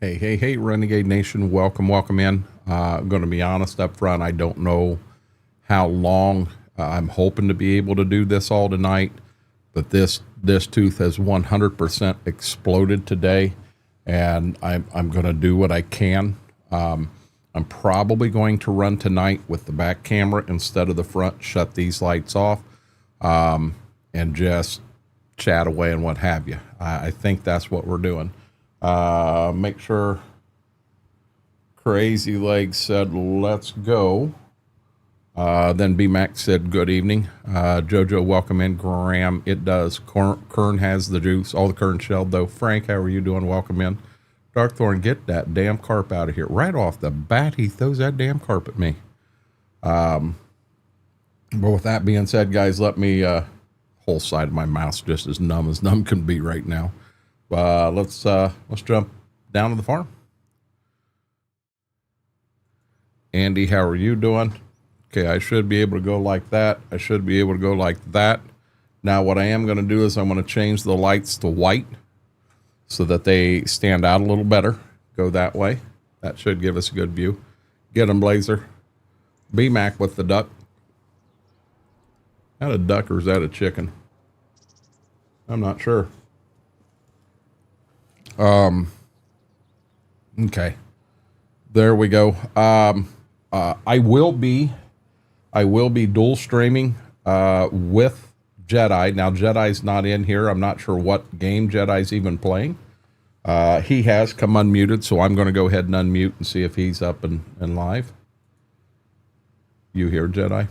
Hey, Renegade Nation, welcome in. I'm going to be honest up front, I don't know how long. I'm hoping to be able to do this all tonight, but this tooth has 100% exploded today, and I'm going to do what I can. I'm probably going to run tonight with the back camera instead of the front, shut these lights off, and just chat away and what have you. I think that's what we're doing. Make sure Crazy Legs said, let's go. Then B-Mac said, good evening. Jojo, welcome in. Graham, it does. Kern has the juice. All the Kern shelled, though. Frank, how are you doing? Welcome in. Darkthorn, get that damn carp out of here. Right off the bat, he throws that damn carp at me. But with that being said, guys, let me, whole side of my mouth's just as numb can be right now. Let's jump down to the farm. Andy, how are you doing? Okay, I should be able to go like that. I should be able to go like that. Now, what I am going to do is I'm going to change the lights to white so that they stand out a little better. Go that way. That should give us a good view. Get him, Blazer. B-Mac with the duck. Is that a duck or is that a chicken? I'm not sure. Okay. There we go. I will be dual streaming with Jedi. Now Jedi's not in here. I'm not sure what game Jedi's even playing. He has come unmuted, so I'm going to go ahead and unmute and see if he's up and live. You here, Jedi?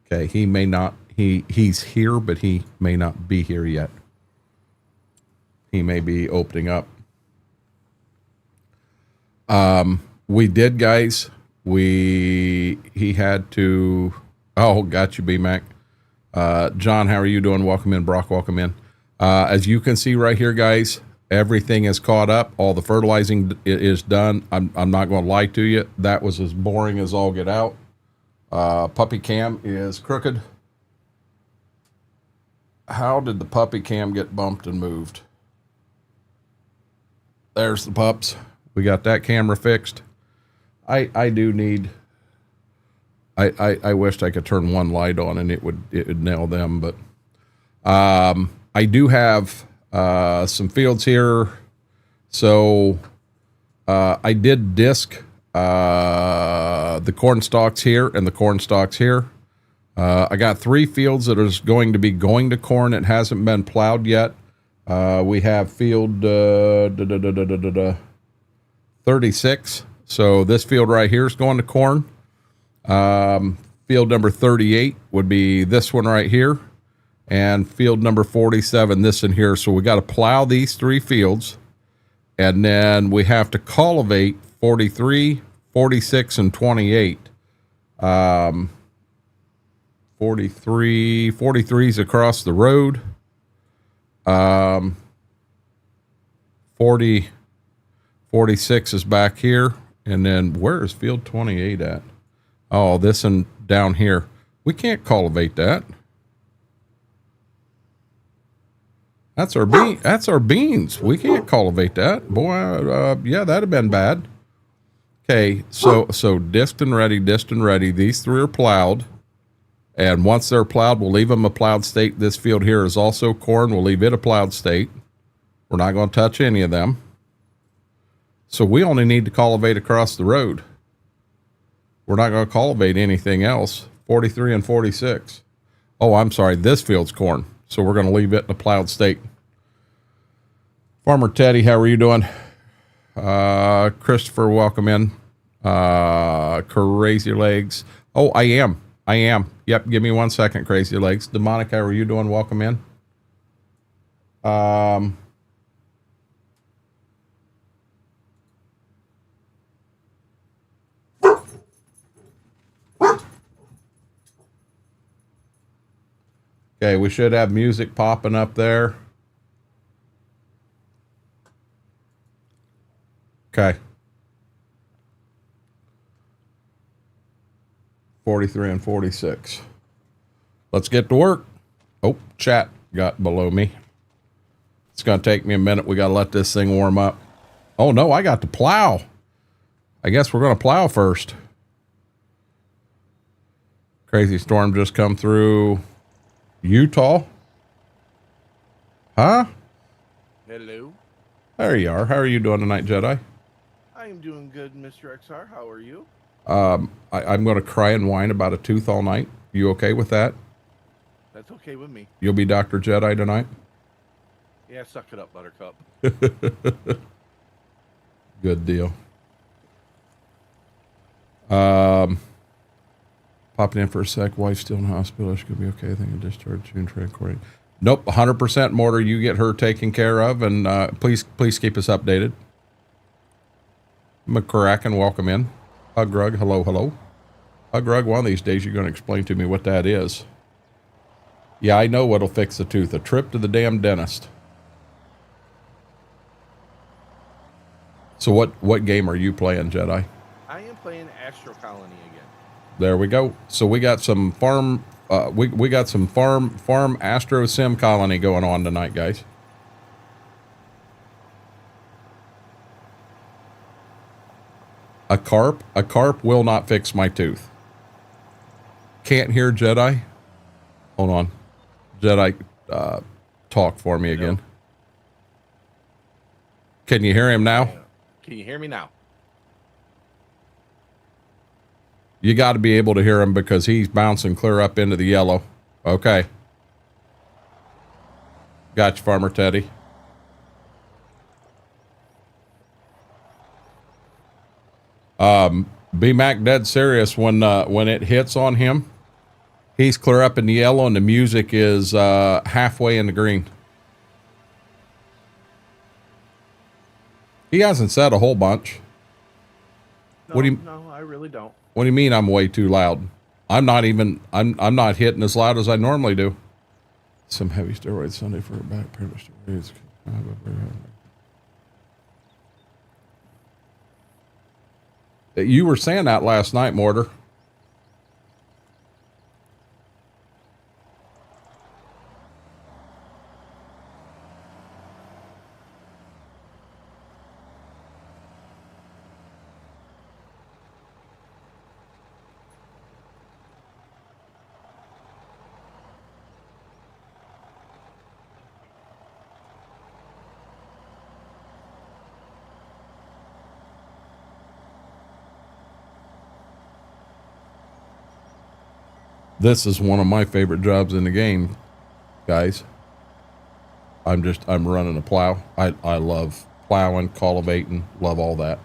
Okay, he may not. He's here, but he may not be here yet. He may be opening up. We did, guys. He had to. Oh, got you, B-Mac. John, how are you doing? Welcome in, Brock. Welcome in. As you can see right here, guys, everything is caught up. All the fertilizing is done. I'm not going to lie to you. That was as boring as all get out. Puppy cam is crooked. How did the puppy cam get bumped and moved? There's the pups. We got that camera fixed. I do need. I wished I could turn one light on and it would nail them, but I do have some fields here. So I did disc the corn stalks here and the corn stalks here. I got 3 fields that is going to be going to corn. It hasn't been plowed yet. We have field 36. So this field right here is going to corn. Field number 38 would be this one right here. And field number 47, this in here. So we got to plow these 3 fields. And then we have to cultivate 43, 46, and 28. 43 is across the road. 46 is back here. And then where is field 28 at? Oh, this and down here. We can't cultivate that. That's our beans. We can't cultivate that. Boy, yeah, that'd have been bad. Okay, so disced and ready. These 3 are plowed. And once they're plowed, we'll leave them a plowed state. This field here is also corn. We'll leave it a plowed state. We're not going to touch any of them. So we only need to cultivate across the road. We're not going to cultivate anything else. 43 and 46. Oh, I'm sorry. This field's corn. So we're going to leave it in a plowed state. Farmer Teddy, how are you doing? Christopher, welcome in. Crazy Legs. Oh, I am. Yep, give me 1 second, Crazy Legs. Demonic, how are you doing? Welcome in. Okay, we should have music popping up there. Okay. 43 and 46. Let's get to work. Oh, chat. got below me. It's going to take me a minute. We got to let this thing warm up. Oh, no, I got to plow. I guess we're going to plow first. Crazy storm just come through Utah. Huh? Hello. There you are. How are you doing tonight, Jedi? I am doing good, Mr. XR. How are you? I'm going to cry and whine about a tooth all night. You okay with that? That's okay with me. You'll be Dr. Jedi tonight? Yeah, suck it up, Buttercup. Good deal. Popping in for a sec. Wife's still in the hospital. She could be okay. I think I discharged June recording. Nope, 100% Mortar. You get her taken care of, and please keep us updated. McCracken, welcome in. Hugrug, hello. Hugrug, one of these days you're going to explain to me what that is. Yeah, I know what'll fix the tooth. A trip to the damn dentist. So what game are you playing, Jedi? I am playing Astro Colony again. There we go. So we got some farm we got some farm Astro Sim Colony going on tonight, guys. A carp will not fix my tooth. Can't hear Jedi. Hold on. Jedi, talk for me again. Can you hear him now? Can you hear me now? You got to be able to hear him because he's bouncing clear up into the yellow. Okay. Gotcha, Farmer Teddy. B-Mac dead serious when it hits on him. He's clear up in the yellow and the music is halfway in the green. He hasn't said a whole bunch. No, no, I really don't. What do you mean I'm way too loud? I'm not hitting as loud as I normally do. Some heavy steroids Sunday for a back pair of steroids. You were saying that last night, Mortar. This is one of my favorite jobs in the game, guys. I'm running a plow. I love plowing, cultivating, love all that.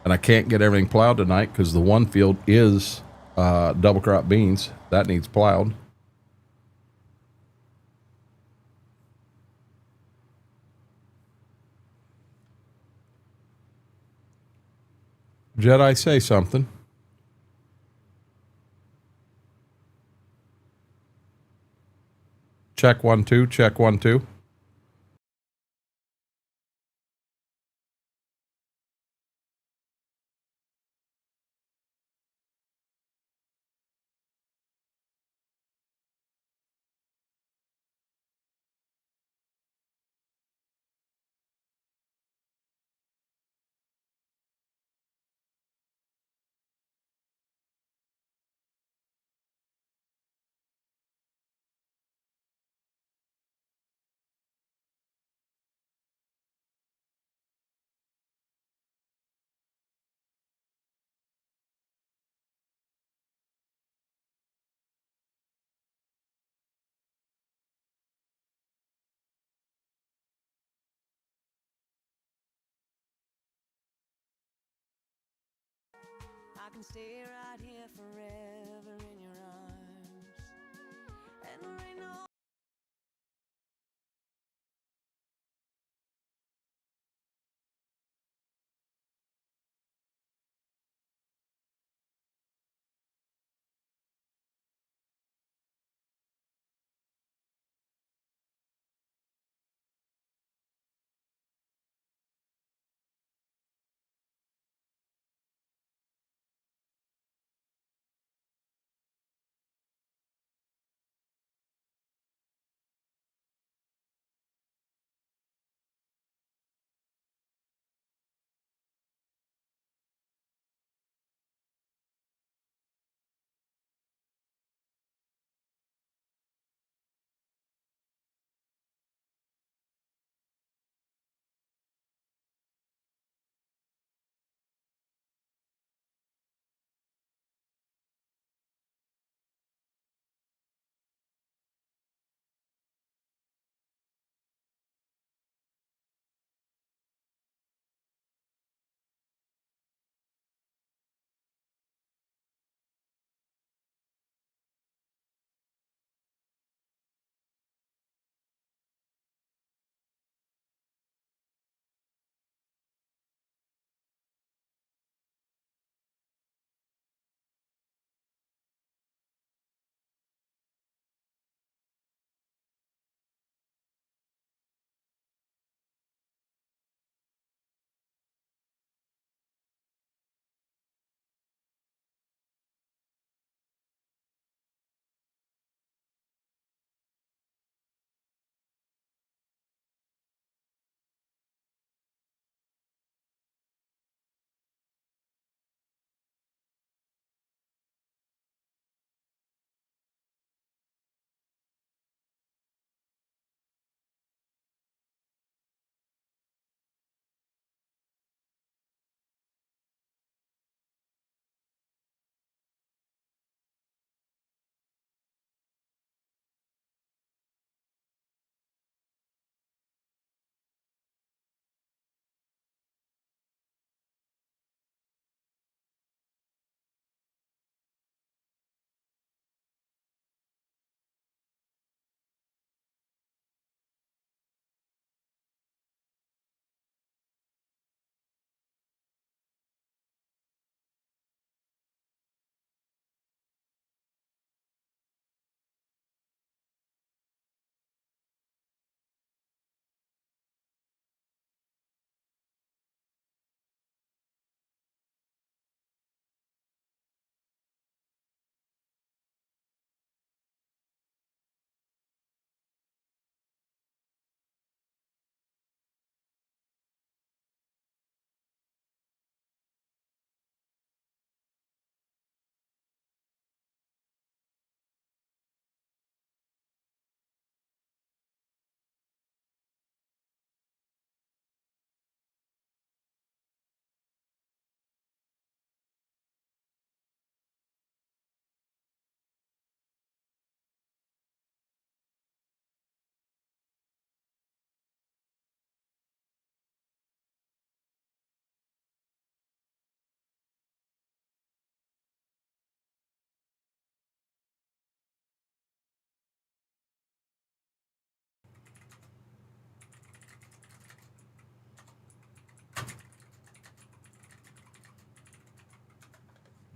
And I can't get everything plowed tonight because the one field is double crop beans. That needs plowed. Jedi, say something. Check 1 2, check 1 2. I can stay right here forever in your arms, and there ain't no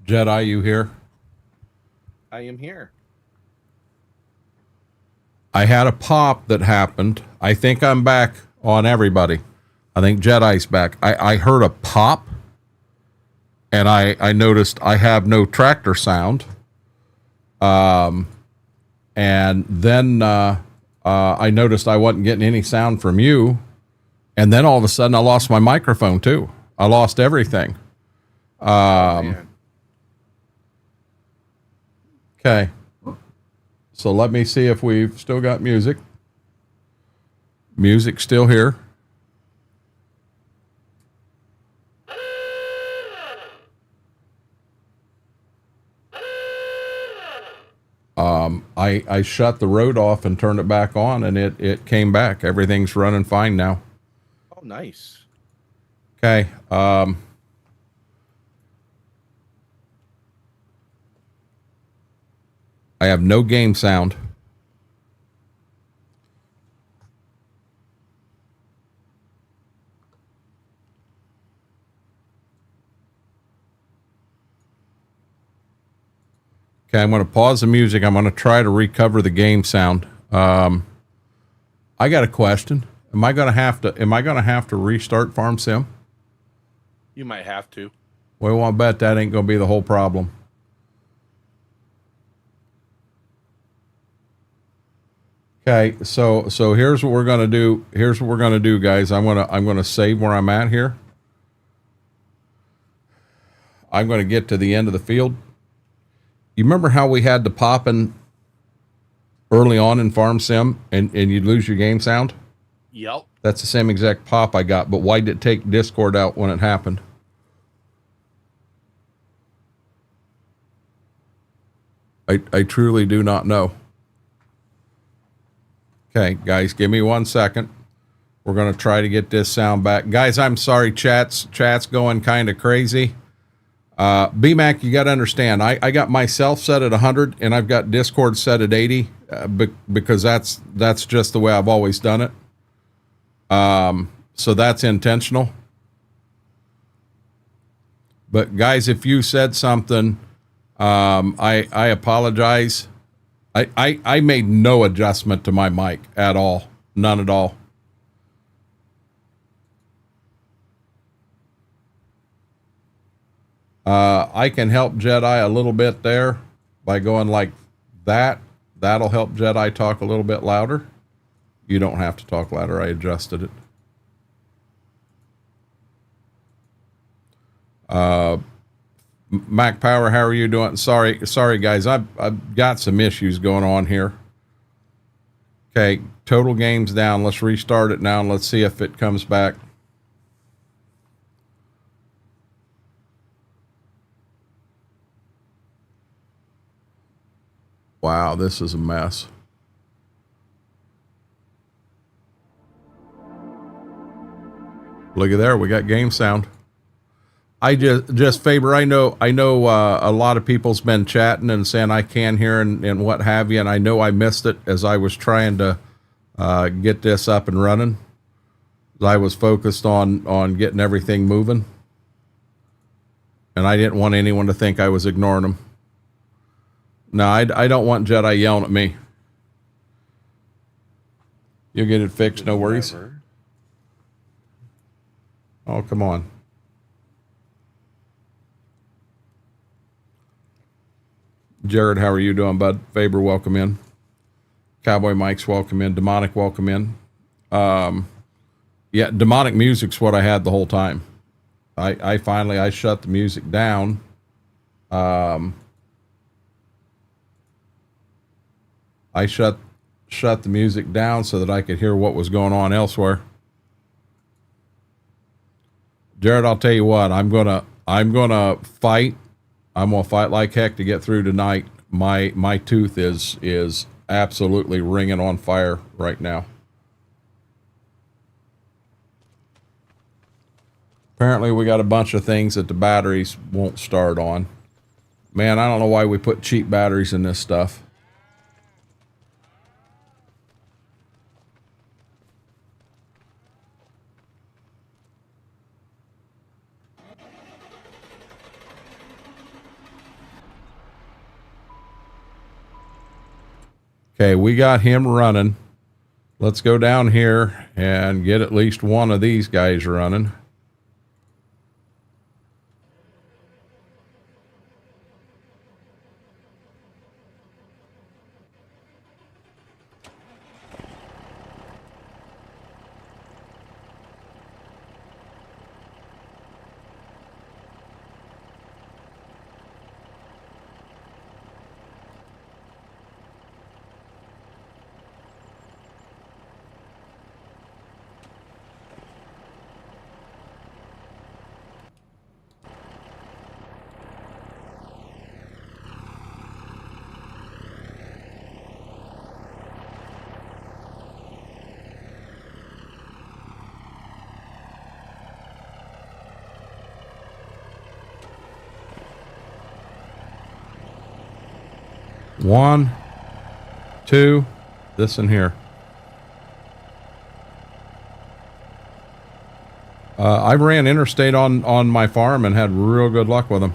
Jedi, you here? I am here. I had a pop that happened. I think I'm back on everybody. I think Jedi's back. I heard a pop, and I noticed I have no tractor sound. And then I noticed I wasn't getting any sound from you. And then all of a sudden, I lost my microphone, too. I lost everything. Man. Okay. So let me see if we've still got music. Music still here. I shut the road off and turned it back on, and it came back. Everything's running fine now. Oh, nice. Okay. I have no game sound. Okay, I'm going to pause the music. I'm going to try to recover the game sound. I got a question. Am I going to have to restart Farm Sim? You might have to. Well, I bet that ain't going to be the whole problem. Okay, so here's what we're going to do. Here's what we're going to do, guys. I'm going to save where I'm at here. I'm going to get to the end of the field. You remember how we had the popping early on in Farm Sim and you'd lose your game sound? Yep. That's the same exact pop I got, but why did it take Discord out when it happened? I truly do not know. Okay, guys, give me 1 second. We're going to try to get this sound back. Guys, I'm sorry, chat's going kind of crazy. BMAC, you got to understand, I got myself set at 100 and I've got Discord set at 80 because that's just the way I've always done it. So that's intentional. But guys, if you said something, I apologize. I made no adjustment to my mic at all. None at all. I can help Jedi a little bit there by going like that. That'll help Jedi talk a little bit louder. You don't have to talk louder. I adjusted it. Mac Power, how are you doing? Sorry, guys. I've got some issues going on here. Okay, total games down. Let's restart it now and let's see if it comes back. Wow, this is a mess. Look at there, we got game sound. I just Faber, I know a lot of people's been chatting and saying I can hear and what have you, and I know I missed it as I was trying to get this up and running. I was focused on getting everything moving, and I didn't want anyone to think I was ignoring them. No, I don't want Jedi yelling at me. You'll get it fixed, no worries. Oh, come on. Jared, how are you doing, bud? Faber, welcome in. Cowboy Mike's welcome in. Demonic, welcome in. Yeah, demonic music's what I had the whole time. I finally shut the music down. I shut the music down so that I could hear what was going on elsewhere. Jared, I'll tell you what, I'm gonna fight. I'm gonna fight like heck to get through tonight. My tooth is absolutely ringing on fire right now. Apparently we got a bunch of things that the batteries won't start on. Man, I don't know why we put cheap batteries in this stuff. Okay, we got him running. Let's go down here and get at least one of these guys running. One, two, this in here. I ran interstate on my farm and had real good luck with them.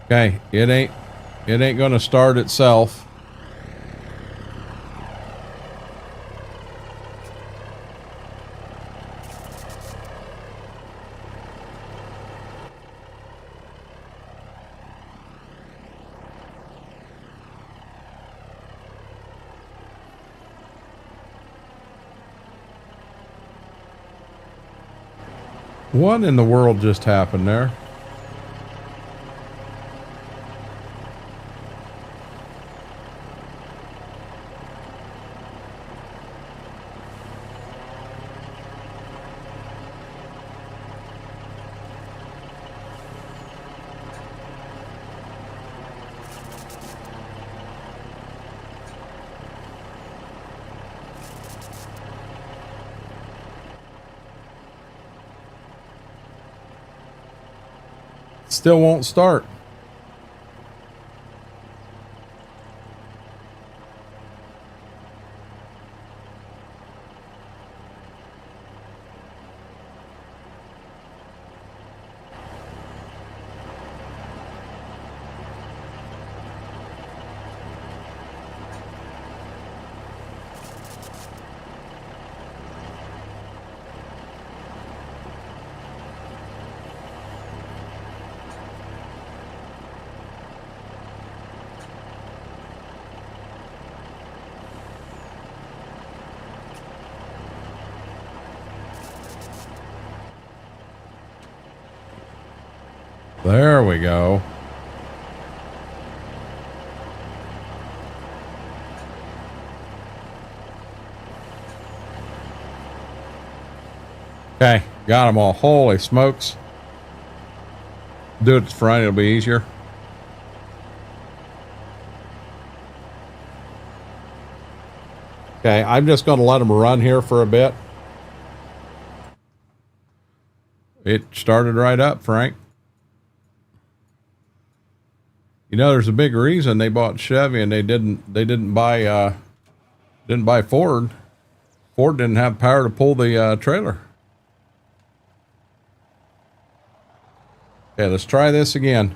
Okay, it ain't gonna start itself. What in the world just happened there? Still won't start. There we go. Okay, got them all. Holy smokes. Do it at the front, it'll be easier. Okay, I'm just going to let them run here for a bit. It started right up, Frank. You know, there's a big reason they bought Chevy and they didn't buy Ford. Ford didn't have power to pull the trailer. Okay, let's try this again.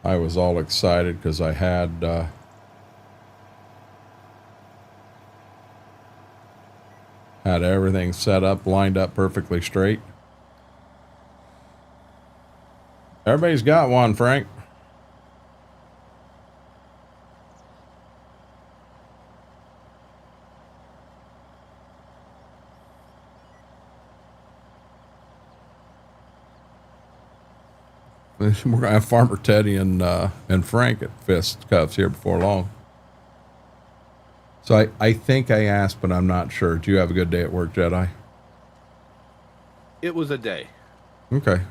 I was all excited because I had everything set up, lined up perfectly straight. Everybody's got one, Frank. We're gonna have Farmer Teddy and Frank at fisticuffs here before long. So I think I asked, but I'm not sure. Do you have a good day at work, Jedi? It was a day. Okay.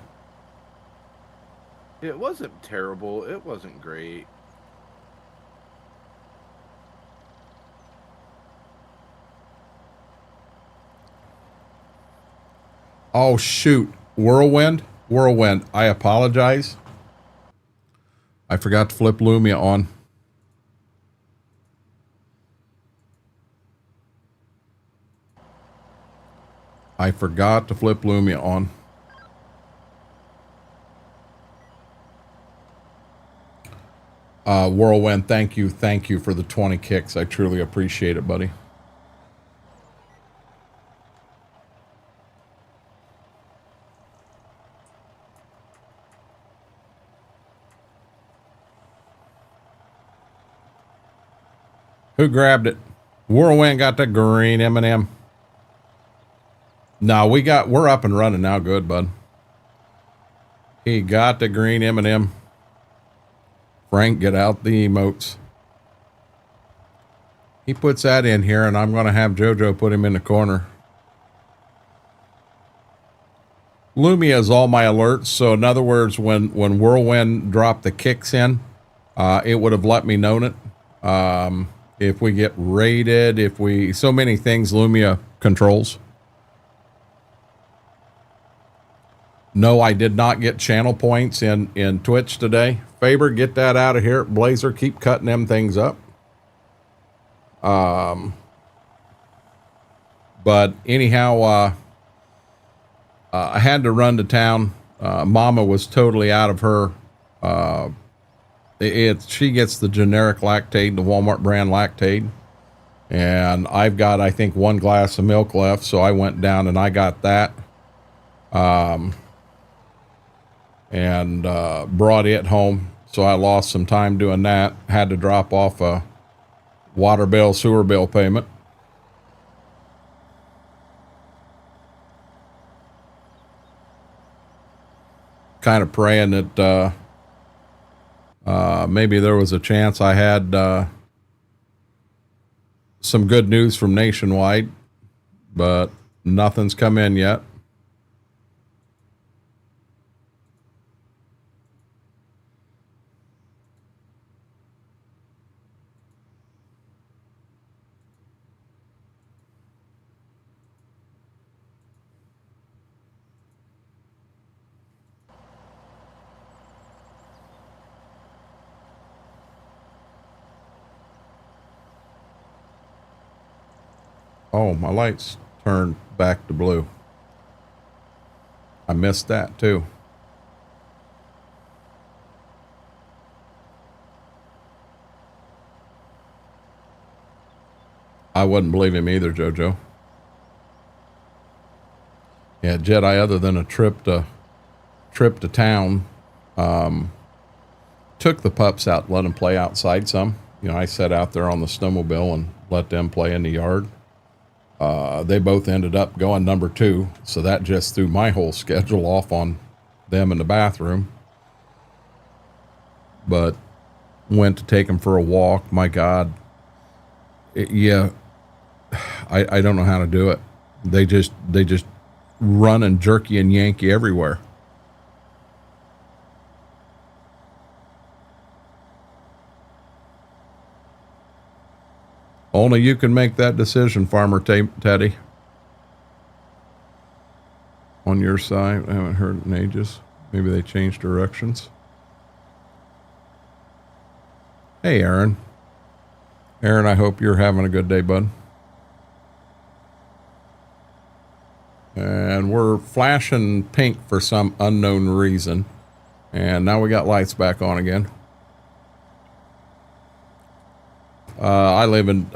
It wasn't terrible. It wasn't great. Oh, shoot. Whirlwind. I apologize. I forgot to flip Lumia on. Whirlwind, thank you for the 20 kicks. I truly appreciate it, buddy. Who grabbed it? Whirlwind got the green M&M. No, we're up and running now. Good, bud. He got the green M&M. Frank, get out the emotes. He puts that in here, and I'm going to have JoJo put him in the corner. Lumia is all my alerts. So in other words, when Whirlwind dropped the kicks in, it would have let me know it. If we get raided, so many things Lumia controls. No, I did not get channel points in Twitch today. Faber, get that out of here. Blazer, keep cutting them things up. But anyhow, I had to run to town. Mama was totally out of her. She gets the generic lactate, the Walmart brand lactate. And I've got, I think, 1 glass of milk left. So I went down and I got that. And brought it home. So I lost some time doing that. Had to drop off a water bill, sewer bill payment. Kind of praying that maybe there was a chance I had some good news from Nationwide, but nothing's come in yet. Oh, my lights turned back to blue. I missed that too. I wouldn't believe him either, JoJo. Yeah, Jedi, other than a trip to town, took the pups out, let them play outside some. You know, I sat out there on the snowmobile and let them play in the yard. They both ended up going number 2, so that just threw my whole schedule off on them in the bathroom. But went to take them for a walk. My God, I don't know how to do it. They just run and jerky and yanky everywhere. Only you can make that decision, Farmer Teddy. On your side, I haven't heard it in ages. Maybe they changed directions. Hey, Aaron. Aaron, I hope you're having a good day, bud. And we're flashing pink for some unknown reason. And now we got lights back on again. I live in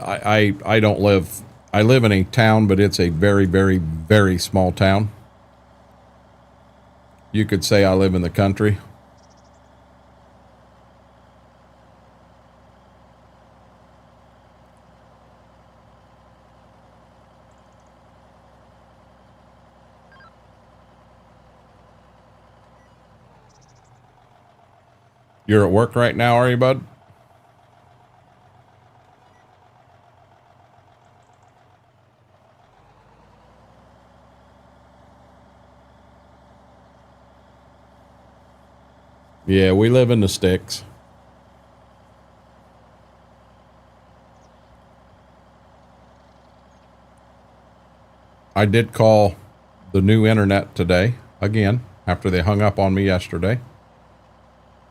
a town, but it's a very, very, very small town. You could say I live in the country. You're at work right now, are you, bud? Yeah, we live in the sticks. I did call the new internet today again after they hung up on me yesterday,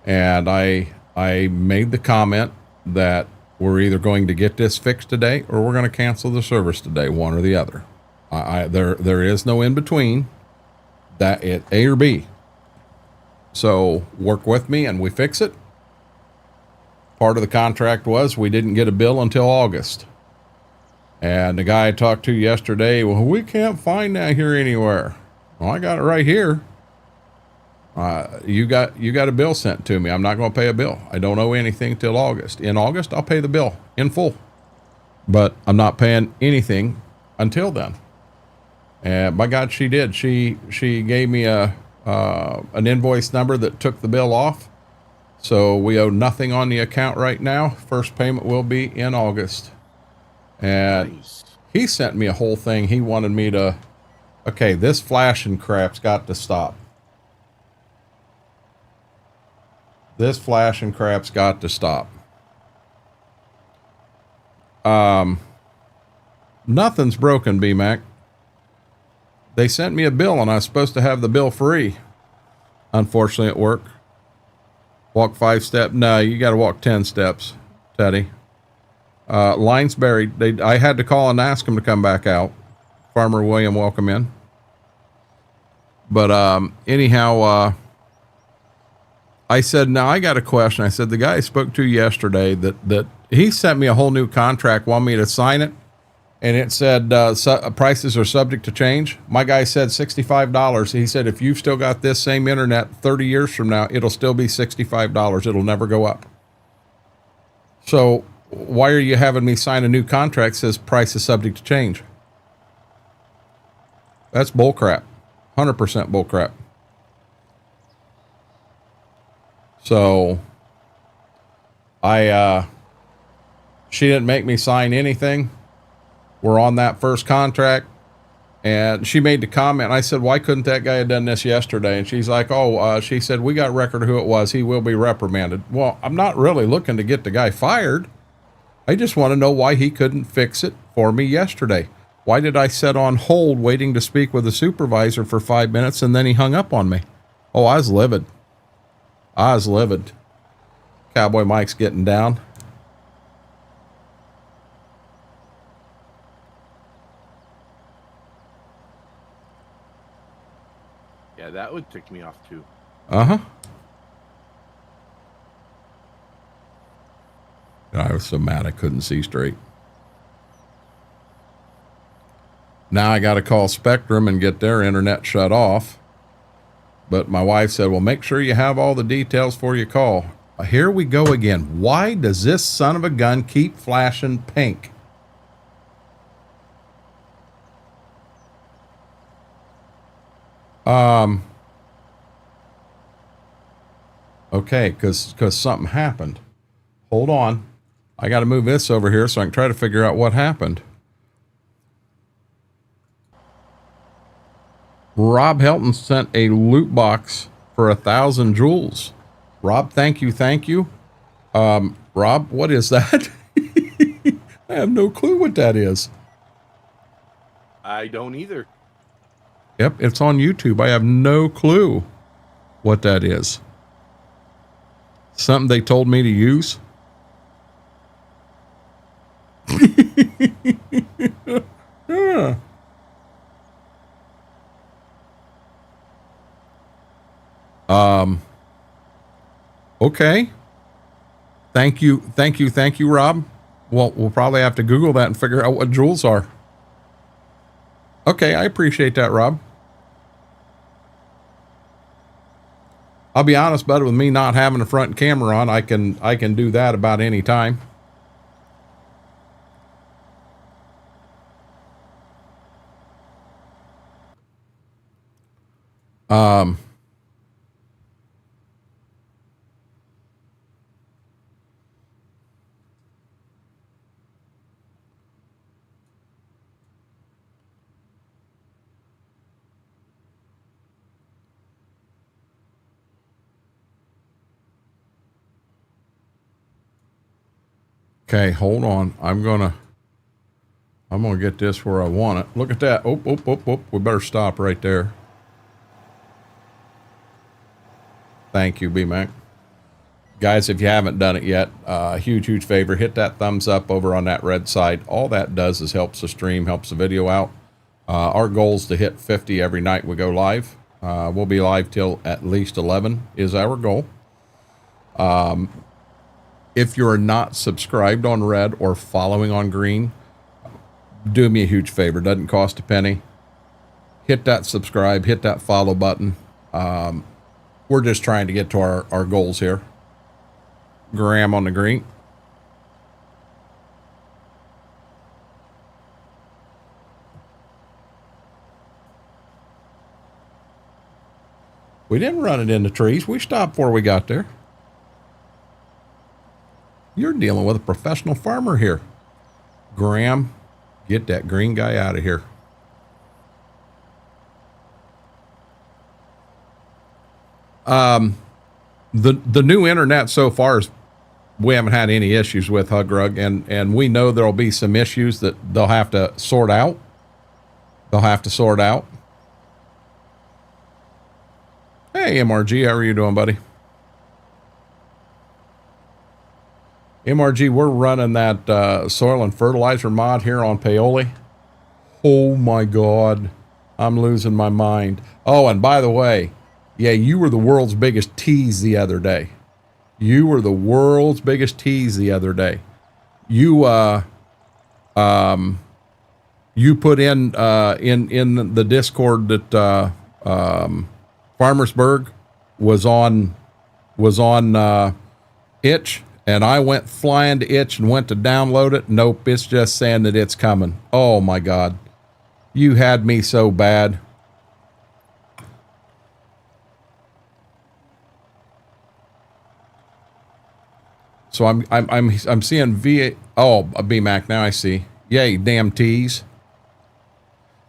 and I made the comment that we're either going to get this fixed today or we're going to cancel the service today, one or the other. There is no in between. That it A or B. So work with me and we fix it. Part of the contract was we didn't get a bill until August. And the guy I talked to yesterday, well, we can't find that here anywhere. Well, I got it right here. You got a bill sent to me. I'm not going to pay a bill. I don't owe anything till August. In August, I'll pay the bill in full. But I'm not paying anything until then. And by God, she did. She gave me an invoice number that took the bill off. So we owe nothing on the account right now. First payment will be in August. And Nice. he sent me a whole thing. He wanted me to, okay, this flashing crap's got to stop. This flashing crap's got to stop. Nothing's broken, B-Mac. They sent me a bill and I was supposed to have the bill free. Unfortunately, at work. Walk 5 steps. No, you got to walk 10 steps, Teddy. Line's buried. I had to call and ask him to come back out. Farmer William, welcome in. But anyhow, I said, now I got a question. I said, the guy I spoke to yesterday that he sent me a whole new contract, wanted me to sign it. And it said prices are subject to change. My guy said $65. He said, if you've still got this same internet 30 years from now, it'll still be $65. It'll never go up. So why are you having me sign a new contract that says price is subject to change? That's bullcrap. 100% bullcrap. So she didn't make me sign anything. We're on that first contract, and she made the comment. I said, why couldn't that guy have done this yesterday? And she's like, she said, we got record of who it was. He will be reprimanded. Well, I'm not really looking to get the guy fired. I just want to know why he couldn't fix it for me yesterday. Why did I sit on hold waiting to speak with the supervisor for 5 minutes and then he hung up on me? Oh, I was livid. Cowboy Mike's getting down. Yeah, that would tick me off too. Uh-huh. I was so mad I couldn't see straight. Now I got to call Spectrum and get their internet shut off. But my wife said, well, make sure you have all the details before you call. Here we go again. Why does this son of a gun keep flashing pink? Okay, because something happened. Hold on. I got to move this over here so I can try to figure out what happened. Rob Helton sent a loot box for 1,000 joules. Rob, thank you. Rob, what is that? I have no clue what that is. I don't either. Yep, it's on YouTube. I have no clue what that is. Something they told me to use. Yeah. Okay. Thank you, Rob. Well, we'll probably have to Google that and figure out what joules are. Okay, I appreciate that, Rob. I'll be honest, bud, with me not having a front camera on, I can do that about any time. Okay, hold on. I'm gonna I'm going to get this where I want it. Look at that. Oh, oh, oh, oh. We better stop right there. Thank you, B-Mac. Guys, if you haven't done it yet, huge favor. Hit that thumbs up over on that red side. All that does is helps the stream, helps the video out. Our goal is to hit 50 every night we go live. We'll be live till at least 11 is our goal. If you're not subscribed on red or following on green, do me a huge favor. Doesn't cost a penny. Hit that subscribe, hit that follow button. We're just trying to get to our goals here. Graham on the green. We didn't run it into trees. We stopped before we got there. You're dealing with a professional farmer here. Graham, get that green guy out of here. The new internet so far is, we haven't had any issues with Hugrug, and we know there'll be some issues that they'll have to sort out. Hey, MRG, how are you doing, buddy? MRG, we're running that soil and fertilizer mod here on Paoli. Oh my God, I'm losing my mind. Oh, and by the way, yeah, you were the world's biggest tease the other day. You put in the Discord that Farmersburg was on itch, and I went flying to itch and went to download it. Nope, it's just saying that it's coming. Oh my God, you had me so bad. So I'm seeing VA. Oh, a BMAC now I see. Yay, damn tease.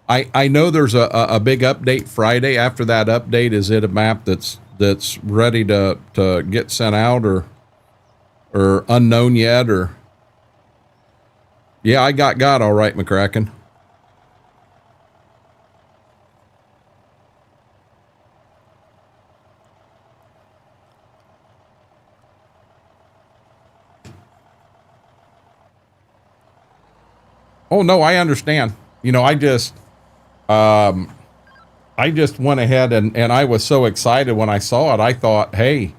I know there's a big update Friday. After that update, is it a map that's ready to get sent out or unknown yet? Or yeah, I got all right, McCracken. Oh no, I understand. You know, I just went ahead and I was so excited when I saw it. I thought, hey,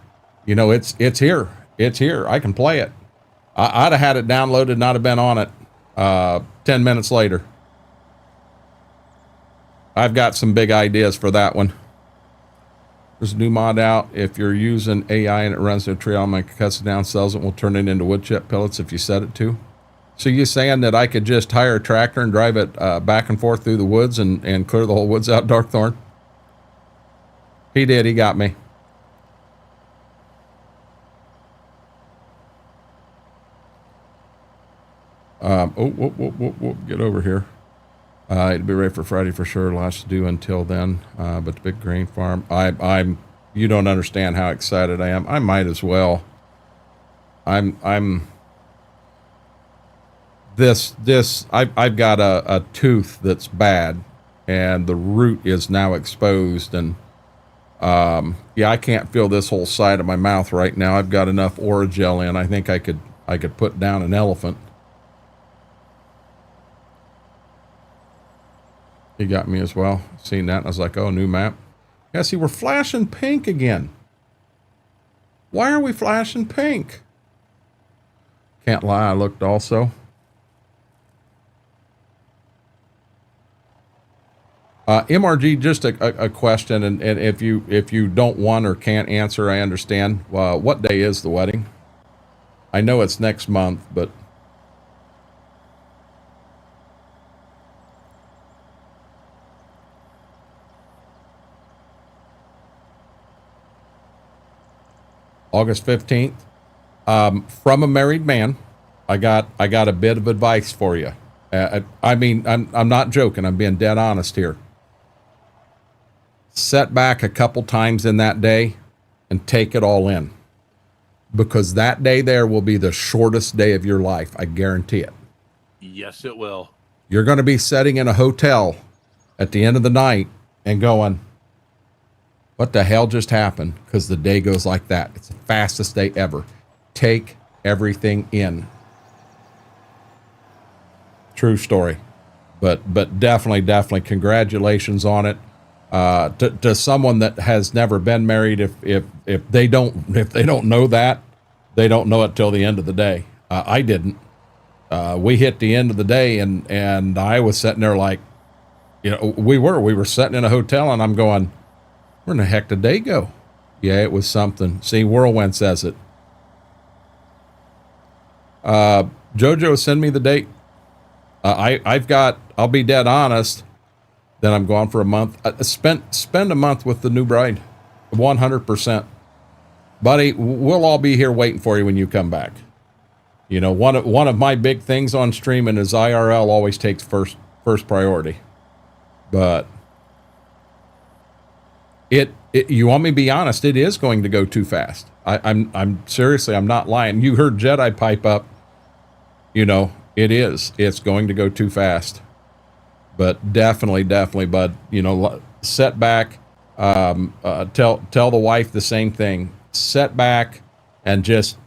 you know, it's here. It's here. I can play it. I'd have had it downloaded, not have been on it 10 minutes later. I've got some big ideas for that one. There's a new mod out. If you're using AI and it runs a tree, I'm going to cuts it down, sells it, we'll turn it into wood chip pellets if you set it to. So you're saying that I could just hire a tractor and drive it back and forth through the woods and clear the whole woods out, Darkthorn? He did. He got me. Get over here. It'll be ready for Friday for sure. Lots to do until then. But the big grain farm, you don't understand how excited I am. I might as well. I've got a tooth that's bad and the root is now exposed, and yeah, I can't feel this whole side of my mouth right now. I've got enough Oragel in. I think I could put down an elephant. He got me as well. Seen that and I was like, oh, new map. Yeah, see, we're flashing pink again. Why are we flashing pink? Can't lie, I looked also. MRG, just a question, and if you don't want or can't answer, I understand. What day is the wedding? I know it's next month, but August 15th. From a married man, I got a bit of advice for you. I mean, I'm not joking. I'm being dead honest here. Set back a couple times in that day and take it all in, because that day there will be the shortest day of your life. I guarantee it. Yes, it will. You're going to be sitting in a hotel at the end of the night and going, what the hell just happened? Because the day goes like that. It's the fastest day ever. Take everything in. True story. But definitely congratulations on it. To someone that has never been married, if they don't know that, they don't know it till the end of the day. I didn't. We hit the end of the day, and I was sitting there like, you know, we were sitting in a hotel, and I'm going, where in the heck did they go? Yeah, it was something. See, Whirlwind says it. Jojo, send me the date. I'll be dead honest. Then I'm gone for a month. Spend a month with the new bride. 100%. Buddy, we'll all be here waiting for you when you come back. You know, one of my big things on streaming is IRL always takes first priority. But you want me to be honest, it is going to go too fast. I'm seriously, I'm not lying. You heard Jedi pipe up. You know, it's going to go too fast. But definitely, bud, you know, set back, tell the wife the same thing. Set back and just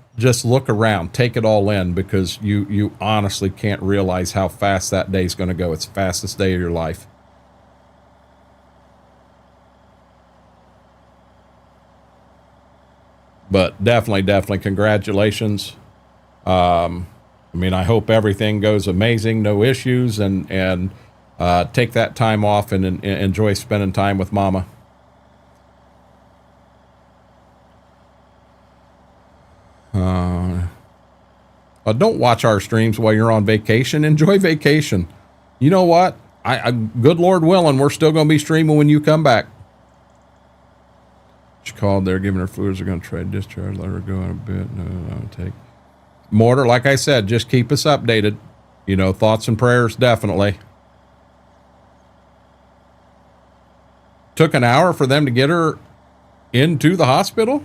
look around, take it all in, because you honestly can't realize how fast that day's going to go. It's the fastest day of your life. But definitely congratulations. I mean, I hope everything goes amazing, no issues, and take that time off and enjoy spending time with Mama. Don't watch our streams while you're on vacation. Enjoy vacation. You know what? I good Lord willing, we're still going to be streaming when you come back. She called. They're giving her fluids. They're going to try to discharge. Let her go in a bit. No, take. Mortar, like I said, just keep us updated. You know, thoughts and prayers, definitely. Took an hour for them to get her into the hospital.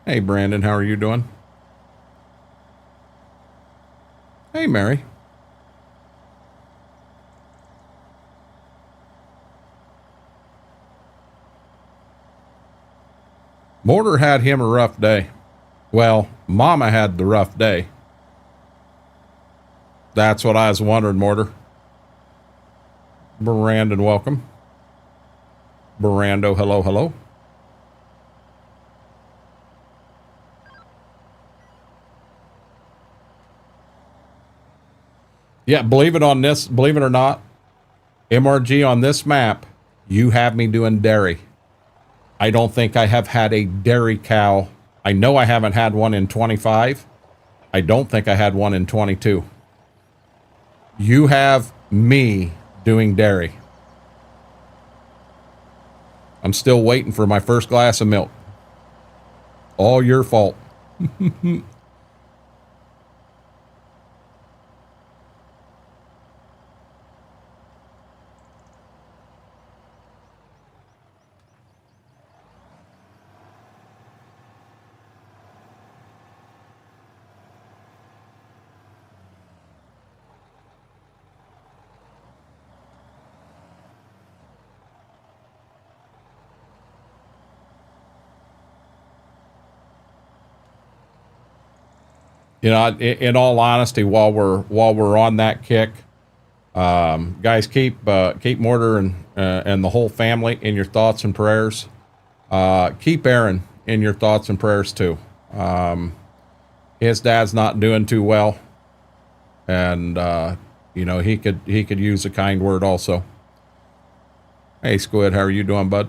Hey, Brandon, how are you doing? Hey, Mary. Mortar had him a rough day. Well, Mama had the rough day. That's what I was wondering, Mortar. Brandon, welcome. Brando, hello. Yeah, believe it or not, MRG on this map, you have me doing dairy. I don't think I have had a dairy cow. I know I haven't had one in 25. I don't think I had one in 22. You have me doing dairy. I'm still waiting for my first glass of milk. All your fault. You know, in all honesty, while we're on that kick, guys, keep Mortar and the whole family in your thoughts and prayers. Keep Aaron in your thoughts and prayers too. His dad's not doing too well, and you know, he could use a kind word also. Hey, Squid, how are you doing, bud?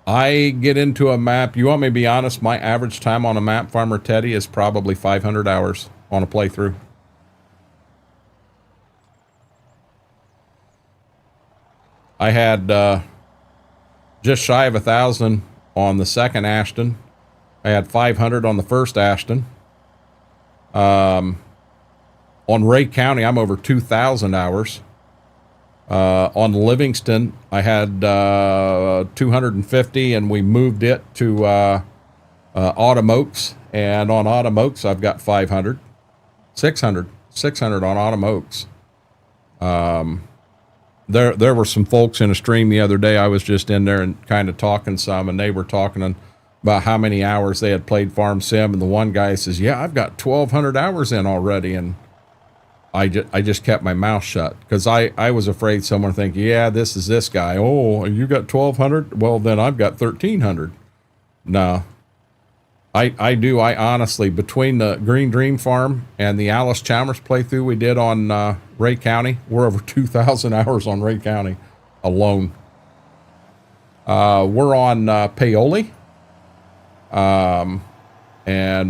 I get into a map. You want me to be honest? My average time on a map, Farmer Teddy, is probably 500 hours on a playthrough. I had just shy of 1,000 on the second Ashton. I had 500 on the first Ashton. On Ray County, I'm over 2,000 hours. On Livingston, I had 250, and we moved it to Autumn Oaks, and on Autumn Oaks I've got 500, 600 on Autumn Oaks. There were some folks in a stream the other day. I was just in there and kind of talking some, and they were talking about how many hours they had played Farm Sim, and the one guy says, yeah, I've got 1,200 hours in already, and I just kept my mouth shut, because I was afraid someone would think, yeah, this is this guy. Oh, you got 1,200? Well, then I've got 1,300. No. I honestly, between the Green Dream Farm and the Alice Chalmers playthrough we did on Ray County, we're over 2,000 hours on Ray County alone. We're on Paoli, and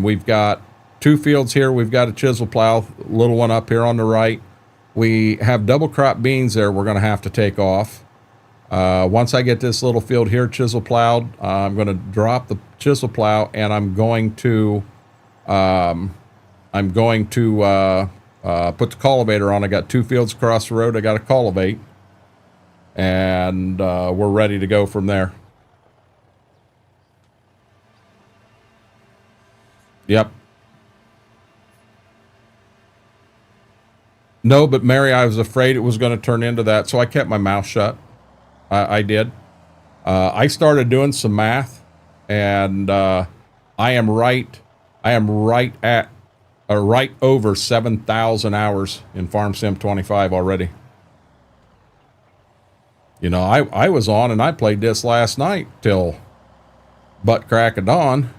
we've got 2 fields here. We've got a chisel plow, little one up here on the right. We have double crop beans there we're going to have to take off. Once I get this little field here chisel plowed, I'm going to drop the chisel plow, and I'm going to put the cultivator on. I got 2 fields across the road. I got to cultivate, and we're ready to go from there. Yep. No, but Mary, I was afraid it was going to turn into that, so I kept my mouth shut. I did. I started doing some math, and I am right at right over 7,000 hours in Farm Sim 25 already. You know, I was on and I played this last night till butt crack of dawn.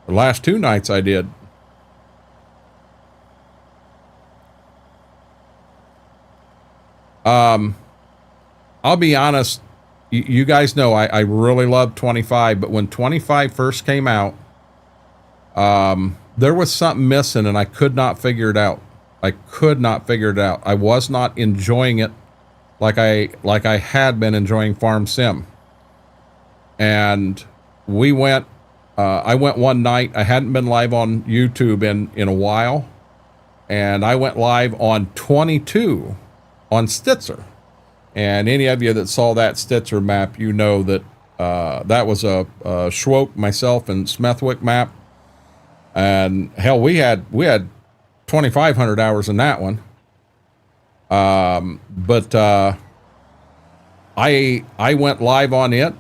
The last 2 nights I did. I'll be honest, you guys know I really love 25, but when 25 first came out, there was something missing, and I could not figure it out. I was not enjoying it like I had been enjoying Farm Sim. And I went one night. I hadn't been live on YouTube in a while, and I went live on 22 on Stitzer. And any of you that saw that Stitzer map, you know that that was a Schwoke, myself, and Smethwick map. And hell, we had 2,500 hours in that one. But I went live on it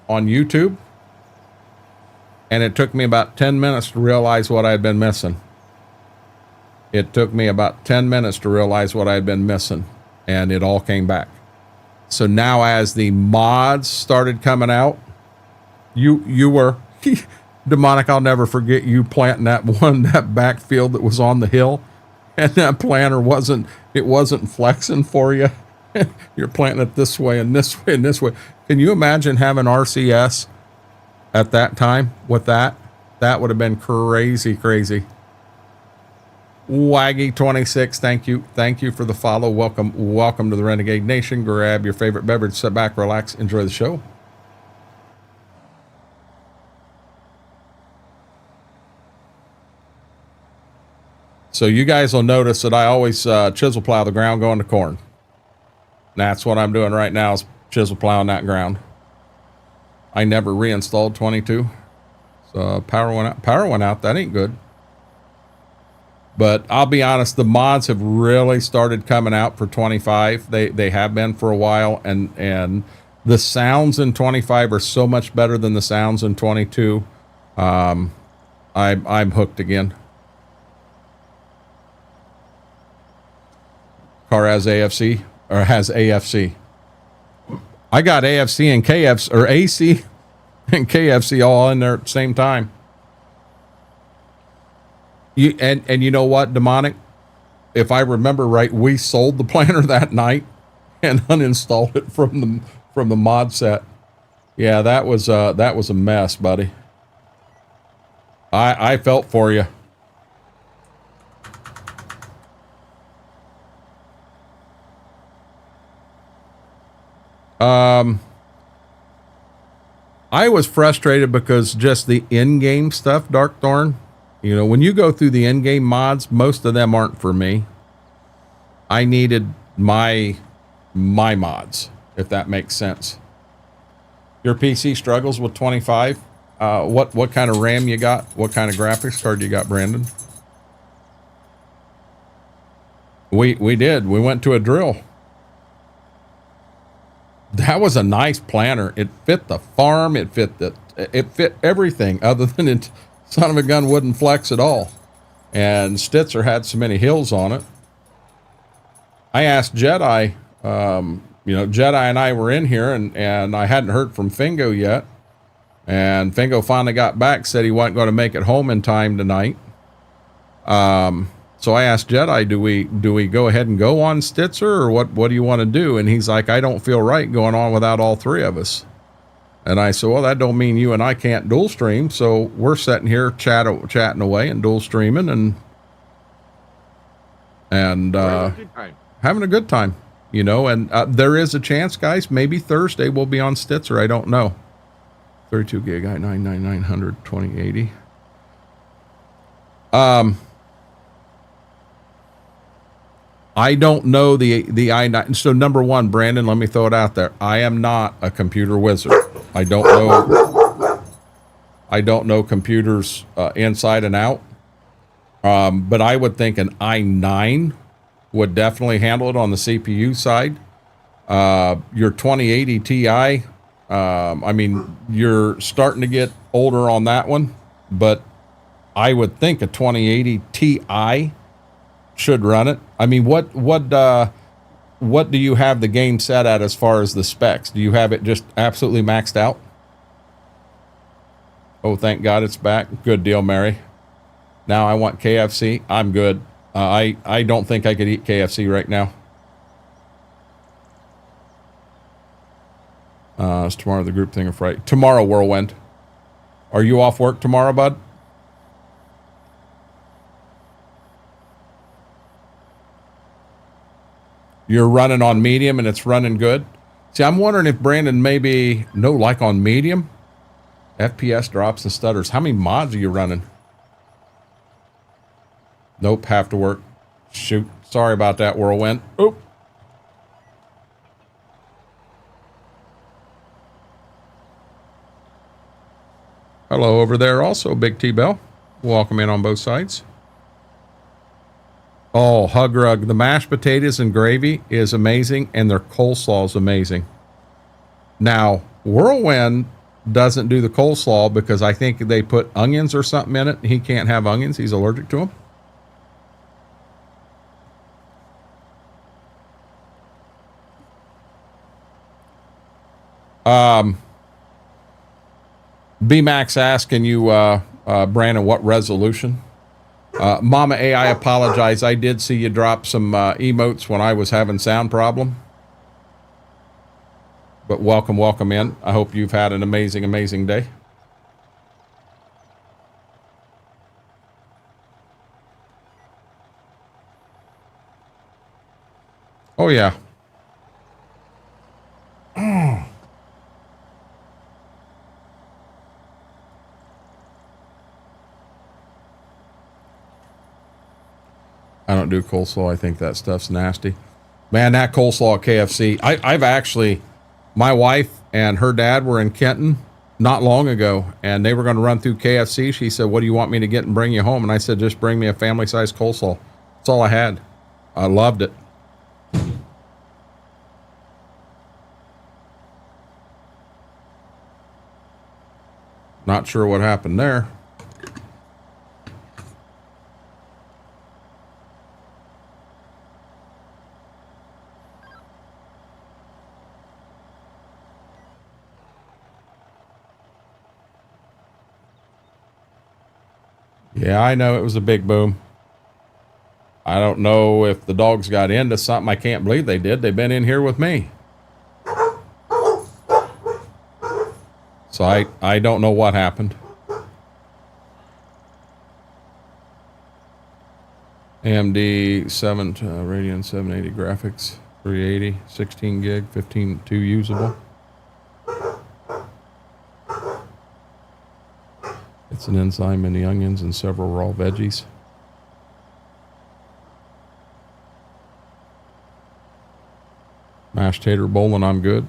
on YouTube, and it took me about 10 minutes to realize what I'd been missing. And it all came back. So now, as the mods started coming out, you were Demonic. I'll never forget you planting that backfield that was on the hill, and that planter wasn't flexing for you. You're planting it this way and this way and this way. Can you imagine having RCS at that time with that? That would have been crazy. Waggy26, thank you for the follow. Welcome to the Renegade Nation. Grab your favorite beverage, sit back, relax, enjoy the show. So you guys will notice that I always chisel plow the ground going to corn. And that's what I'm doing right now, is chisel plowing that ground. I never reinstalled 22. So power went out. That ain't good. But I'll be honest, the mods have really started coming out for 25. They have been for a while, and the sounds in 25 are so much better than the sounds in 22. I'm hooked again. Car has AFC. I got AFC and KFC, or AC and KFC all in there at the same time. And you know what, Demonic? If I remember right, we sold the planter that night and uninstalled it from the mod set. Yeah, that was a mess, buddy. I felt for you. I was frustrated because just the in-game stuff, Dark Thorn. You know, when you go through the in-game mods, most of them aren't for me. I needed my mods, if that makes sense. Your PC struggles with 25? What kind of RAM you got? What kind of graphics card you got, Brandon? We did. We went to a drill. That was a nice planter. It fit the farm. It fit everything other than it, son of a gun, wouldn't flex at all. And Stitzer had so many hills on it. I asked Jedi, Jedi and I were in here and I hadn't heard from Fingo yet. And Fingo finally got back, said he wasn't going to make it home in time tonight. So I asked Jedi, do we go ahead and go on Stitzer, or what do you want to do? And he's like, I don't feel right going on without all three of us. And I said, well, that don't mean you and I can't dual stream. So we're sitting here chatting away and dual streaming and having a good time, and there is a chance, guys, maybe Thursday we'll be on Stitzer. I don't know. 32 gig, i9-9900, 2080. I don't know the i9. So number one, Brandon, let me throw it out there. I am not a computer wizard. I don't know computers inside and out. But I would think an i9 would definitely handle it on the CPU side. Your 2080 Ti, you're starting to get older on that one, but I would think a 2080 Ti should run it. I mean, what do you have the game set at as far as the specs? Do you have it just absolutely maxed out? Oh, thank God it's back. Good deal, Mary. Now I want KFC. I'm good. I don't think I could eat KFC right now. It's tomorrow the group thing of Friday. Tomorrow, Whirlwind. Are you off work tomorrow, bud? You're running on medium and it's running good. See, I'm wondering if Brandon maybe, like on medium, FPS drops and stutters. How many mods are you running? Nope, have to work. Shoot. Sorry about that, Whirlwind. Oop. Hello over there also, Big T-Bell. Welcome in on both sides. Oh, Hug Rug. The mashed potatoes and gravy is amazing, and their coleslaw is amazing. Now, Whirlwind doesn't do the coleslaw because I think they put onions or something in it. He can't have onions. He's allergic to them. B-Max asking you, Brandon, what resolution? Mama A, I apologize. I did see you drop some emotes when I was having sound problem. But welcome in. I hope you've had an amazing, amazing day. Oh, yeah. I don't do coleslaw. I think that stuff's nasty. Man, that coleslaw at KFC. I've actually, my wife and her dad were in Kenton not long ago, and they were going to run through KFC. She said, what do you want me to get and bring you home? And I said, just bring me a family-sized coleslaw. That's all I had. I loved it. Not sure what happened there. Yeah, I know it was a big boom. I don't know if the dogs got into something. I can't believe they did. They've been in here with me. So I don't know what happened. AMD 7 Radeon 780 graphics, 380, 16 gig, 15.2 usable. It's an enzyme in the onions and several raw veggies. Mashed tater bowl and I'm good.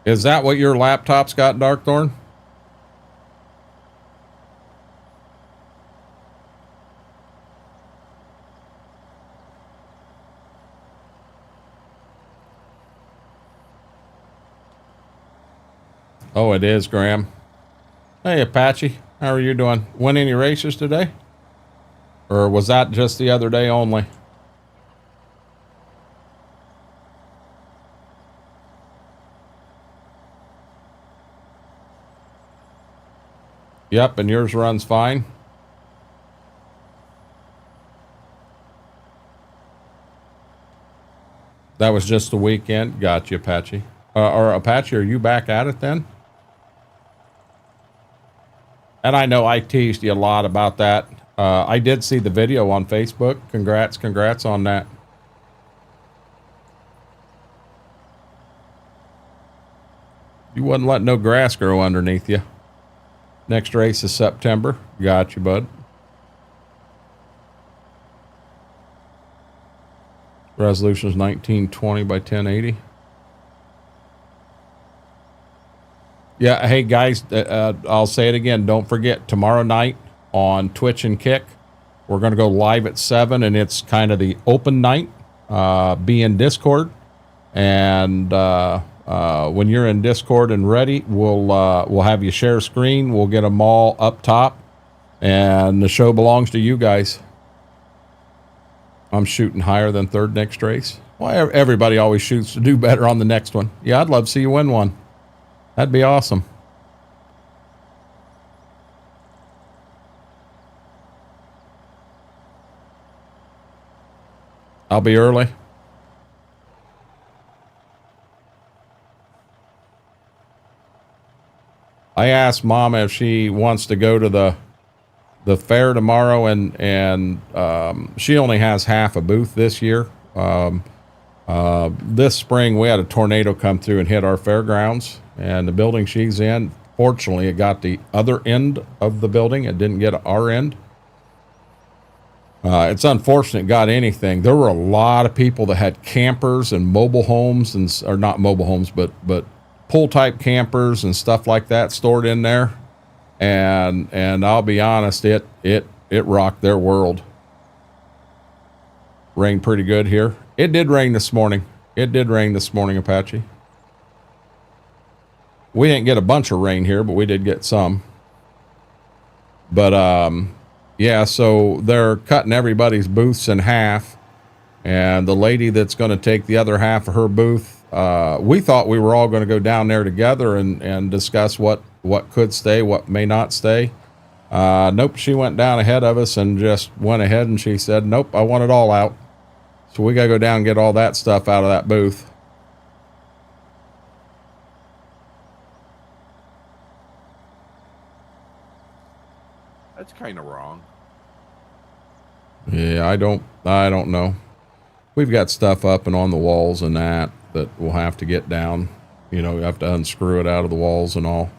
Is that what your laptop's got, Darkthorn? Oh, it is, Graham. Hey, Apache. How are you doing? Win any races today? Or was that just the other day only? Yep, and yours runs fine. That was just the weekend. Gotcha, Apache. Or Apache, are you back at it then? And I know I teased you a lot about that. I did see the video on Facebook. Congrats on that. You wouldn't let no grass grow underneath you. Next race is September. Got you, bud. Resolution is 1920 by 1080. Yeah, hey guys, I'll say it again. Don't forget, tomorrow night on Twitch and Kick, we're going to go live at 7, and it's kind of the open night. Be in Discord, and when you're in Discord and ready, we'll have you share screen. We'll get them all up top, and the show belongs to you guys. I'm shooting higher than third next race. Well, everybody always shoots to do better on the next one. Yeah, I'd love to see you win one. That'd be awesome. I'll be early. I asked Mama if she wants to go to the fair tomorrow, and she only has half a booth this year. This spring we had a tornado come through and hit our fairgrounds, and the building she's in, fortunately, it got the other end of the building. It didn't get our end. It's unfortunate it got anything. There were a lot of people that had campers and mobile homes, or not mobile homes, but pool type campers and stuff like that stored in there. And I'll be honest, it rocked their world. Rained pretty good here. It did rain this morning. Apache. We didn't get a bunch of rain here, but we did get some. But yeah, so they're cutting everybody's booths in half, and the lady that's going to take the other half of her booth, we thought we were all going to go down there together and discuss what could stay, what may not stay. Nope, she went down ahead of us and just went ahead, and she said, nope, I want it all out. So we got to go down and get all that stuff out of that booth. That's kind of wrong. Yeah, I don't know. We've got stuff up and on the walls and that we'll have to get down. You know, you have to unscrew it out of the walls and all.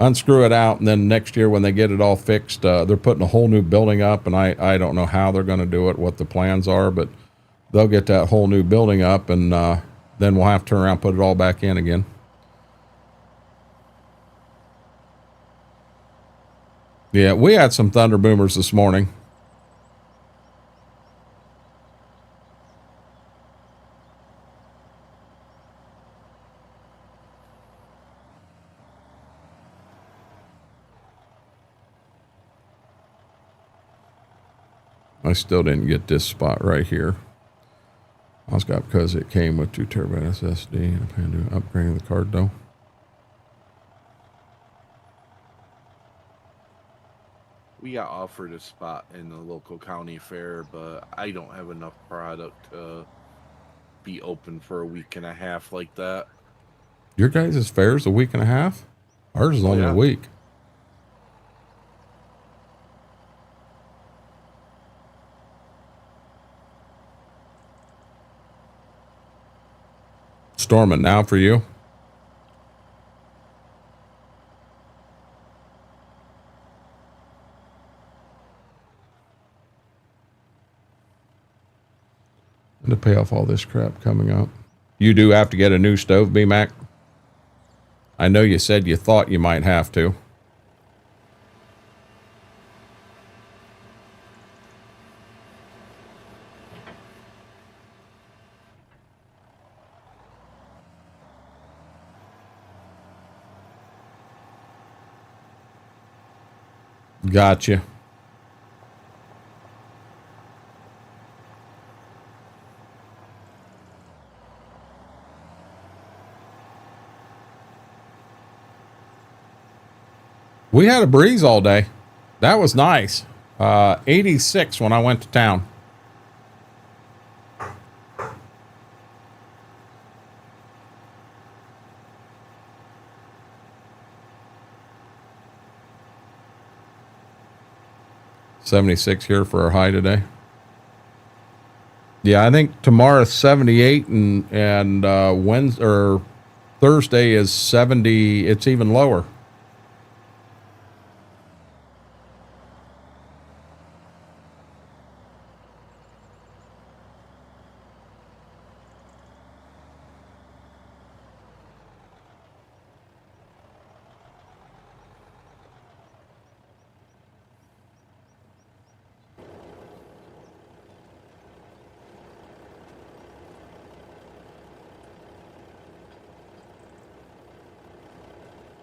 Unscrew it out, and then next year when they get it all fixed, they're putting a whole new building up, and I don't know how they're going to do it, what the plans are, but they'll get that whole new building up, and then we'll have to turn around and put it all back in again. Yeah, we had some thunder boomers this morning. I still didn't get this spot right here. I was got because it came with 2 terabyte SSD, and I plan to upgrade the card though. We got offered a spot in the local county fair, but I don't have enough product to be open for a week and a half like that. Your guys' fair is a week and a half? Ours is only a week. Storming now for you. And to pay off all this crap coming up. You do have to get a new stove, B-Mac? I know you said you thought you might have to. Gotcha. We had a breeze all day. That was nice. 86 when I went to town. $76 here for our high today. Yeah, I think tomorrow's 78 and Wednesday or Thursday is 70. It's even lower.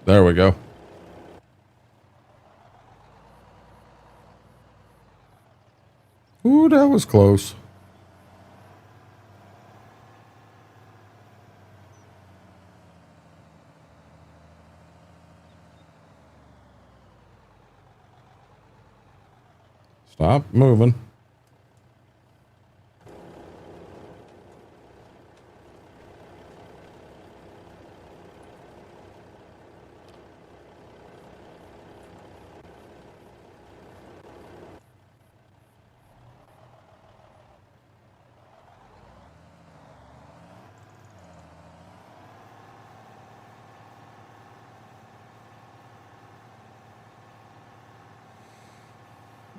There we go. Ooh, that was close. Stop moving.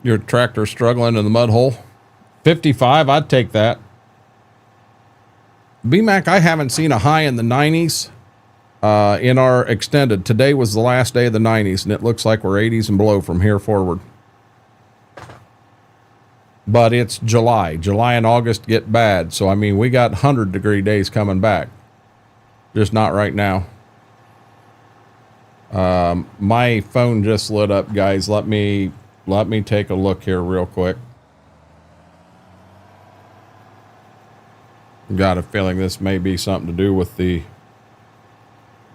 Your tractor struggling in the mud hole. 55, I'd take that. BMAC, I haven't seen a high in the 90s in our extended. Today was the last day of the 90s, and it looks like we're 80s and below from here forward. But it's July. July and August get bad. So, I mean, we got 100-degree days coming back. Just not right now. My phone just lit up, guys. Let me take a look here real quick. Got a feeling this may be something to do with the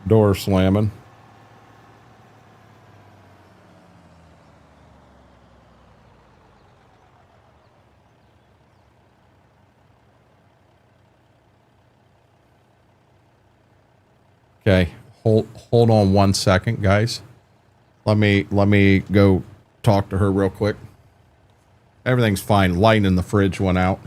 door slamming. Okay, hold on 1 second, guys. Let me go talk to her real quick. Everything's fine. Light in the fridge went out.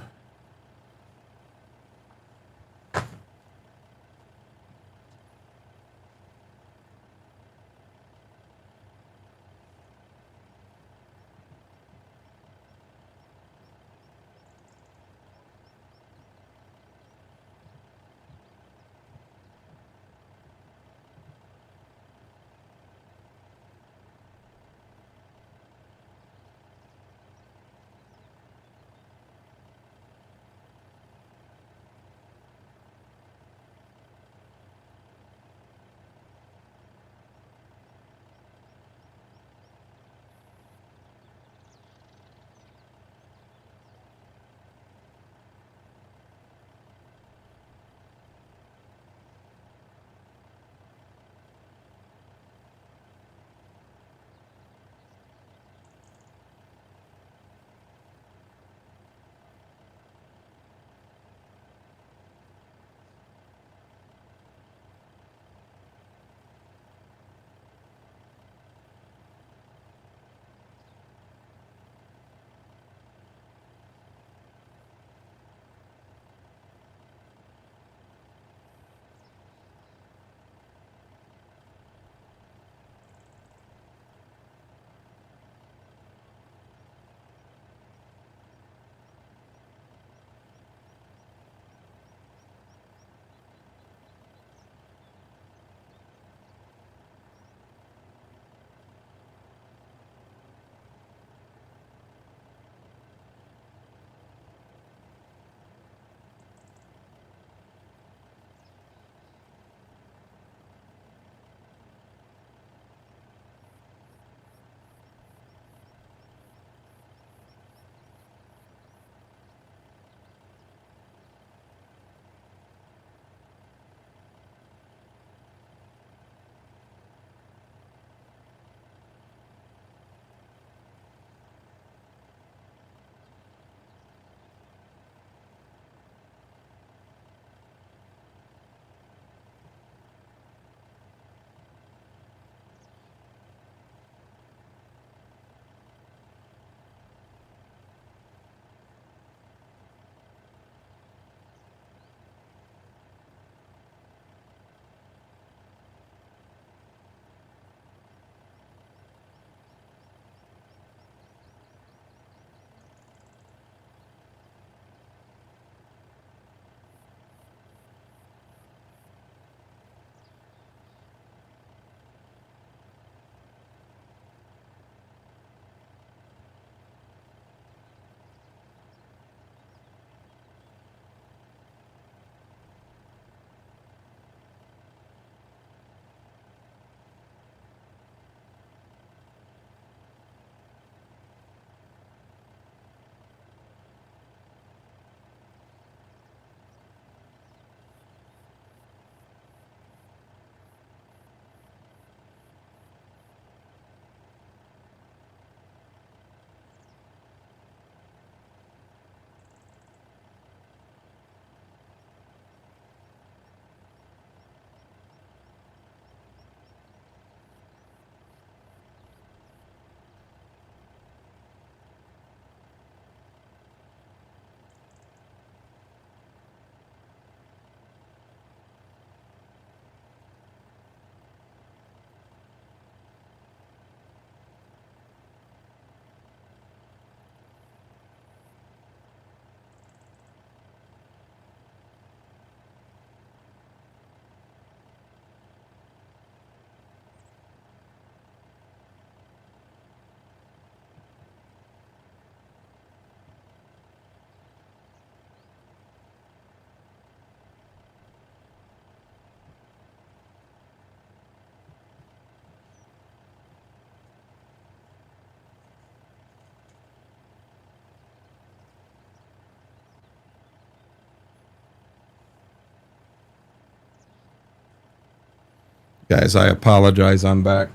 Guys, I apologize. I'm back.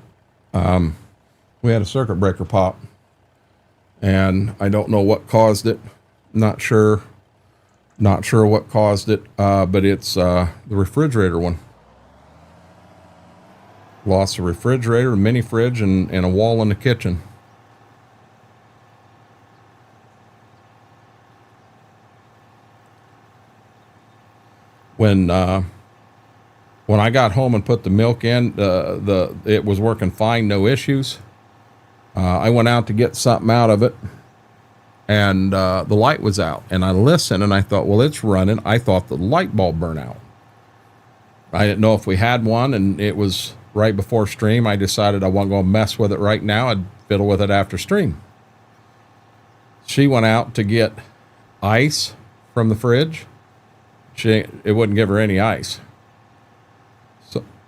We had a circuit breaker pop, and I don't know what caused it. Not sure what caused it, but it's the refrigerator one. Lost a refrigerator, a mini fridge, and a wall in the kitchen. When I got home and put the milk in, it was working fine, no issues. I went out to get something out of it, and the light was out. And I listened, and I thought, well, it's running. I thought the light bulb burned out. I didn't know if we had one, and it was right before stream. I decided I wasn't going to mess with it right now. I'd fiddle with it after stream. She went out to get ice from the fridge. It wouldn't give her any ice.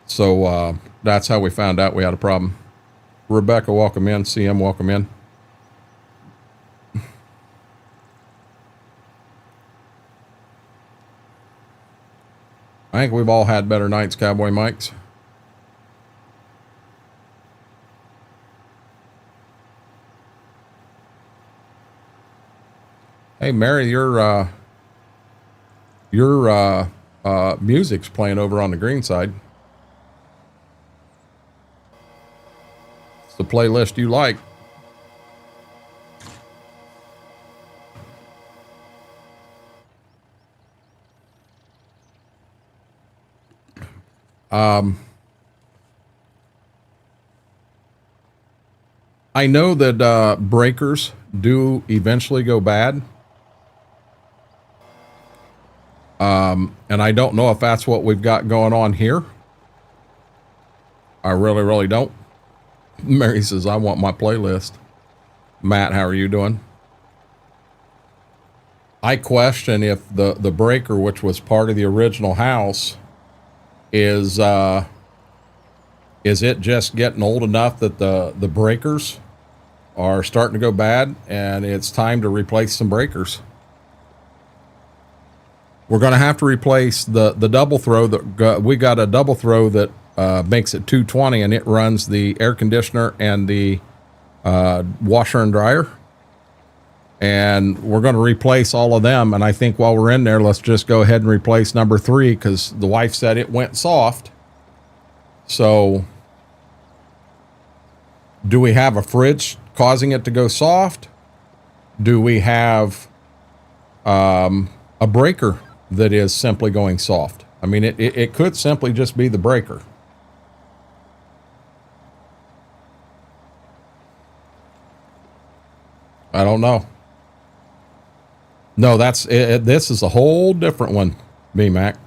So that's how we found out we had a problem. Rebecca, welcome in. CM, welcome in. I think we've all had better nights, Cowboy Mikes. Hey, Mary, your music's playing over on the green side. It's the playlist you like. I know that breakers do eventually go bad. And I don't know if that's what we've got going on here. I really, really don't. Mary says, I want my playlist. Matt, how are you doing? I question if the breaker, which was part of the original house, is it just getting old enough that the breakers are starting to go bad and it's time to replace some breakers. We're going to have to replace the double throw we got a double throw that makes it 220, and it runs the air conditioner and the washer and dryer. And we're going to replace all of them. And I think while we're in there, let's just go ahead and replace number 3, because the wife said it went soft. So do we have a fridge causing it to go soft? Do we have a breaker that is simply going soft? I mean, it could simply just be the breaker. I don't know. No, that's it. This is a whole different one, B-Mac.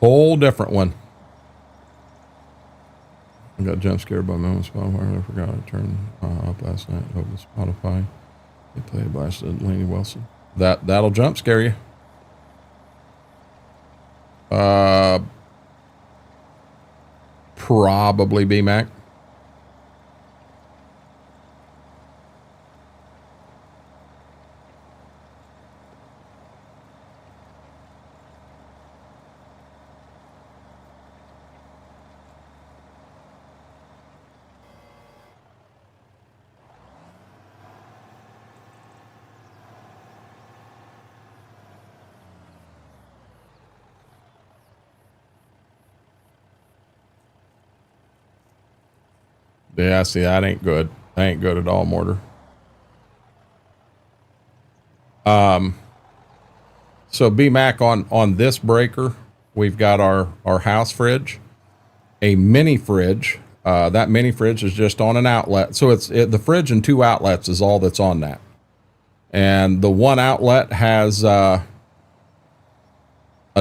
Whole different one. I got jump scared by my own Spotify. I forgot I turned up last night. Open Spotify. They played blasted Laney Wilson. That'll jump scare you. Probably B-Mac. Yeah, see, that ain't good. That ain't good at all, Mortar. So B-Mac, on this breaker, we've got our house fridge, a mini fridge. That mini fridge is just on an outlet. So the fridge and 2 outlets is all that's on that. And the one outlet has a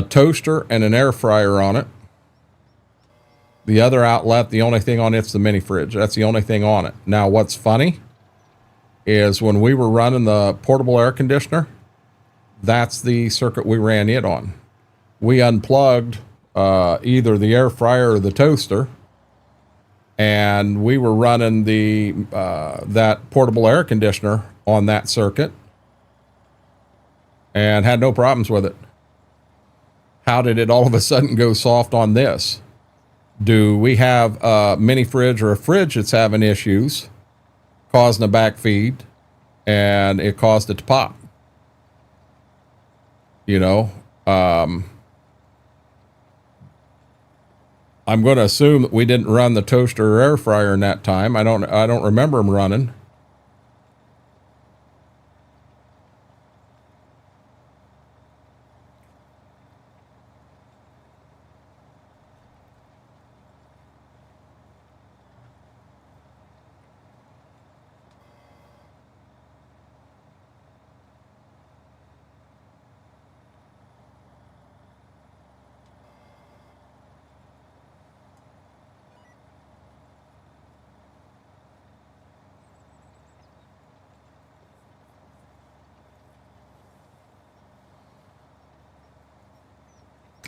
toaster and an air fryer on it. The other outlet, the only thing on it's the mini fridge. That's the only thing on it. Now, what's funny is when we were running the portable air conditioner, that's the circuit we ran it on. We unplugged either the air fryer or the toaster, and we were running the that portable air conditioner on that circuit and had no problems with it. How did it all of a sudden go soft on this? Do we have a mini fridge or a fridge that's having issues, causing a back feed, and it caused it to pop? You know, I'm going to assume that we didn't run the toaster or air fryer in that time. I don't remember them running.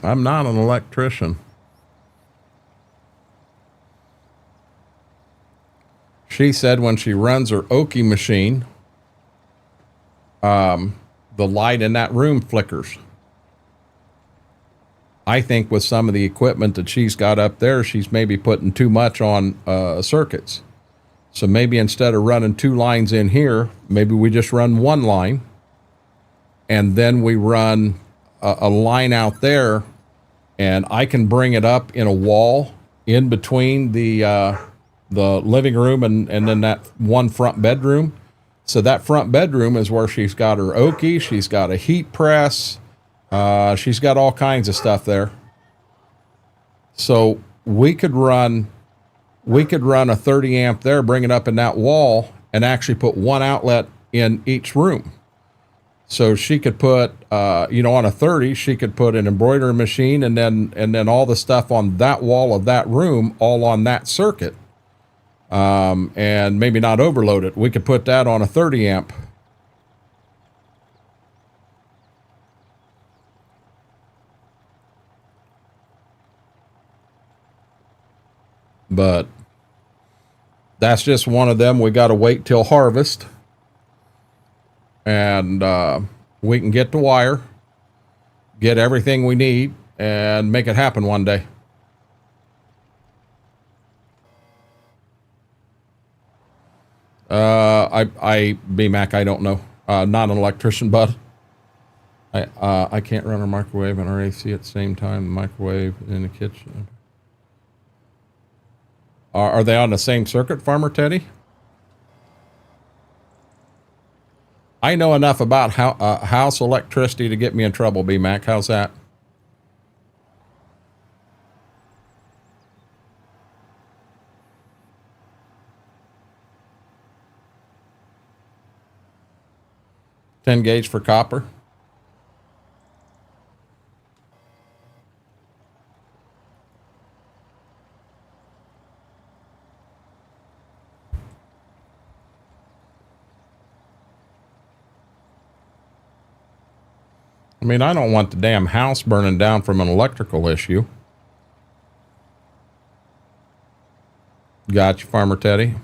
I'm not an electrician. She said when she runs her Oki machine, the light in that room flickers. I think with some of the equipment that she's got up there, she's maybe putting too much on circuits. So maybe instead of running 2 lines in here, maybe we just run 1 line, and then we run a line out there, and I can bring it up in a wall in between the living room and then that one front bedroom. So that front bedroom is where she's got her Oki, she's got a heat press, she's got all kinds of stuff there. So we could run a 30 amp there, bring it up in that wall, and actually put 1 outlet in each room. So she could put, on a 30, she could put an embroidery machine and then all the stuff on that wall of that room, all on that circuit. And maybe not overload it. We could put that on a 30 amp. But that's just one of them. We got to wait till harvest. And we can get the wire, get everything we need, and make it happen one day. BMAC, I don't know. Not an electrician, but I can't run a microwave and our AC at the same time. The microwave in the kitchen. Are they on the same circuit, Farmer Teddy? I know enough about house electricity to get me in trouble, BMAC. How's that? $10 gauge for copper. I mean, I don't want the damn house burning down from an electrical issue. Got you, Farmer Teddy.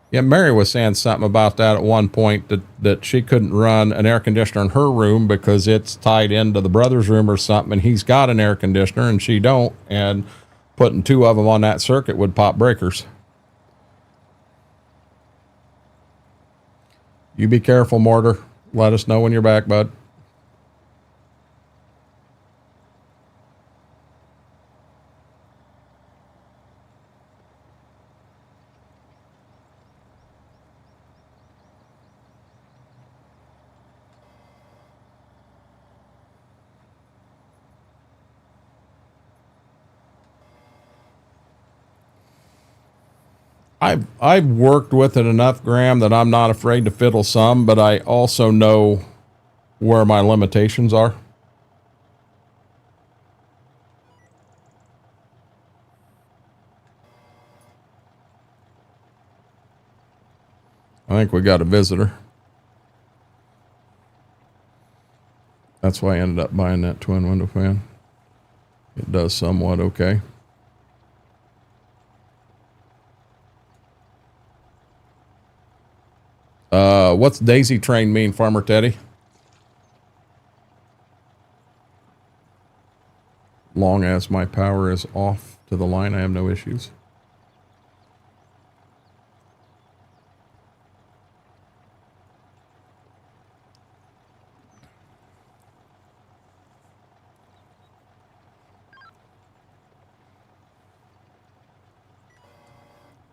Yeah, Mary was saying something about that at one point, that she couldn't run an air conditioner in her room because it's tied into the brother's room or something, and he's got an air conditioner and she don't, and putting 2 of them on that circuit would pop breakers. You be careful, Mortar. Let us know when you're back, bud. I've worked with it enough, Graham, that I'm not afraid to fiddle some, but I also know where my limitations are. I think we got a visitor. That's why I ended up buying that twin window fan. It does somewhat okay. What's daisy train mean, Farmer Teddy? long as my power is off to the line, I have no issues.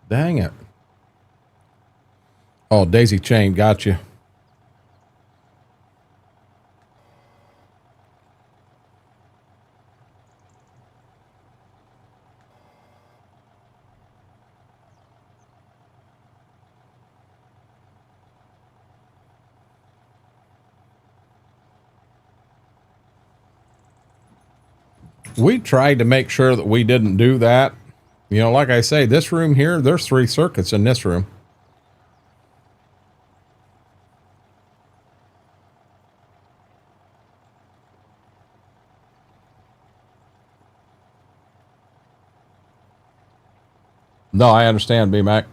Dang it. Oh, daisy chain, got you. We tried to make sure that we didn't do that. You know, like I say, this room here, there's 3 circuits in this room. No, I understand, B-Mac.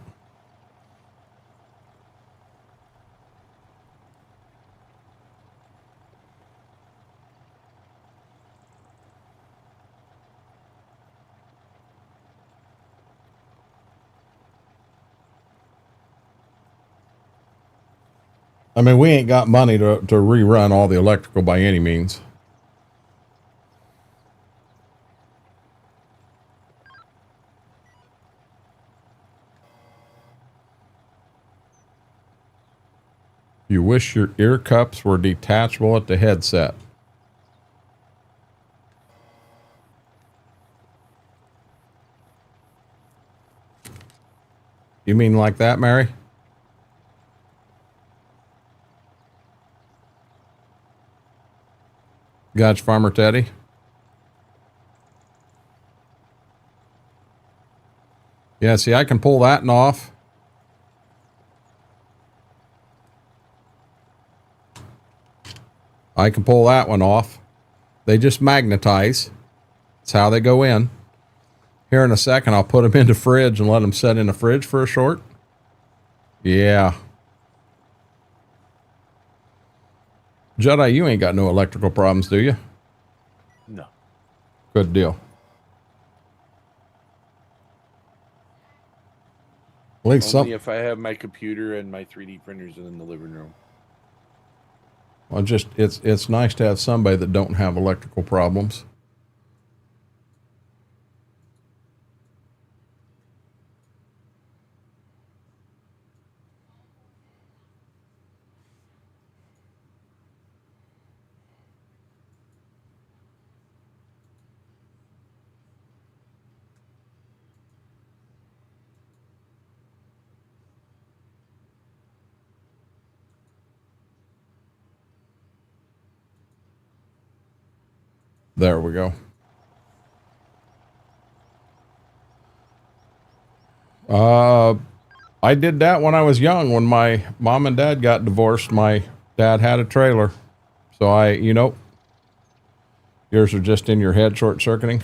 I mean, we ain't got money to rerun all the electrical by any means. You wish your ear cups were detachable at the headset. You mean like that, Mary? Gotcha, Farmer Teddy. Yeah, see, I can pull that one off. I can pull that one off. They just magnetize. That's how they go in. Here in a second, I'll put them in the fridge and let them set in the fridge for a short. Yeah. Jedi, you ain't got no electrical problems, do you? No. Good deal. At least Only if I have my computer and my 3D printers in the living room. Well, just it's nice to have somebody that don't have electrical problems. There we go. I did that when I was young. When my mom and dad got divorced, my dad had a trailer. So yours are just in your head short circuiting.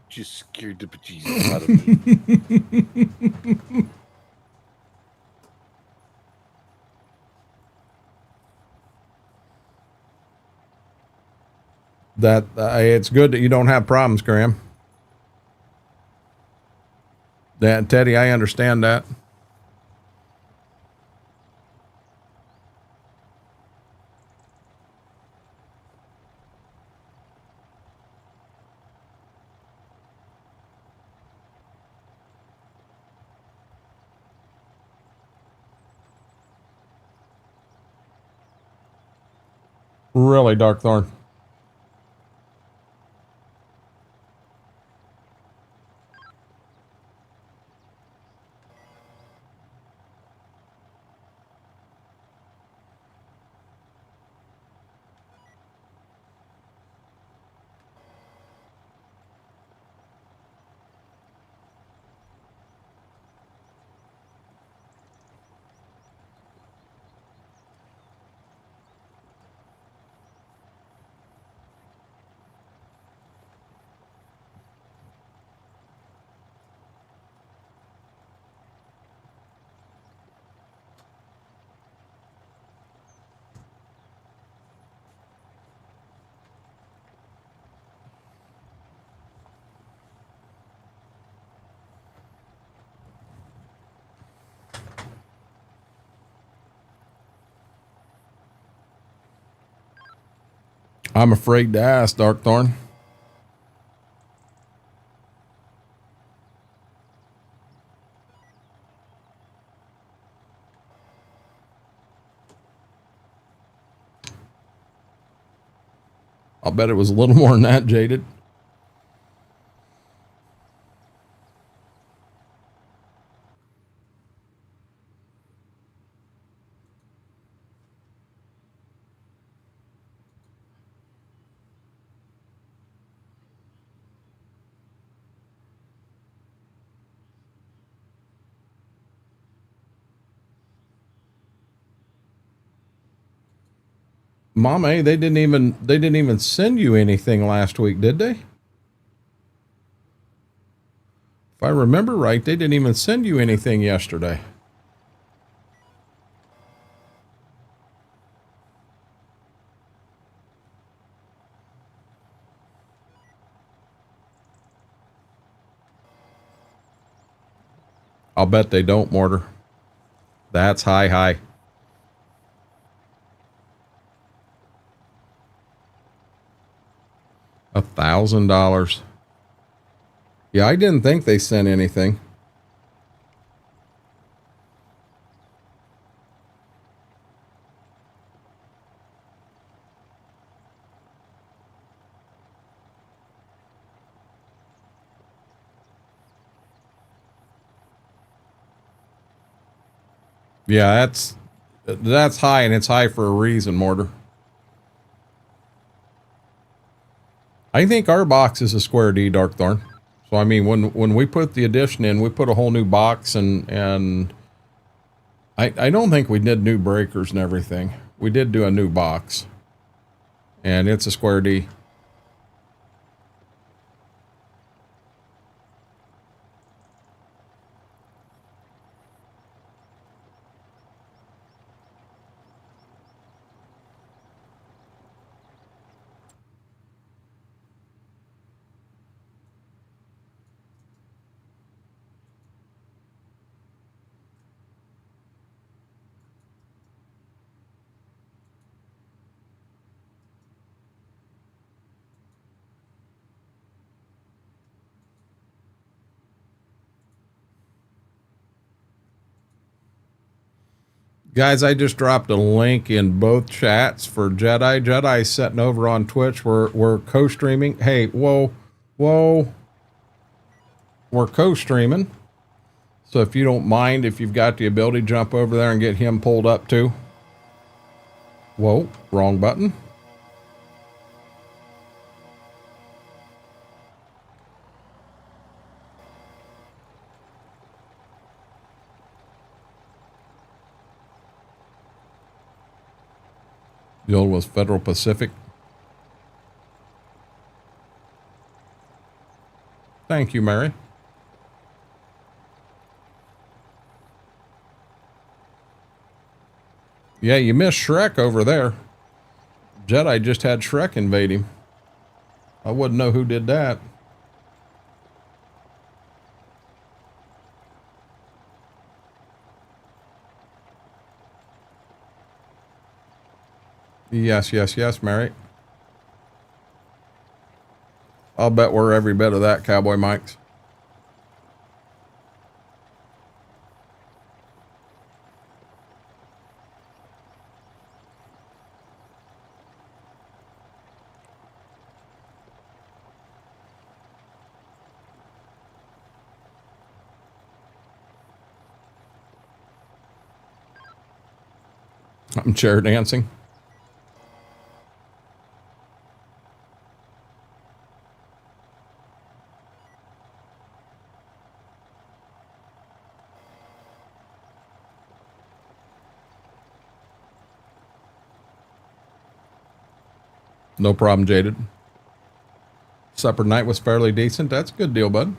Just scared the bejesus out of me. That it's good that you don't have problems, Graham. That Teddy, I understand that. Really, Darkthorn. I'm afraid to ask, Darkthorn. I'll bet it was a little more than that, Jaded. Mama, they didn't even send you anything last week, did they? If I remember right, they didn't even send you anything yesterday. I'll bet they don't, Mortar. That's high. $1,000. Yeah, I didn't think they sent anything. Yeah, that's high, and it's high for a reason, Mortar. I think our box is a square D, Darkthorn. So I mean, when we put the addition in, we put a whole new box, and I don't think we did new breakers and everything. We did do a new box, and it's a square D. Guys, I just dropped a link in both chats for Jedi. Jedi's sitting over on Twitch. We're co-streaming. Hey, whoa. We're co-streaming. So if you don't mind, if you've got the ability, jump over there and get him pulled up too. Whoa, wrong button. The old was Federal Pacific. Thank you, Mary. Yeah, you missed Shrek over there. Jedi just had Shrek invade him. I wouldn't know who did that. Yes, Mary. I'll bet we're every bit of that, Cowboy Mike's. I'm chair dancing. No problem, Jaded. Supper night was fairly decent. That's a good deal, bud.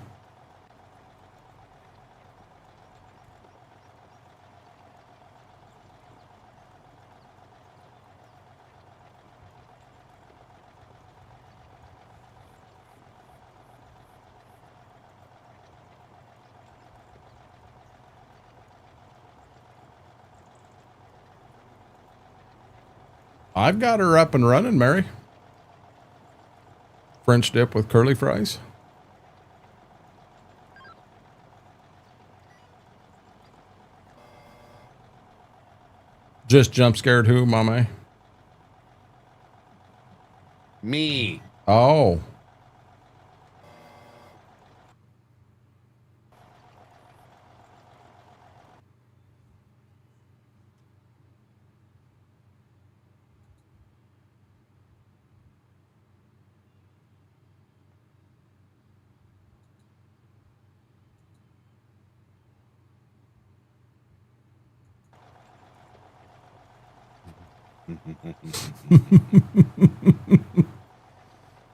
I've got her up and running, Mary. French dip with curly fries. Just jump scared who, Mama? Me. Oh.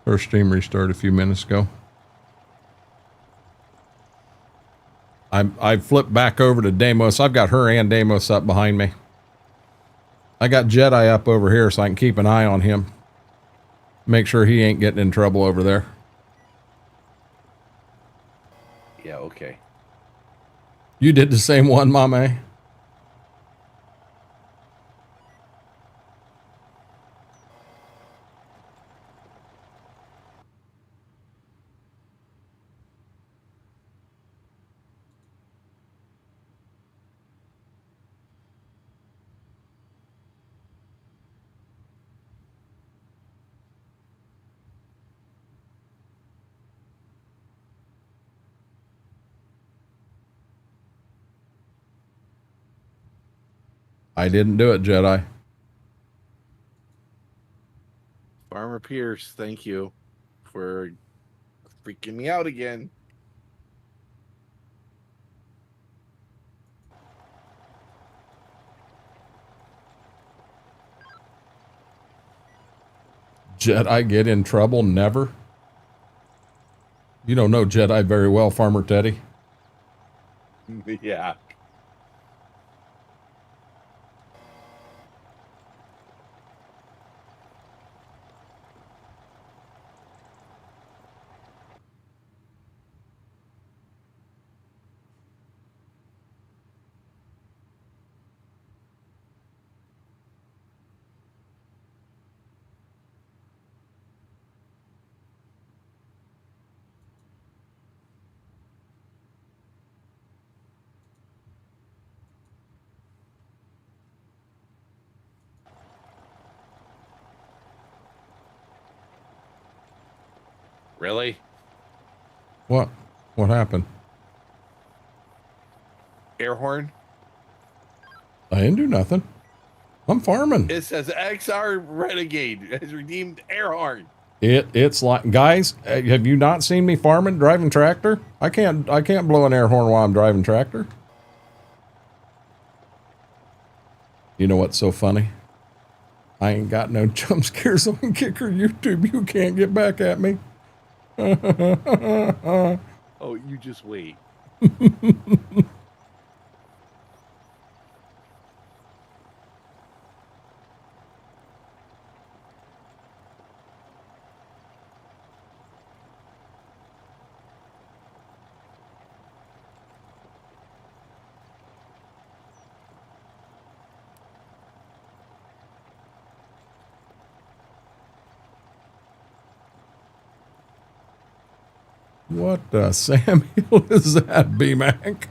Her stream restarted a few minutes ago. I flipped back over to Deimos. I've got her and Deimos up behind me. I got Jedi up over here so I can keep an eye on him. Make sure he ain't getting in trouble over there. Yeah, okay. You did the same one, Mama. I didn't do it, Jedi. Farmer Pierce, thank you for freaking me out again. Jedi get in trouble? Never. You don't know Jedi very well, Farmer Teddy. Yeah. Really? What? What happened? Air horn? I didn't do nothing. I'm farming. It says XR Renegade has redeemed air horn. It's like, guys, have you not seen me farming, driving tractor? I can't blow an air horn while I'm driving tractor. You know what's so funny? I ain't got no jump scares on Kicker YouTube. You can't get back at me. Oh, you just wait. What Samuel is that, B-Mac?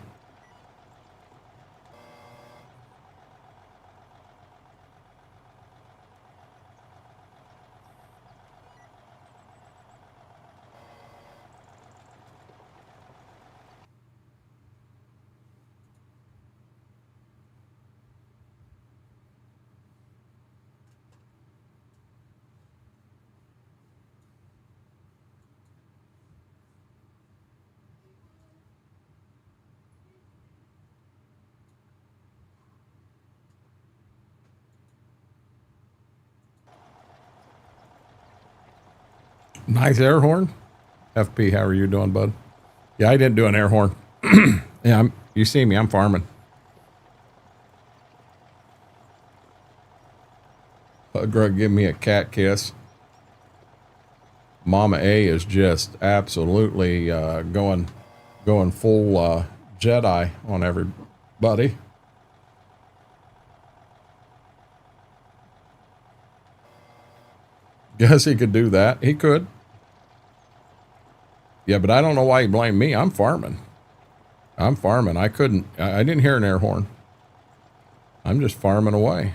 Nice air horn. FP, how are you doing, bud? Yeah, I didn't do an air horn. Yeah, you see me, I'm farming. Greg, give me a cat kiss. Mama A is just absolutely going full Jedi on everybody. Guess he could do that. He could. Yeah, but I don't know why you blame me. I'm farming. I didn't hear an air horn. I'm just farming away.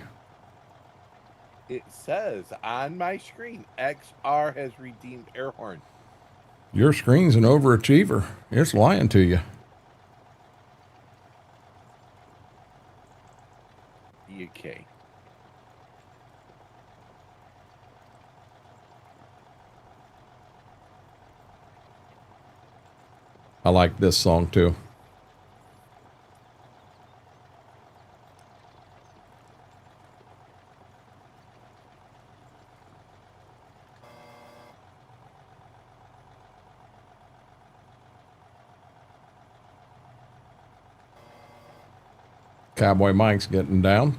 It says on my screen, XR has redeemed air horn. Your screen's an overachiever. It's lying to you. UK. I like this song too. Cowboy Mike's getting down.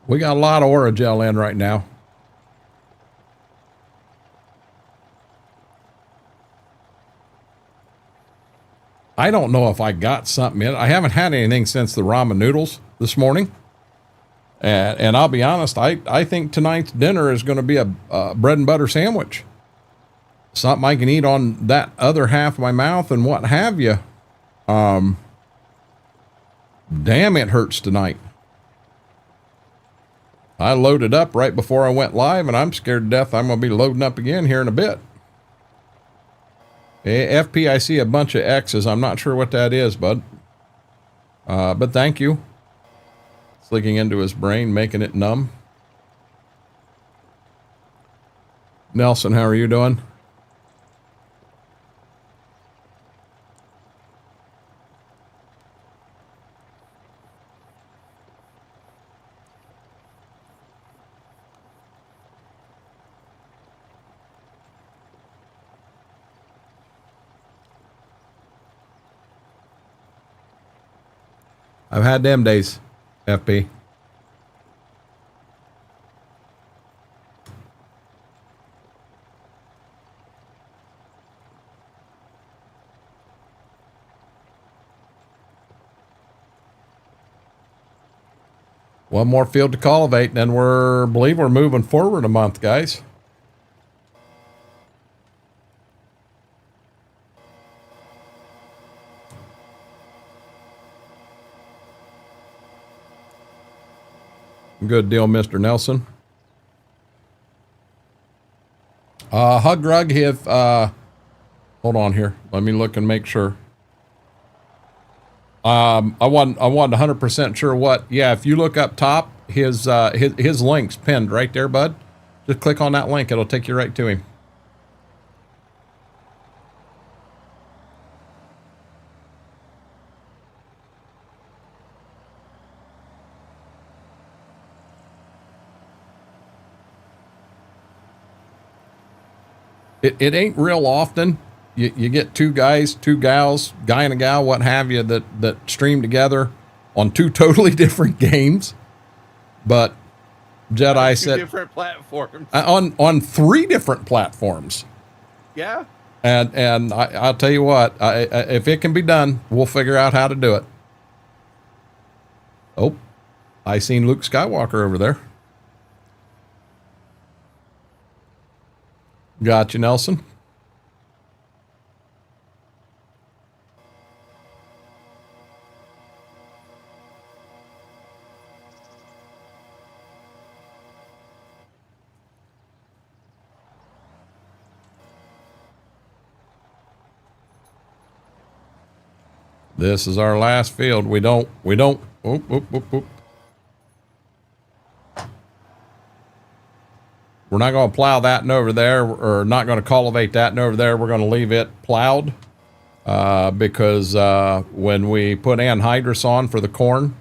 We got a lot of Oragel in right now. I don't know if I got something in. I haven't had anything since the ramen noodles this morning. And I'll be honest, I think tonight's dinner is going to be a bread and butter sandwich. Something I can eat on that other half of my mouth and what have you. Damn, it hurts tonight. I loaded up right before I went live, and I'm scared to death I'm going to be loading up again here in a bit. FP, I see a bunch of X's. I'm not sure what that is, bud. But thank you. Slicking into his brain, making it numb. Nelson, how are you doing? I've had them days, FP. One more field to cultivate, and then believe we're moving forward a month, guys. Good deal, Mr. Nelson. Hug Rug, hold on here. Let me look and make sure. I wasn't 100% sure what. Yeah, if you look up top, his link's pinned right there, bud. Just click on that link. It'll take you right to him. It ain't real often you get two guys, two gals, guy and a gal, what have you, that stream together on two totally different games. But Jedi said different platforms. On three different platforms. Yeah. And I'll tell you what, if it can be done, we'll figure out how to do it. Oh, I seen Luke Skywalker over there. Got you, Nelson. This is our last field. We don't, oop, oop, oop, oop. We're not going to plow that and over there, or not going to cultivate that and over there. We're going to leave it plowed. because when we put anhydrous on for the corn,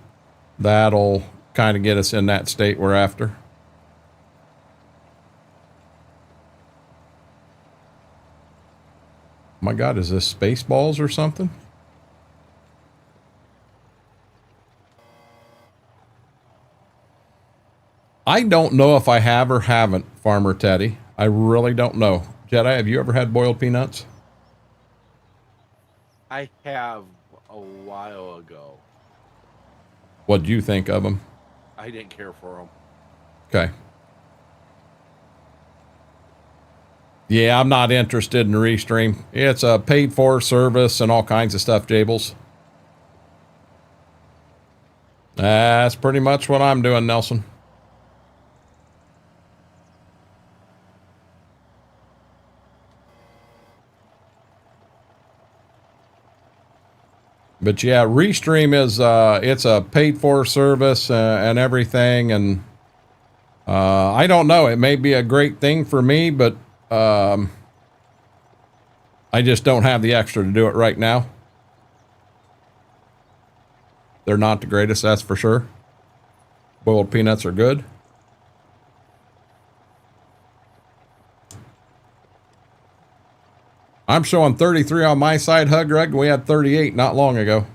that'll kind of get us in that state we're after. My God, is this Spaceballs or something? I don't know if I have or haven't, Farmer Teddy. I really don't know. Jedi, have you ever had boiled peanuts? I have a while ago. What do you think of them? I didn't care for them. Okay. Yeah, I'm not interested in Restream. It's a paid for service and all kinds of stuff, Jables. That's pretty much what I'm doing, Nelson. But yeah, Restream is, it's a paid for service and everything. And I don't know, it may be a great thing for me, but I just don't have the extra to do it right now. They're not the greatest, that's for sure. Boiled peanuts are good. I'm showing 33 on my side, Hug Rug. We had 38 not long ago.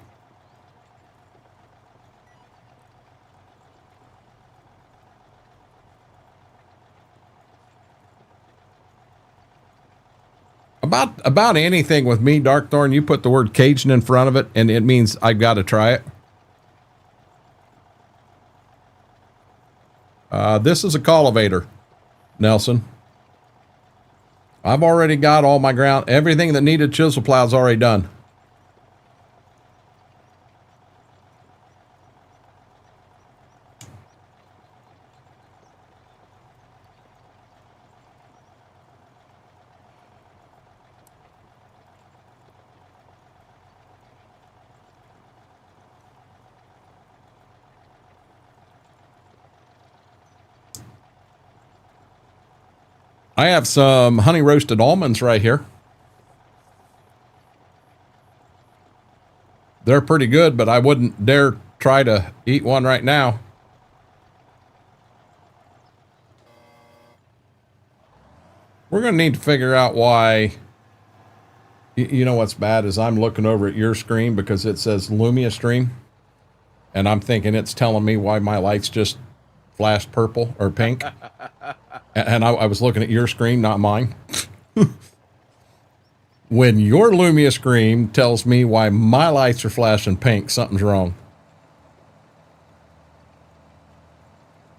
About anything with me, Darkthorn, you put the word Cajun in front of it, and it means I've got to try it. This is a cultivator, Nelson. I've already got all my ground. Everything that needed chisel plow's already done. I have some honey roasted almonds right here. They're pretty good, but I wouldn't dare try to eat one right now. We're going to need to figure out why. You know what's bad is I'm looking over at your screen because it says Lumia stream. And I'm thinking it's telling me why my lights just flashed purple or pink. And I was looking at your screen, not mine. When your Lumia screen tells me why my lights are flashing pink, something's wrong.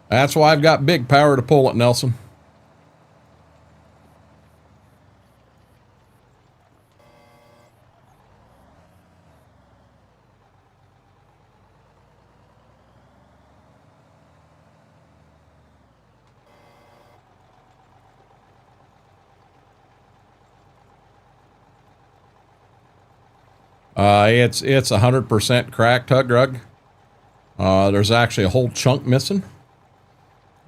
That's why I've got big power to pull it, Nelson. It's 100% cracked, Hug Rug. There's actually a whole chunk missing.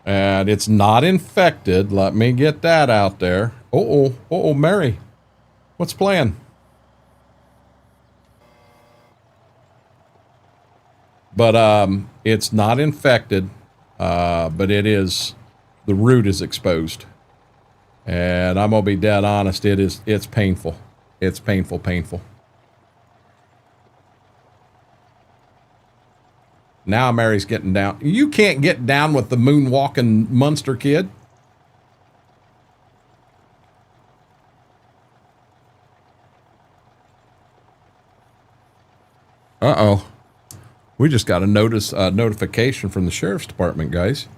And it's not infected. Let me get that out there. Uh-oh, Mary. What's playing? But it's not infected. But it is, the root is exposed. And I'm gonna be dead honest, it's painful. It's painful. Now Mary's getting down. You can't get down with the moonwalking monster kid. Uh-oh. We just got a notification from the sheriff's department, guys.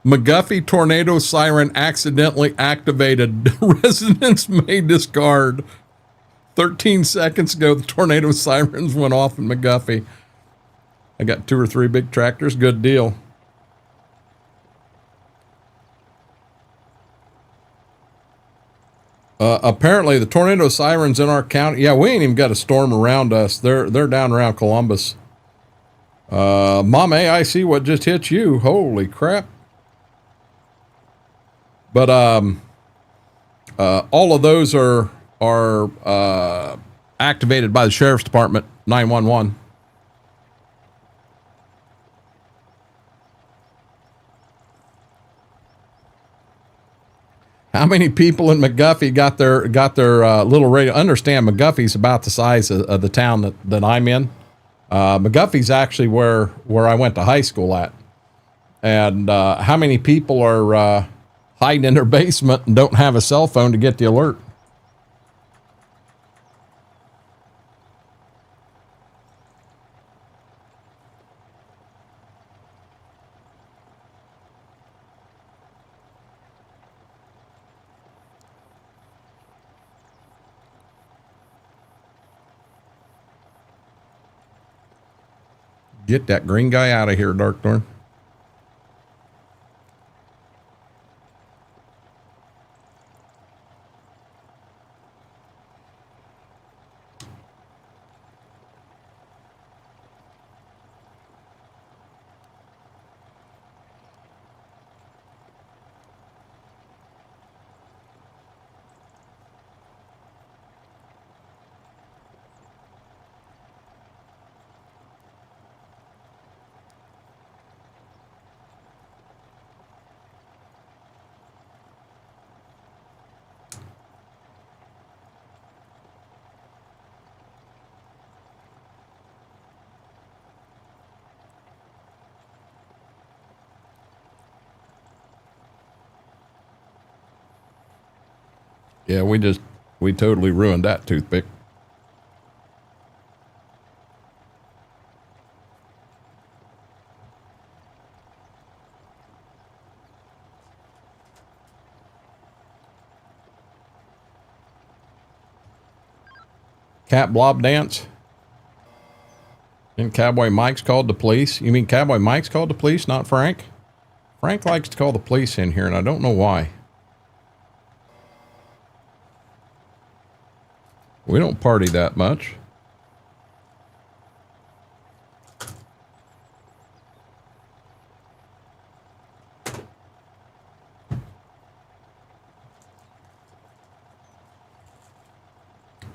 McGuffey tornado siren accidentally activated. Residents may discard. 13 seconds ago, the tornado sirens went off in McGuffey. I got 2 or 3 big tractors. Good deal. Apparently, the tornado sirens in our county. Yeah, we ain't even got a storm around us. They're down around Columbus. Mom A, I see what just hit you. Holy crap. But all of those are activated by the sheriff's department, 911. How many people in McGuffey got their little radio? Understand, McGuffey's about the size of the town that I'm in. McGuffey's actually where I went to high school at. And how many people are hiding in their basement and don't have a cell phone to get the alert? Get that green guy out of here, Darkthorn. Yeah, we totally ruined that toothpick. Cat blob dance. And Cowboy Mike's called the police. You mean Cowboy Mike's called the police, not Frank? Frank likes to call the police in here, and I don't know why. We don't party that much.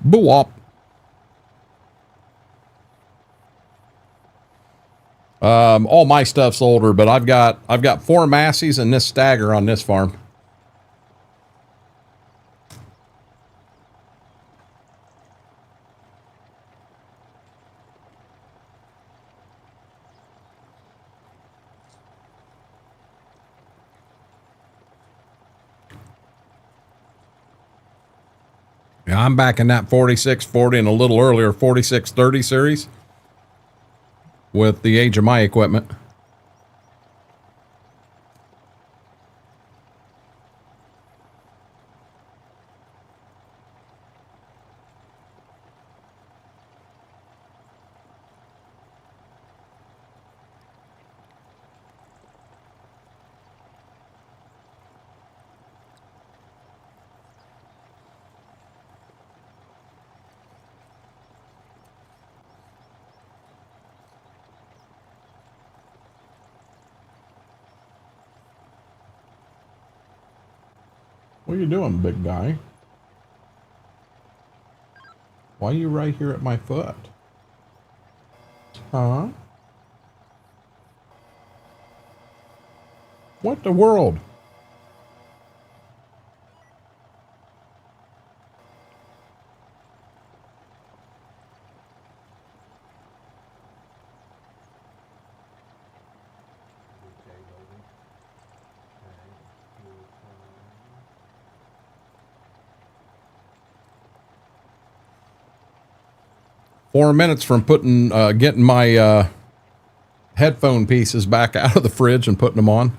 Boo-wop. All my stuff's older, but I've got 4 Massies and this Stagger on this farm. Yeah, I'm back in that 4640 and a little earlier 4630 series with the age of my equipment. What are you doing, big guy? Why are you right here at my foot? Huh? What the world? Four minutes from getting my headphone pieces back out of the fridge and putting them on.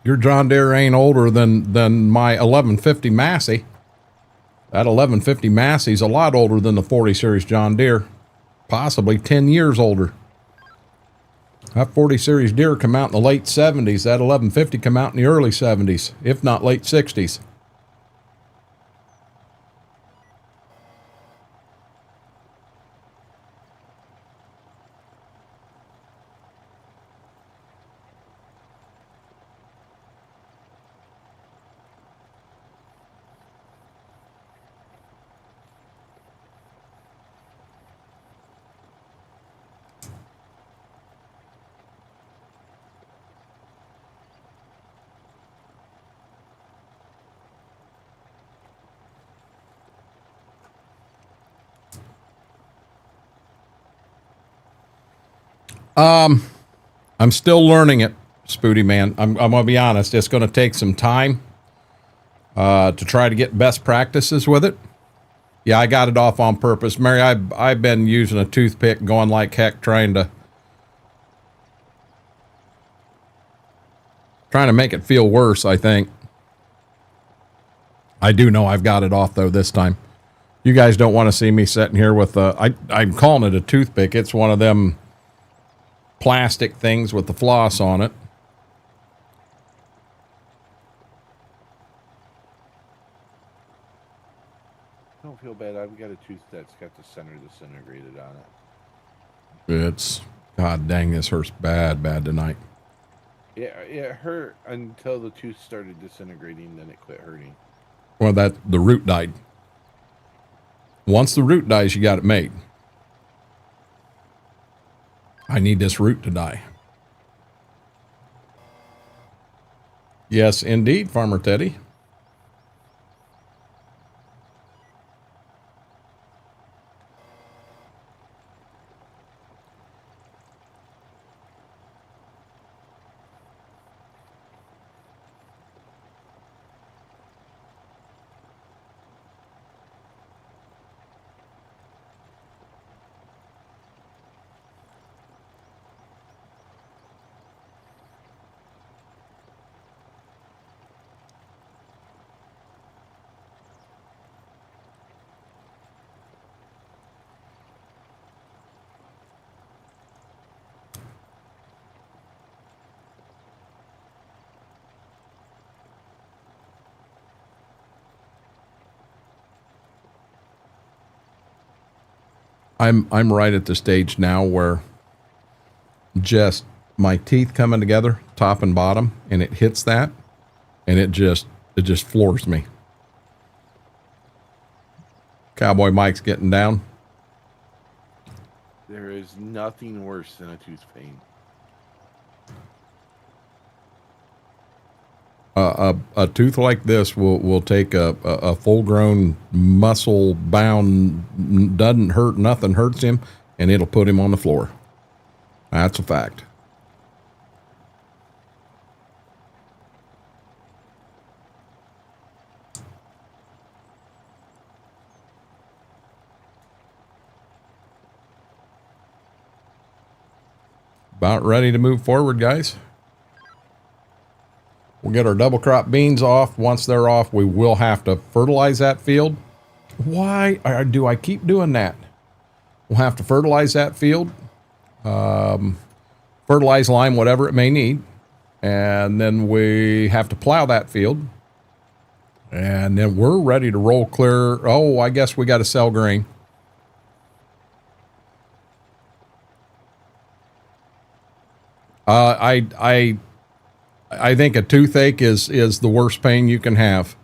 Your John Deere ain't older than my 1150 Massey. That 1150 Massey's a lot older than the 40 series John Deere. Possibly 10 years older. That 40 series Deere come out in the late 70s. That 1150 come out in the early 70s, if not late 60s. I'm still learning it, Spooty Man. I'm gonna be honest. It's gonna take some time to try to get best practices with it. Yeah, I got it off on purpose, Mary. I've been using a toothpick, going like heck, trying to make it feel worse. I think. I do know I've got it off though this time. You guys don't want to see me sitting here with I'm calling it a toothpick. It's one of them plastic things with the floss on it. Don't feel bad. I've got a tooth that's got the center disintegrated on it. It's, God dang, this hurts bad tonight. Yeah, it hurt until the tooth started disintegrating, then it quit hurting. Well, the root died. Once the root dies, you got it made. I need this root to die. Yes, indeed, Farmer Teddy. I'm right at the stage now where just my teeth coming together, top and bottom, and it hits that, and it just floors me. Cowboy Mike's getting down. There is nothing worse than a tooth pain. A tooth like this will take a full-grown muscle-bound, doesn't hurt, nothing hurts him, and it'll put him on the floor. That's a fact. About ready to move forward, guys. We'll get our double crop beans off. Once they're off, we will have to fertilize that field. Why do I keep doing that? We'll have to fertilize that field. Fertilize lime, whatever it may need. And then we have to plow that field. And then we're ready to roll clear. Oh, I guess we got to sell grain. I think a toothache is the worst pain you can have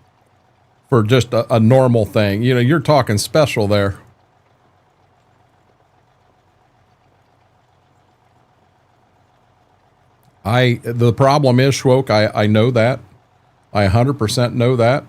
for just a normal thing. You know, you're talking special there. The problem is, Schwoke, I know that. I 100% know that.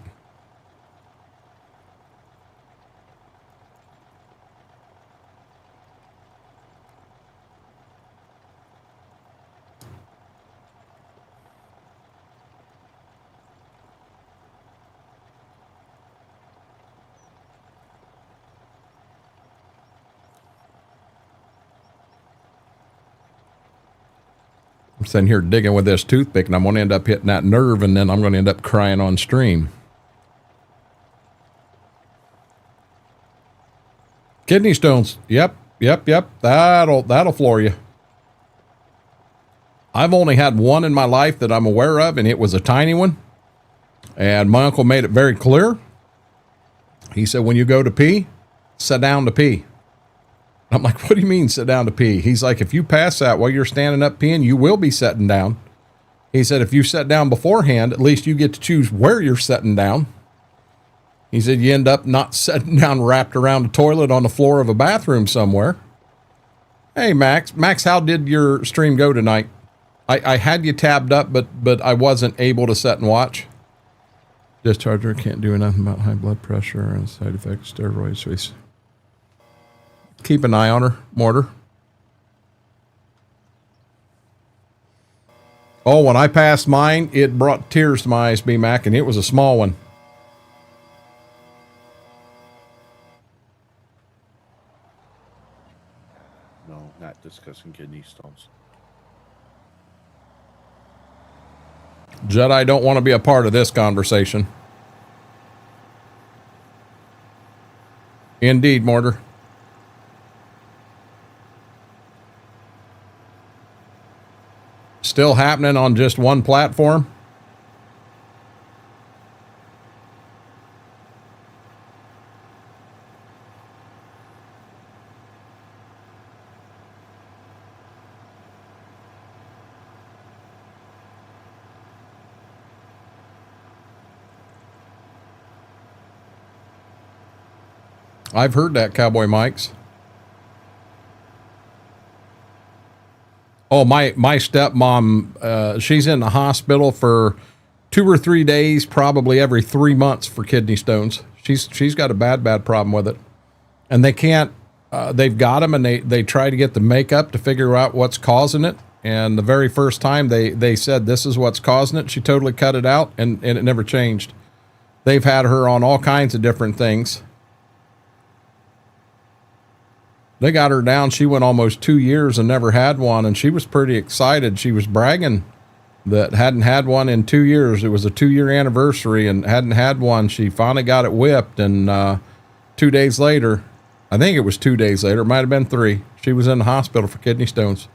I'm sitting here digging with this toothpick, and I'm going to end up hitting that nerve, and then I'm going to end up crying on stream. Kidney stones. Yep. That'll floor you. I've only had one in my life that I'm aware of, and it was a tiny one. And my uncle made it very clear. He said, when you go to pee, sit down to pee. I'm like, what do you mean sit down to pee? He's like, if you pass that while you're standing up peeing, you will be sitting down. He said, if you sit down beforehand, at least you get to choose where you're sitting down. He said, you end up not sitting down wrapped around a toilet on the floor of a bathroom somewhere. Hey, Max. Max, how did your stream go tonight? I had you tabbed up, but I wasn't able to sit and watch. Discharger can't do nothing about high blood pressure and side effects, steroids. So keep an eye on her, Mortar. Oh, when I passed mine, it brought tears to my eyes, B-Mac, and it was a small one. No, not discussing kidney stones. Jedi don't want to be a part of this conversation. Indeed, Mortar. Still happening on just one platform? I've heard that, Cowboy Mike's. Oh, my stepmom, she's in the hospital for 2 or 3 days, probably every 3 months for kidney stones. She's got a bad problem with it. And they can't, they've got them and they try to get the makeup to figure out what's causing it. And the very first time they said, this is what's causing it. She totally cut it out and it never changed. They've had her on all kinds of different things. They got her down. She went almost 2 years and never had one. And she was pretty excited. She was bragging that hadn't had one in 2 years. It was a 2-year anniversary and hadn't had one. She finally got it whipped. And 2 days later, I think it was 2 days later, it might have been 3. She was in the hospital for kidney stones.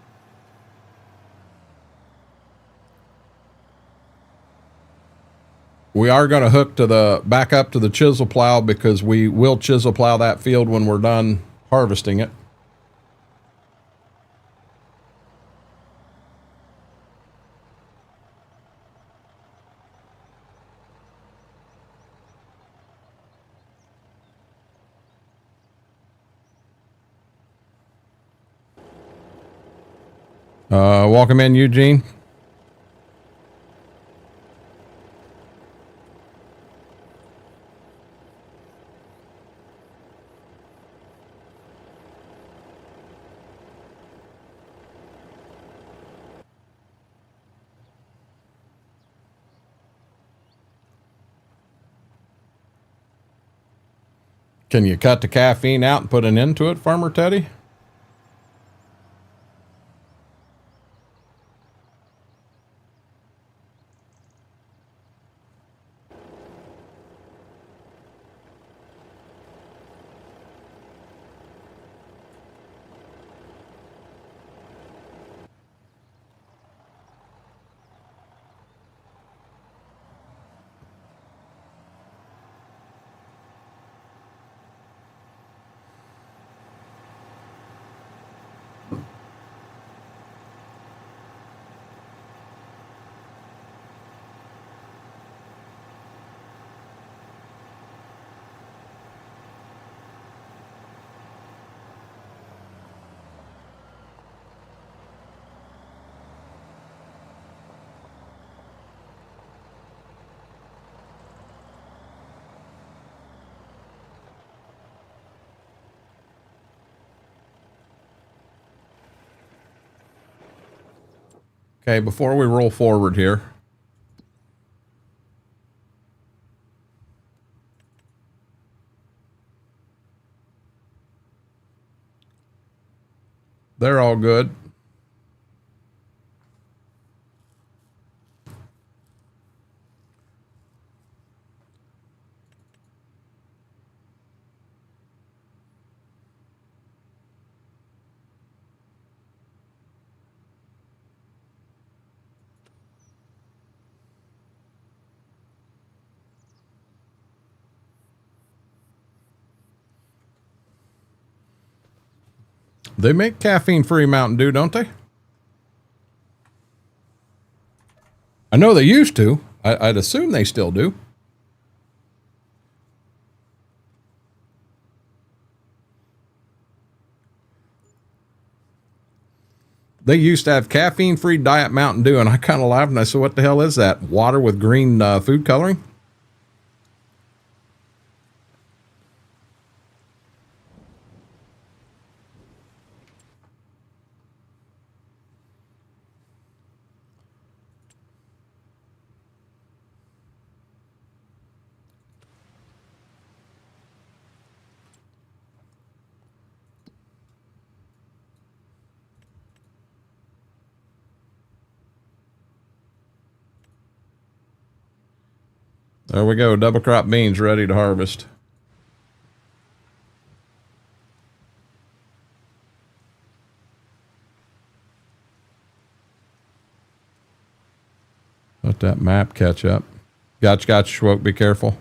We are going to hook to back up to the chisel plow because we will chisel plow that field when we're done harvesting it. Welcome in, Eugene. Can you cut the caffeine out and put an end to it, Farmer Teddy? Okay, before we roll forward here, they're all good. They make caffeine-free Mountain Dew, don't they? I know they used to. I'd assume they still do. They used to have caffeine-free Diet Mountain Dew, and I kind of laughed, and I said, what the hell is that? Water with green food coloring? There we go. Double crop beans ready to harvest. Let that map catch up. Gotcha, Schwoke. Be careful.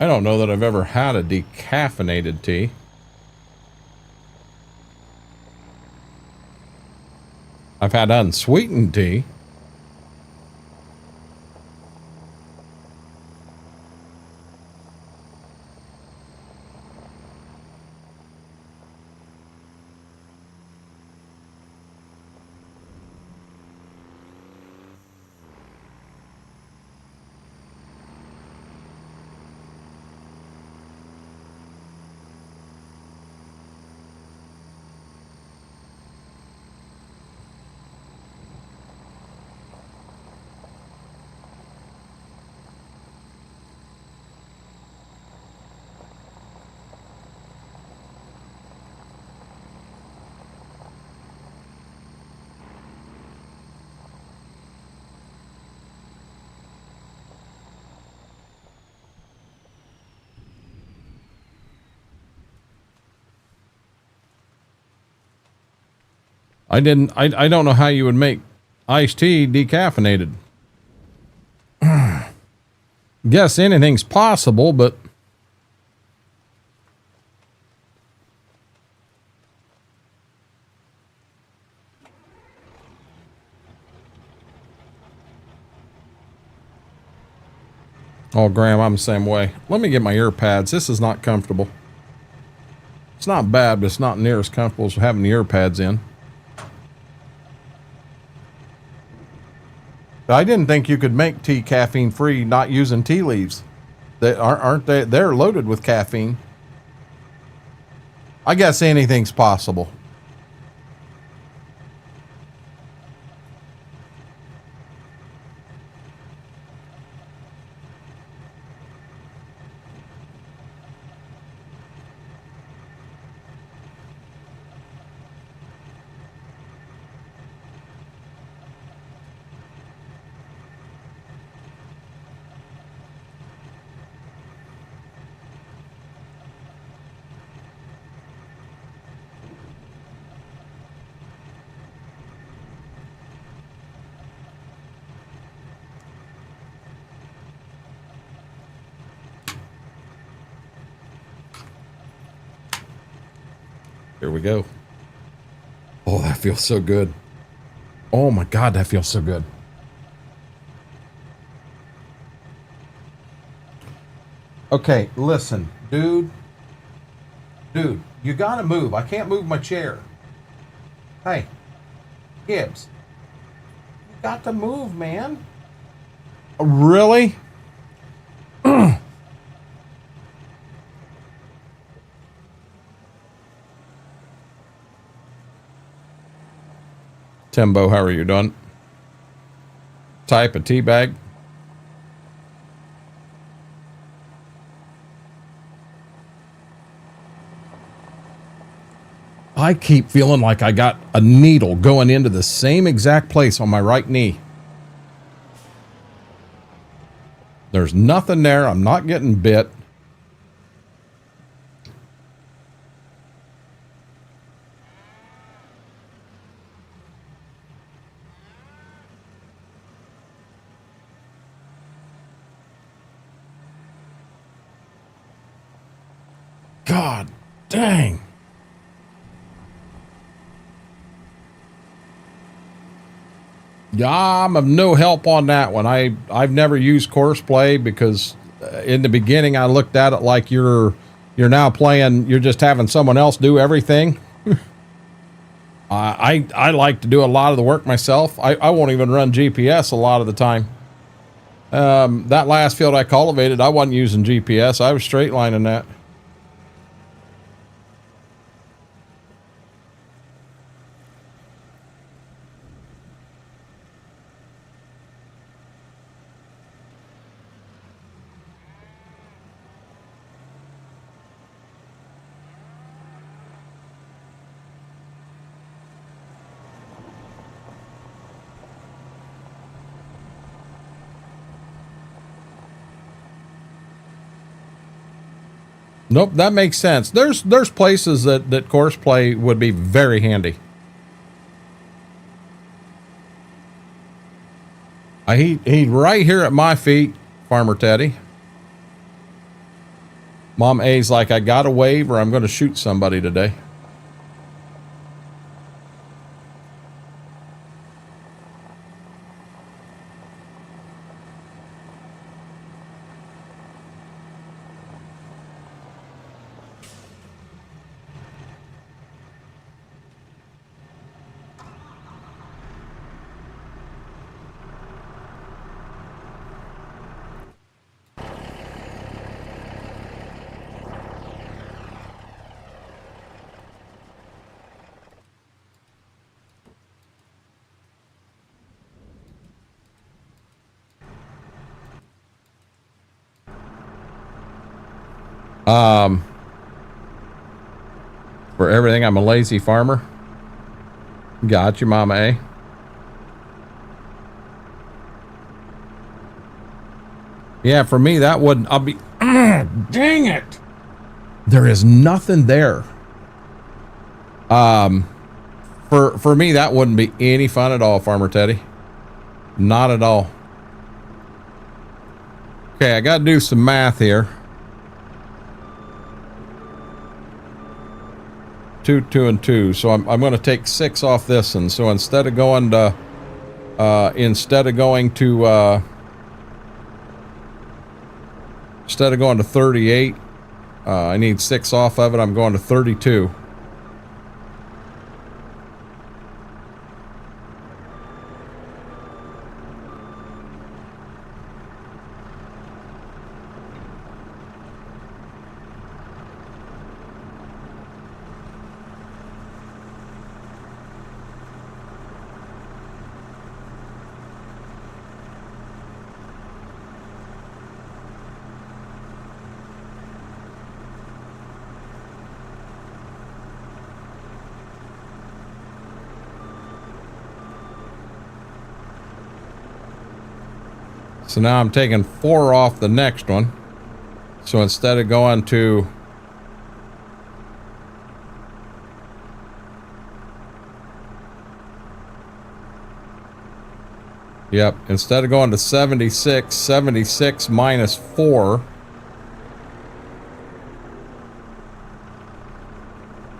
I don't know that I've ever had a decaffeinated tea. I've had unsweetened tea. I don't know how you would make iced tea decaffeinated. Guess anything's possible, but oh, Graham, I'm the same way. Let me get my ear pads. This is not comfortable. It's not bad, but it's not near as comfortable as having the ear pads in. I didn't think you could make tea caffeine free not using tea leaves. They aren't they? They're loaded with caffeine. I guess anything's possible. Here we go. Oh, that feels so good. Oh my God, that feels so good. Okay, listen, dude. Dude, you gotta move. I can't move my chair. Hey, Gibbs. You got to move, man. Really? Timbo, how are you doing? Type a tea bag. I keep feeling like I got a needle going into the same exact place on my right knee. There's nothing there. I'm not getting bit. God dang. Yeah, I'm of no help on that one. I've never used course play because in the beginning I looked at it like you're now playing, you're just having someone else do everything. I like to do a lot of the work myself. I won't even run GPS a lot of the time. That last field I cultivated, I wasn't using GPS. I was straight lining that. Nope, that makes sense. There's places that course play would be very handy. He's right here at my feet, Farmer Teddy. Mom A's like, I gotta wave or I'm gonna shoot somebody today. For everything, I'm a lazy farmer. Got you, Mama A. Yeah, for me, that wouldn't, I'll be, dang it. There is nothing there. For me, that wouldn't be any fun at all, Farmer Teddy. Not at all. Okay, I got to do some math here. 2, 2, and 2. So I'm going to take 6 off this one. So instead of going to 38, I need 6 off of it. I'm going to 32. So now I'm taking 4 off the next one. So instead of going to instead of going to 76, 76 minus 4.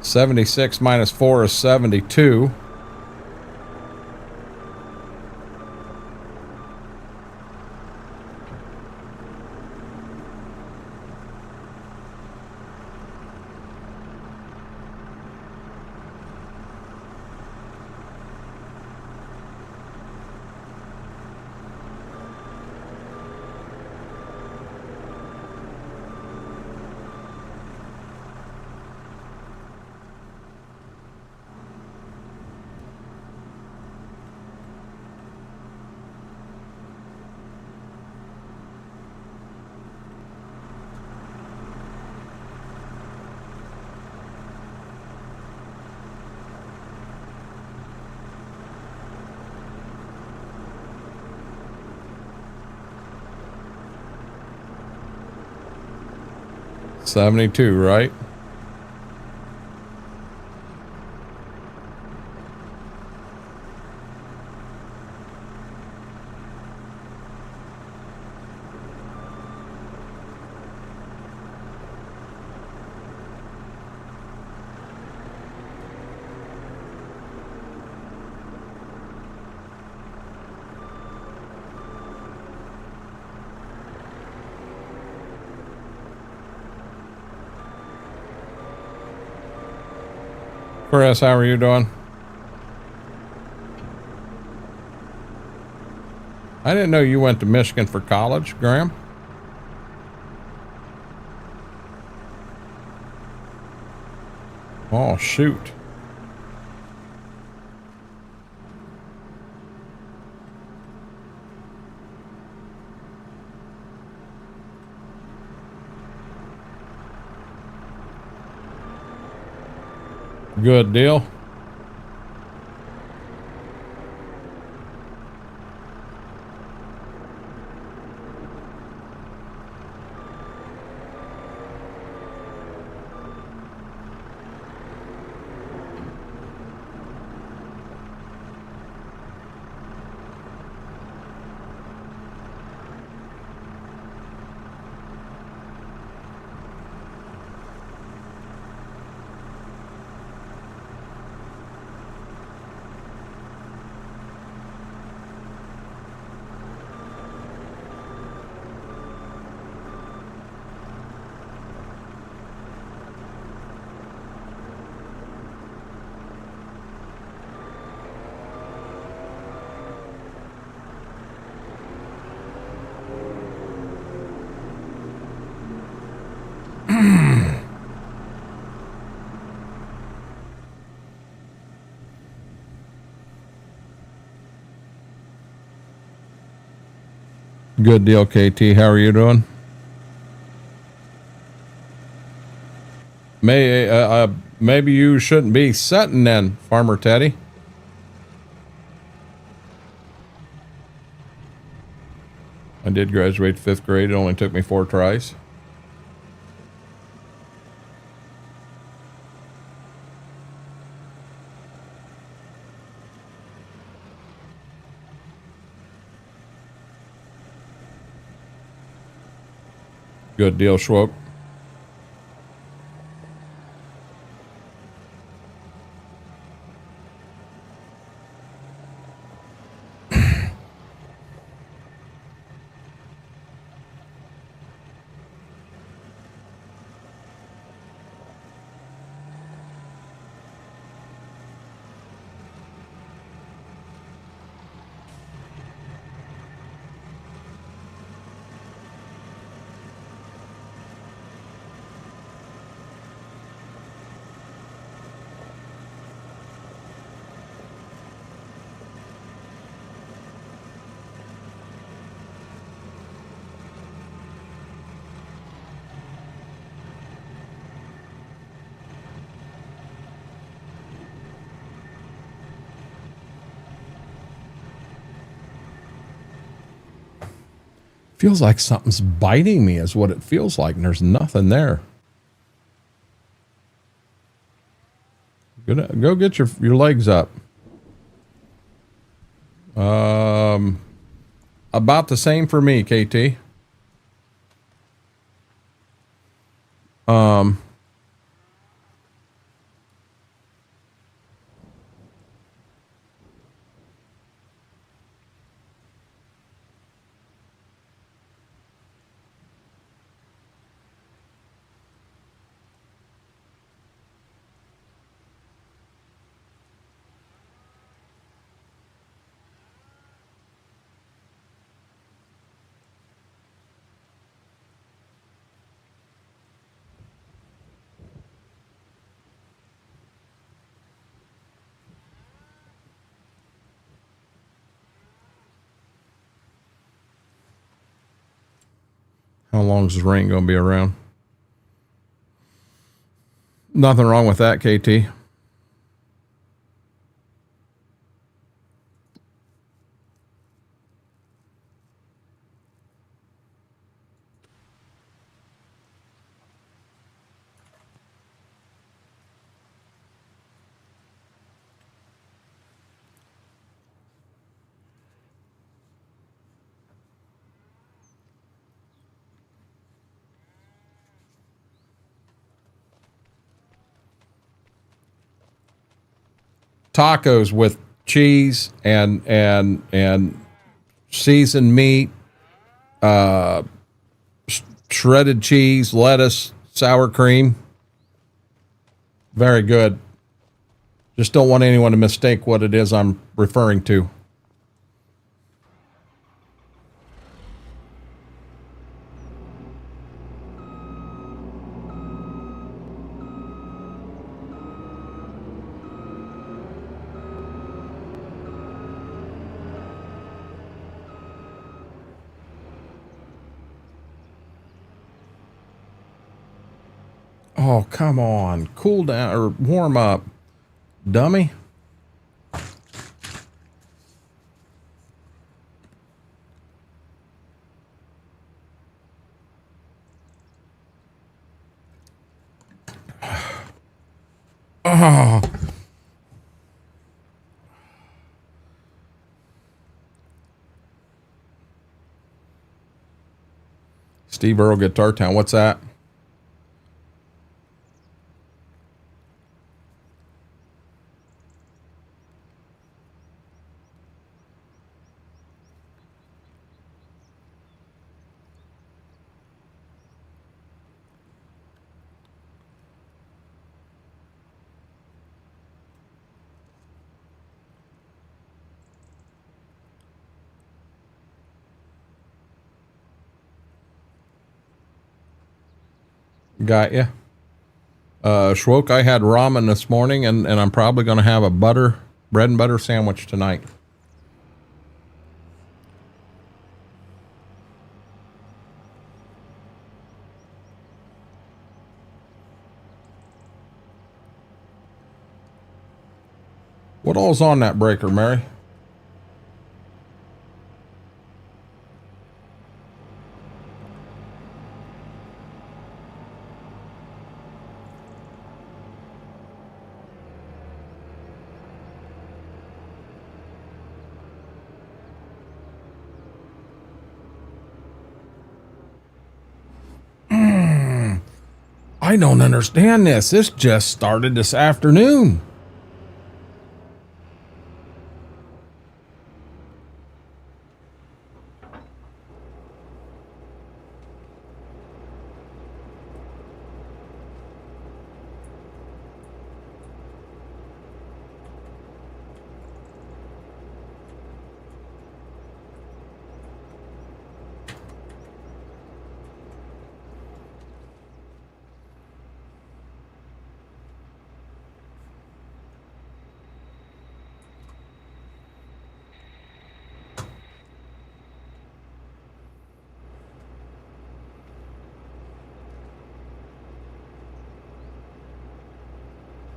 76 minus 4 is 72. 72, right? Chris, how are you doing? I didn't know you went to Michigan for college, Graham. Oh, shoot. Good deal. Good deal, KT. How are you doing? Maybe you shouldn't be setting then, Farmer Teddy. I did graduate 5th grade. It only took me 4 tries. Good deal, Schwope. Feels like something's biting me is what it feels like, and there's nothing there. Go get your legs up. About the same for me, KT. How long is this rain going to be around? Nothing wrong with that, KT. tacos with cheese and seasoned meat, shredded cheese, lettuce, sour cream. Very good. Just don't want anyone to mistake what it is I'm referring to. Oh, come on. Cool down or warm up, dummy. Oh. Steve Earle Guitar Town. What's that? Got ya. Schwoke, I had ramen this morning, and I'm probably going to have a bread and butter sandwich tonight. What all's on that breaker, Mary? I don't understand this. This just started this afternoon.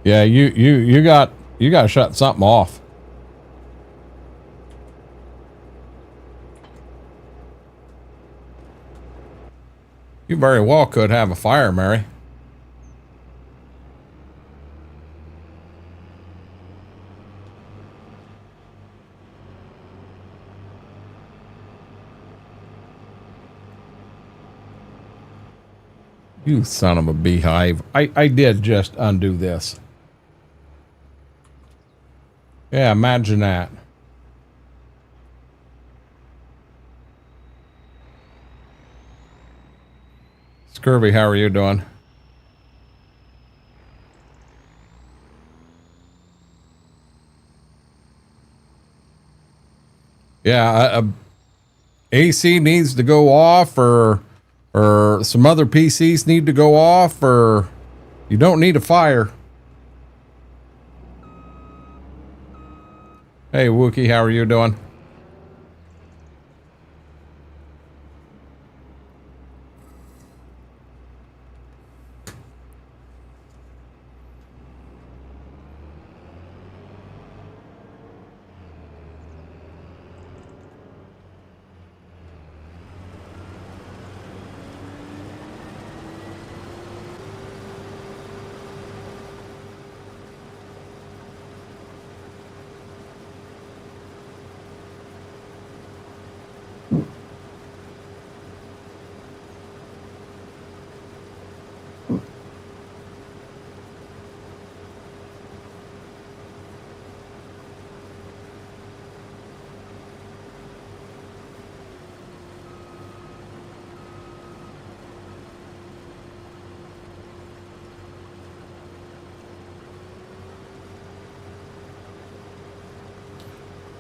Yeah, you got to shut something off. You very well could have a fire, Mary. You son of a beehive. I did just undo this. Yeah, imagine that. Scurvy, how are you doing? Yeah, AC needs to go off, or some other PCs need to go off, or you don't need a fire. Hey, Wookie, how are you doing?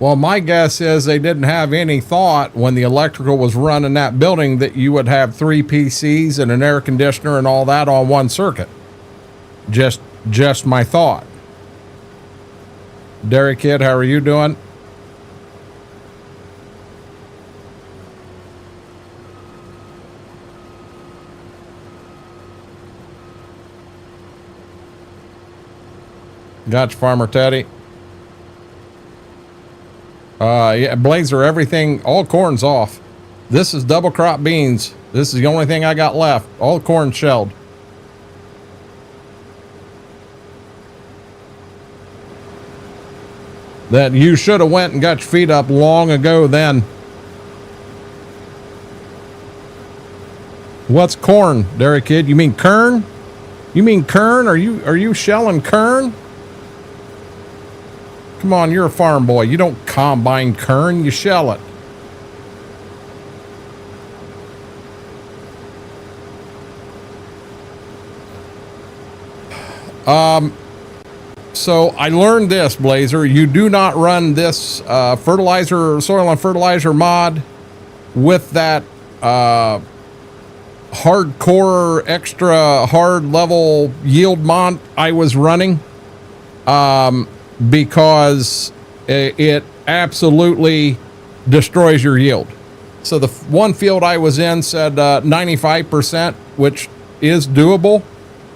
Well, my guess is they didn't have any thought when the electrical was run in that building that you would have 3 PCs and an air conditioner and all that on one circuit. Just my thought. Derek Kid, how are you doing? Gotcha, Farmer Teddy. Yeah, Blazer, everything, all corn's off. This is double crop beans. This is the only thing I got left. All corn shelled. That you should have went and got your feet up long ago then. What's corn, Derek Kid? You mean kern? You mean kern? Are you shelling kern? Come on, you're a farm boy. You don't combine kern, you shell it. So I learned this, Blazer. You do not run this fertilizer, soil and fertilizer mod with that hardcore extra hard level yield mod I was running. Because it absolutely destroys your yield. So the one field I was in said 95%, which is doable,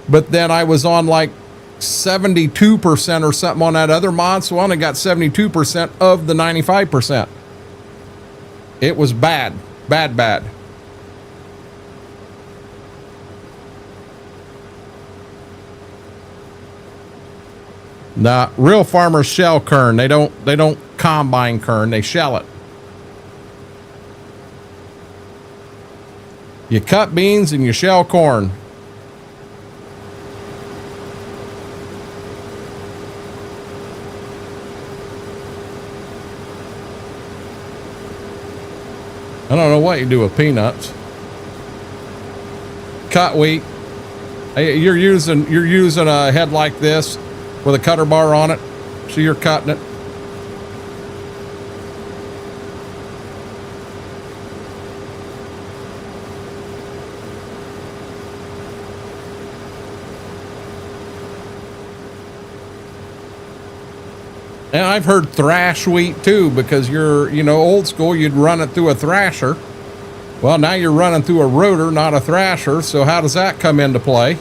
but then I was on like 72% or something on that other mod, so I only got 72% of the 95%. It was bad. Nah, real farmers shell kern. They don't combine kern. They shell it. You cut beans and you shell corn. I don't know what you do with peanuts. Cut wheat. Hey, you're using a head like this with a cutter bar on it, so you're cutting it. And I've heard thrash wheat too, because you're, old school, you'd run it through a thrasher. Well, now you're running through a rotor, not a thrasher, so how does that come into play?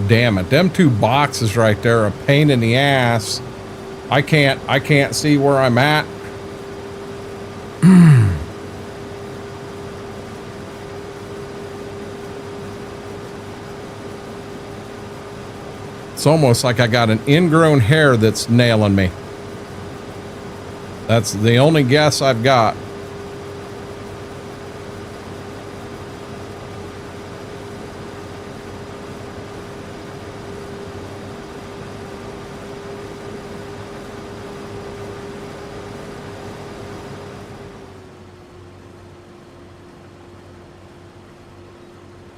Damn it, them 2 boxes right there are a pain in the ass. I can't see where I'm at. It's almost like I got an ingrown hair that's nailing me. That's the only guess I've got.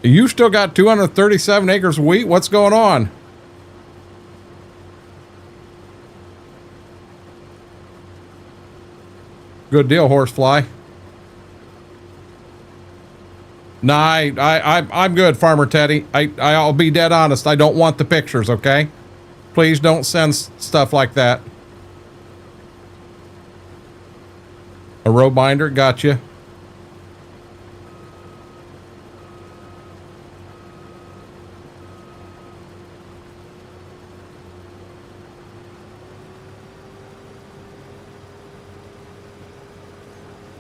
You still got 237 acres of wheat? What's going on? Good deal, horsefly. Nah, I'm good, Farmer Teddy. I'll be dead honest. I don't want the pictures, okay? Please don't send stuff like that. A row binder, gotcha.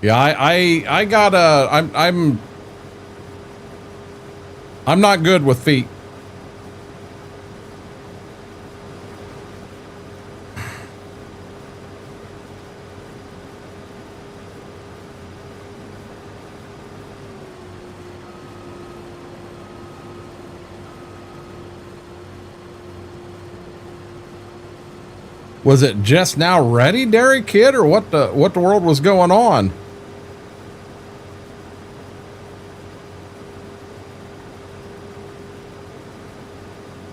Yeah, I gotta, I'm not good with feet. Was it just now ready, Dairy Kid, or what the world was going on?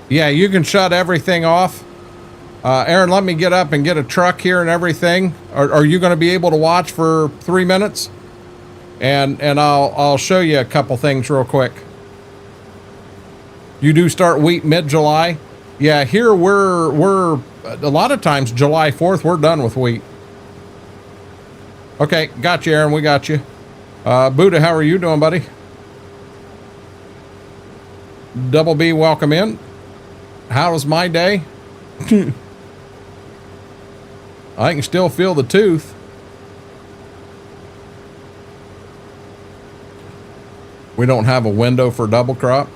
Yeah, you can shut everything off. Aaron, let me get up and get a truck here and everything. Are you going to be able to watch for 3 minutes? And I'll show you a couple things real quick. You do start wheat mid-July. Yeah, here we're a lot of times July 4th, we're done with wheat. Okay, got you, Aaron. We got you. Buddha, how are you doing, buddy? Double B, welcome in. How was my day? I can still feel the tooth. We don't have a window for double crop.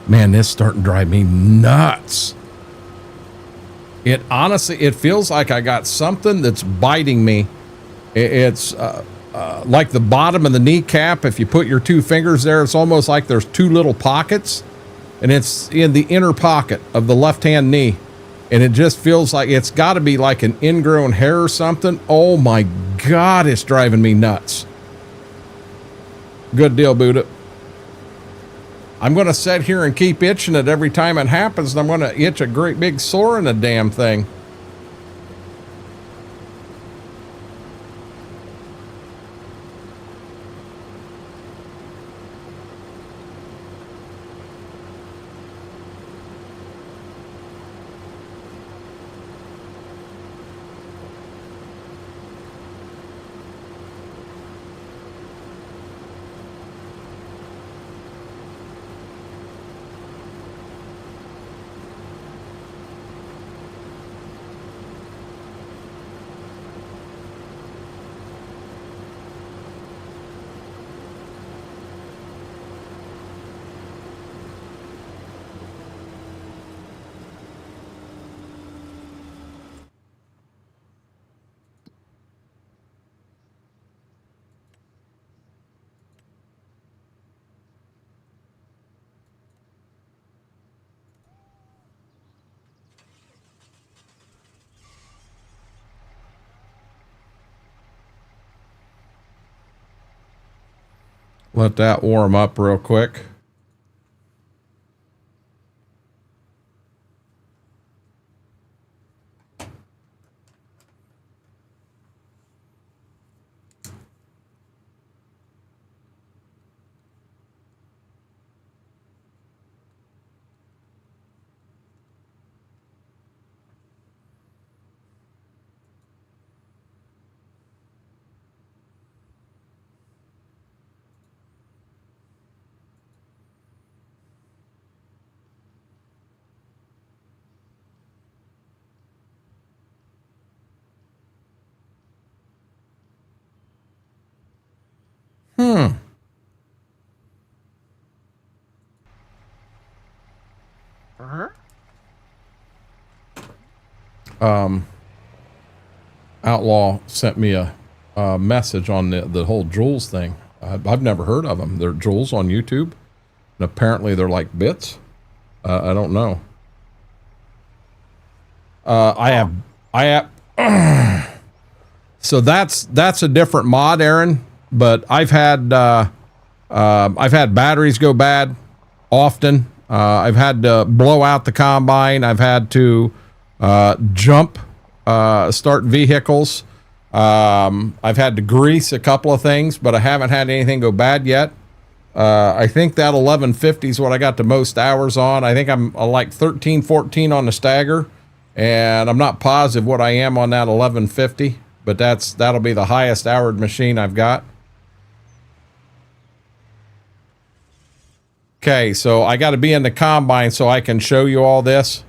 Man, this is starting to drive me nuts. It honestly, it feels like I got something that's biting me. It's like the bottom of the kneecap. If you put your two fingers there, it's almost like there's two little pockets, and it's in the inner pocket of the left-hand knee. And it just feels like it's got to be like an ingrown hair or something. Oh my God, it's driving me nuts. Good deal, Buddha. I'm going to sit here and keep itching it every time it happens, and I'm going to itch a great big sore in the damn thing. Let that warm up real quick. Outlaw sent me a message on the whole Jules thing. I've never heard of them. They're Jules on YouTube, and apparently they're like bits. I don't know. I have. So that's a different mod, Aaron. But I've had batteries go bad often. I've had to blow out the combine. I've had to start vehicles. I've had to grease a couple of things, but I haven't had anything go bad yet. I think that 1150 is what I got the most hours on. I think I'm like 13, 14 on the stagger, and I'm not positive what I am on that 1150, but that'll be the highest houred machine I've got. Okay, so I got to be in the combine so I can show you all this.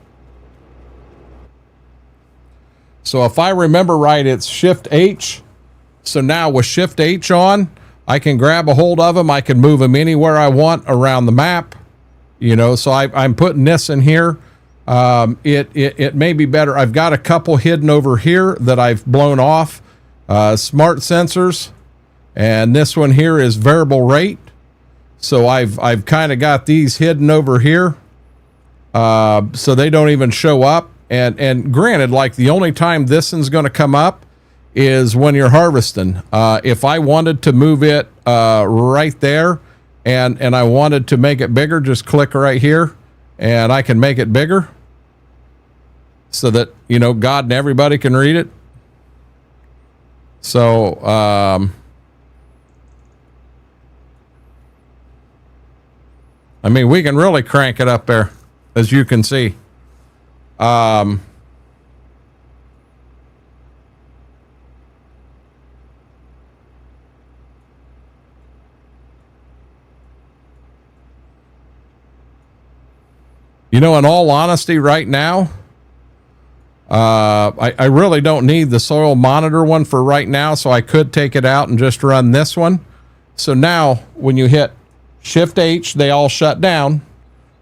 So if I remember right, it's Shift H. So now with Shift H on, I can grab a hold of them. I can move them anywhere I want around the map. You know, so I'm putting this in here. it may be better. I've got a couple hidden over here that I've blown off. Smart sensors, and this one here is variable rate. So I've kind of got these hidden over here, so they don't even show up. And granted, like the only time this one's going to come up is when you're harvesting. If I wanted to move it right there, and I wanted to make it bigger, just click right here, and I can make it bigger, so that God and everybody can read it. So I mean, we can really crank it up there, as you can see. In all honesty, right now, I really don't need the soil monitor one for right now, so I could take it out and just run this one. So now when you hit Shift H, they all shut down.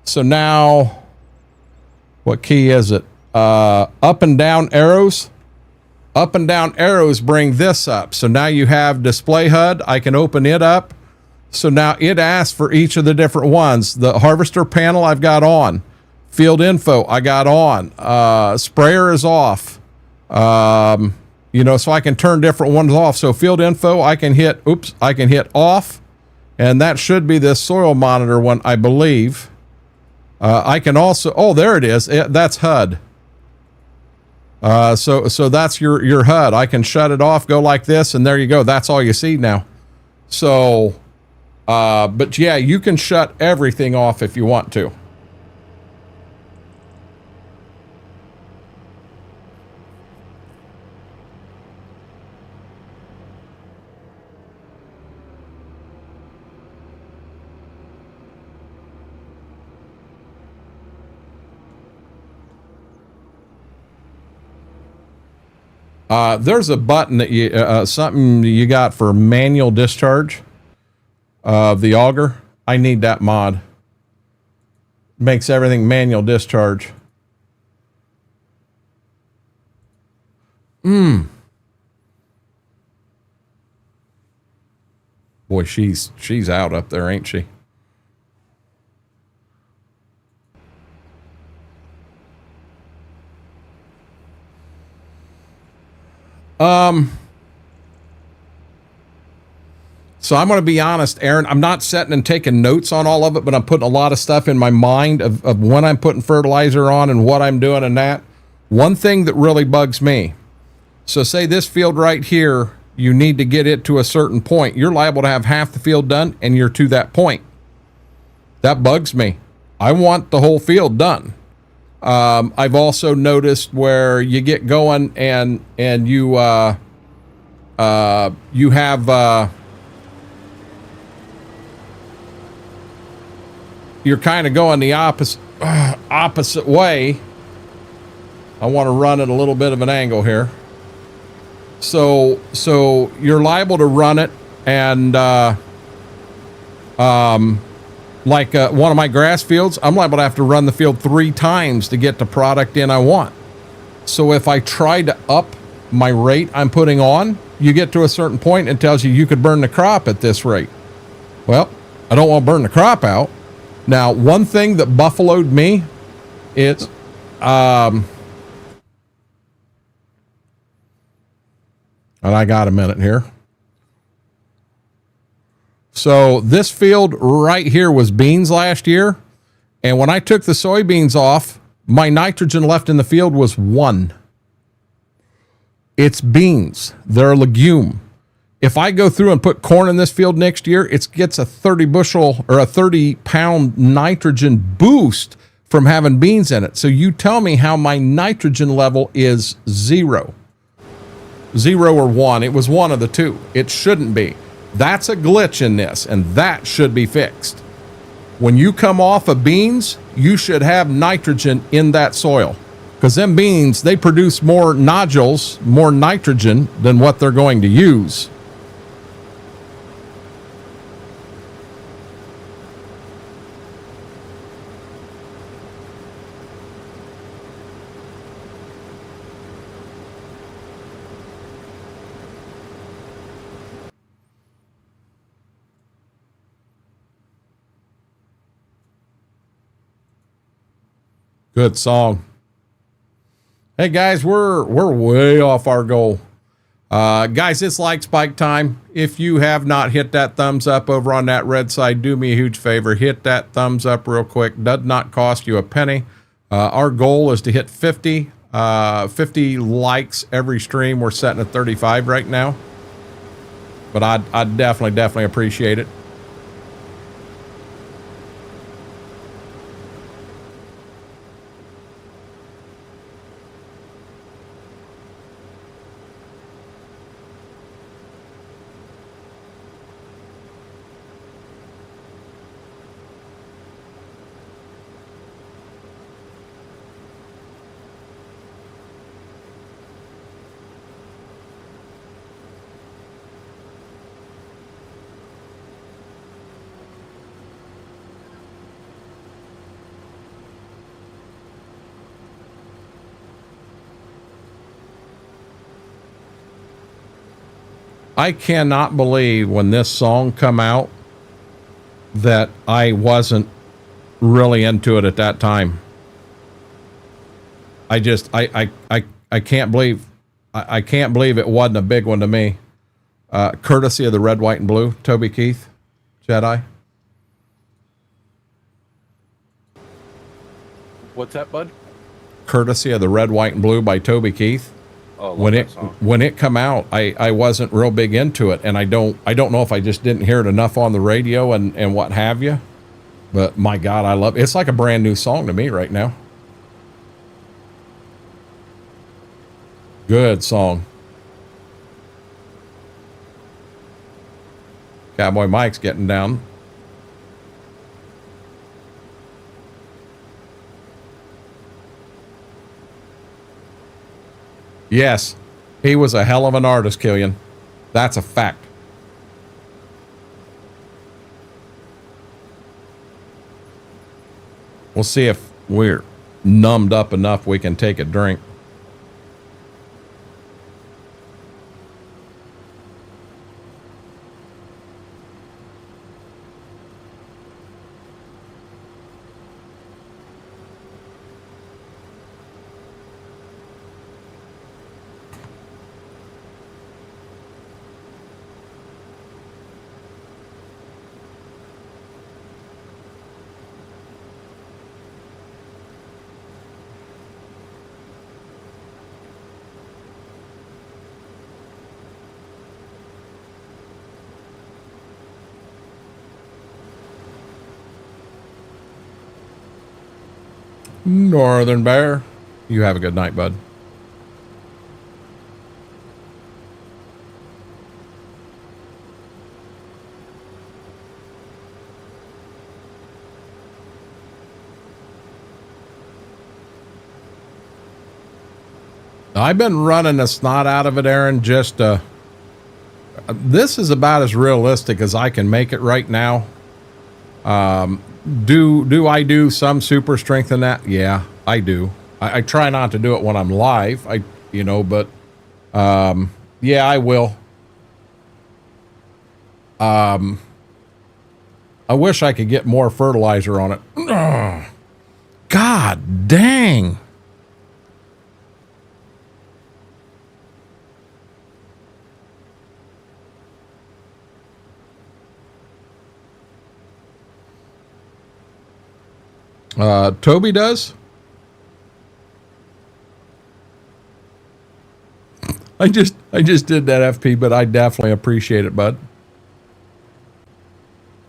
So now, what key is it? Up and down arrows. Up and down arrows bring this up. So now you have display HUD. I can open it up. So now it asks for each of the different ones. The harvester panel I've got on. Field info I got on. Sprayer is off. So I can turn different ones off. So field info I can hit off. And that should be this soil monitor one, I believe. I can also, there it is. That's HUD. So that's your HUD. I can shut it off, go like this, and there you go. That's all you see now. So, but yeah, you can shut everything off if you want to. There's a button that you, something you got for manual discharge of the auger. I need that mod. Makes everything manual discharge. Boy, she's out up there, ain't she? So I'm going to be honest, Aaron, I'm not sitting and taking notes on all of it, but I'm putting a lot of stuff in my mind of when I'm putting fertilizer on and what I'm doing and that. One thing that really bugs me. So say this field right here, you need to get it to a certain point. You're liable to have half the field done and you're to that point. That bugs me. I want the whole field done. I've also noticed where you get going and you have, you're kind of going the opposite way. I want to run at a little bit of an angle here. So you're liable to run it and, like one of my grass fields, I'm liable to have to run the field 3 times to get the product in I want. So if I try to up my rate I'm putting on, you get to a certain point and it tells you could burn the crop at this rate. Well, I don't want to burn the crop out. Now, one thing that buffaloed me is, and I got a minute here. So this field right here was beans last year. And when I took the soybeans off, my nitrogen left in the field was 1. It's beans. They're a legume. If I go through and put corn in this field next year, it gets a 30 bushel or a 30 pound nitrogen boost from having beans in it. So you tell me how my nitrogen level is 0. 0 or 1. It was one of the two. It shouldn't be. That's a glitch in this, and that should be fixed. When you come off of beans, you should have nitrogen in that soil. Because them beans, they produce more nodules, more nitrogen than what they're going to use. Good song. Hey guys, we're way off our goal. Guys, it's like spike time. If you have not hit that thumbs up over on that red side, do me a huge favor. Hit that thumbs up real quick. Does not cost you a penny. Our goal is to hit 50 likes every stream. We're setting at 35 right now. But I'd definitely appreciate it. I cannot believe when this song come out that I wasn't really into it at that time. I can't believe I can't believe it wasn't a big one to me. Courtesy of the Red, White, and Blue, Toby Keith, Jedi. What's that, bud? Courtesy of the Red, White, and Blue by Toby Keith. Oh, when it come out, I wasn't real big into it, and I don't know if I just didn't hear it enough on the radio and what have you. But my God, I love it. It's like a brand new song to me right now. Good song. Cowboy Mike's getting down. Yes, he was a hell of an artist, Killian. That's a fact. We'll see if we're numbed up enough we can take a drink. Northern Bear, you have a good night, bud. I've been running the snot out of it, Aaron. Just this is about as realistic as I can make it right now. Do I do some super strength in that? Yeah, I do. I try not to do it when I'm live. But yeah, I will. I wish I could get more fertilizer on it. Ugh. God dang. Toby does. I just did that, FP, but I definitely appreciate it, bud.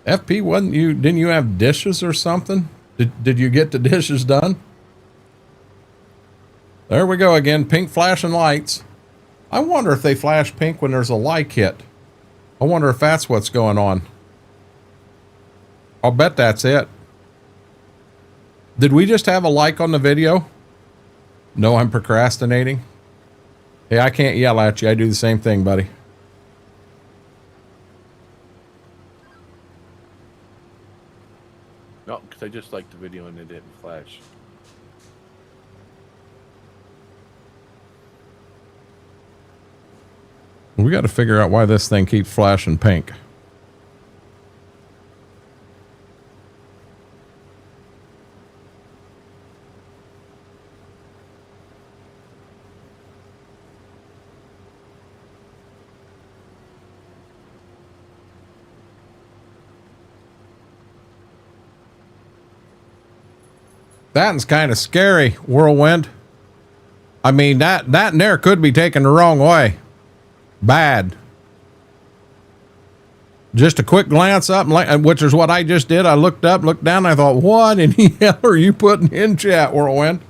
FP, didn't you have dishes or something? Did you get the dishes done? There we go again, pink flashing lights. I wonder if they flash pink when there's a like hit. I wonder if that's what's going on. I'll bet that's it. Did we just have a like on the video? No, I'm procrastinating. Hey, I can't yell at you. I do the same thing, buddy. No, because I just liked the video and it didn't flash. We got to figure out why this thing keeps flashing pink. That's kind of scary, Whirlwind. I mean, that and there could be taken the wrong way. Bad. Just a quick glance up, which is what I just did. I looked up, looked down, and I thought, what in the hell are you putting in chat, Whirlwind?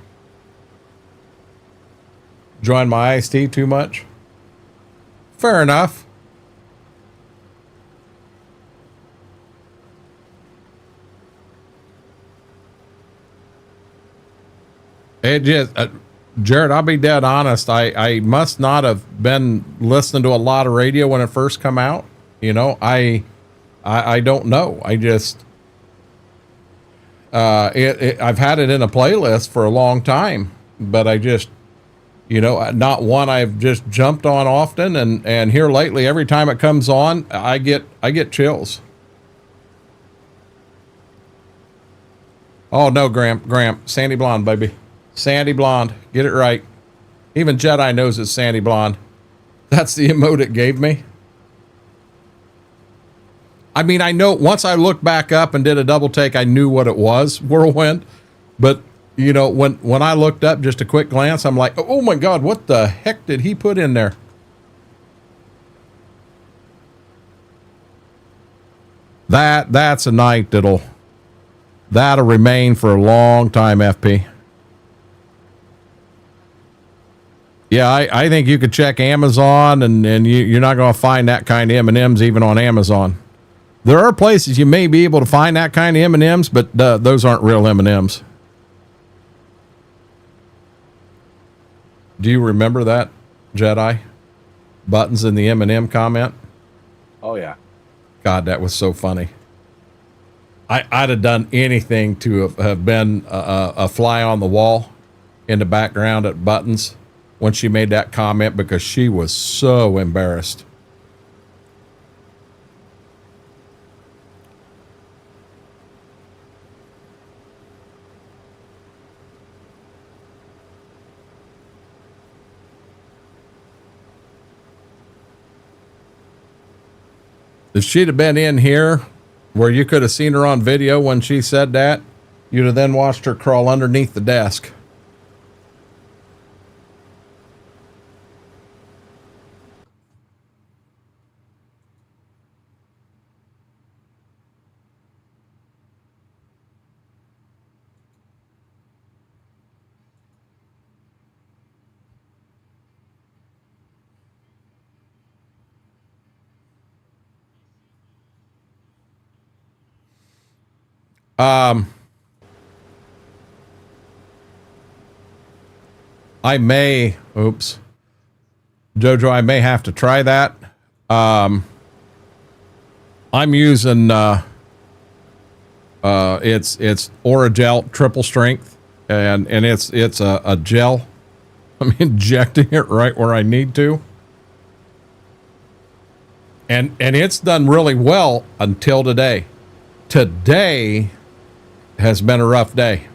Join my iced tea too much? Fair enough. It just, Jared, I'll be dead honest. I must not have been listening to a lot of radio when it first come out. You know, I don't know. I just, I've had it in a playlist for a long time, but I just, you know, not one I've just jumped on often. And here lately, every time it comes on, I get chills. Oh no, Graham, Sandy Blonde, baby. Sandy Blonde, get it right. Even Jedi knows it's Sandy Blonde. That's the emote it gave me. I mean, I know once I looked back up and did a double take, I knew what it was, Whirlwind. But, you know, when I looked up, just a quick glance, I'm like, oh my God, what the heck did he put in there? That's a night that'll remain for a long time, FP. Yeah, I think you could check Amazon and you're not going to find that kind of M&Ms even on Amazon. There are places you may be able to find that kind of M&Ms, but those aren't real M&Ms. Do you remember that, Jedi? Buttons in the M&M comment? Oh, yeah. God, that was so funny. I'd have done anything to have been a fly on the wall in the background at Buttons when she made that comment because she was so embarrassed. If she'd have been in here where you could have seen her on video when she said that, you'd have then watched her crawl underneath the desk. I may, Jojo, I may have to try that. I'm using, it's Oragel triple strength and it's a gel. I'm injecting it right where I need to. And it's done really well until today. Today has been a rough day.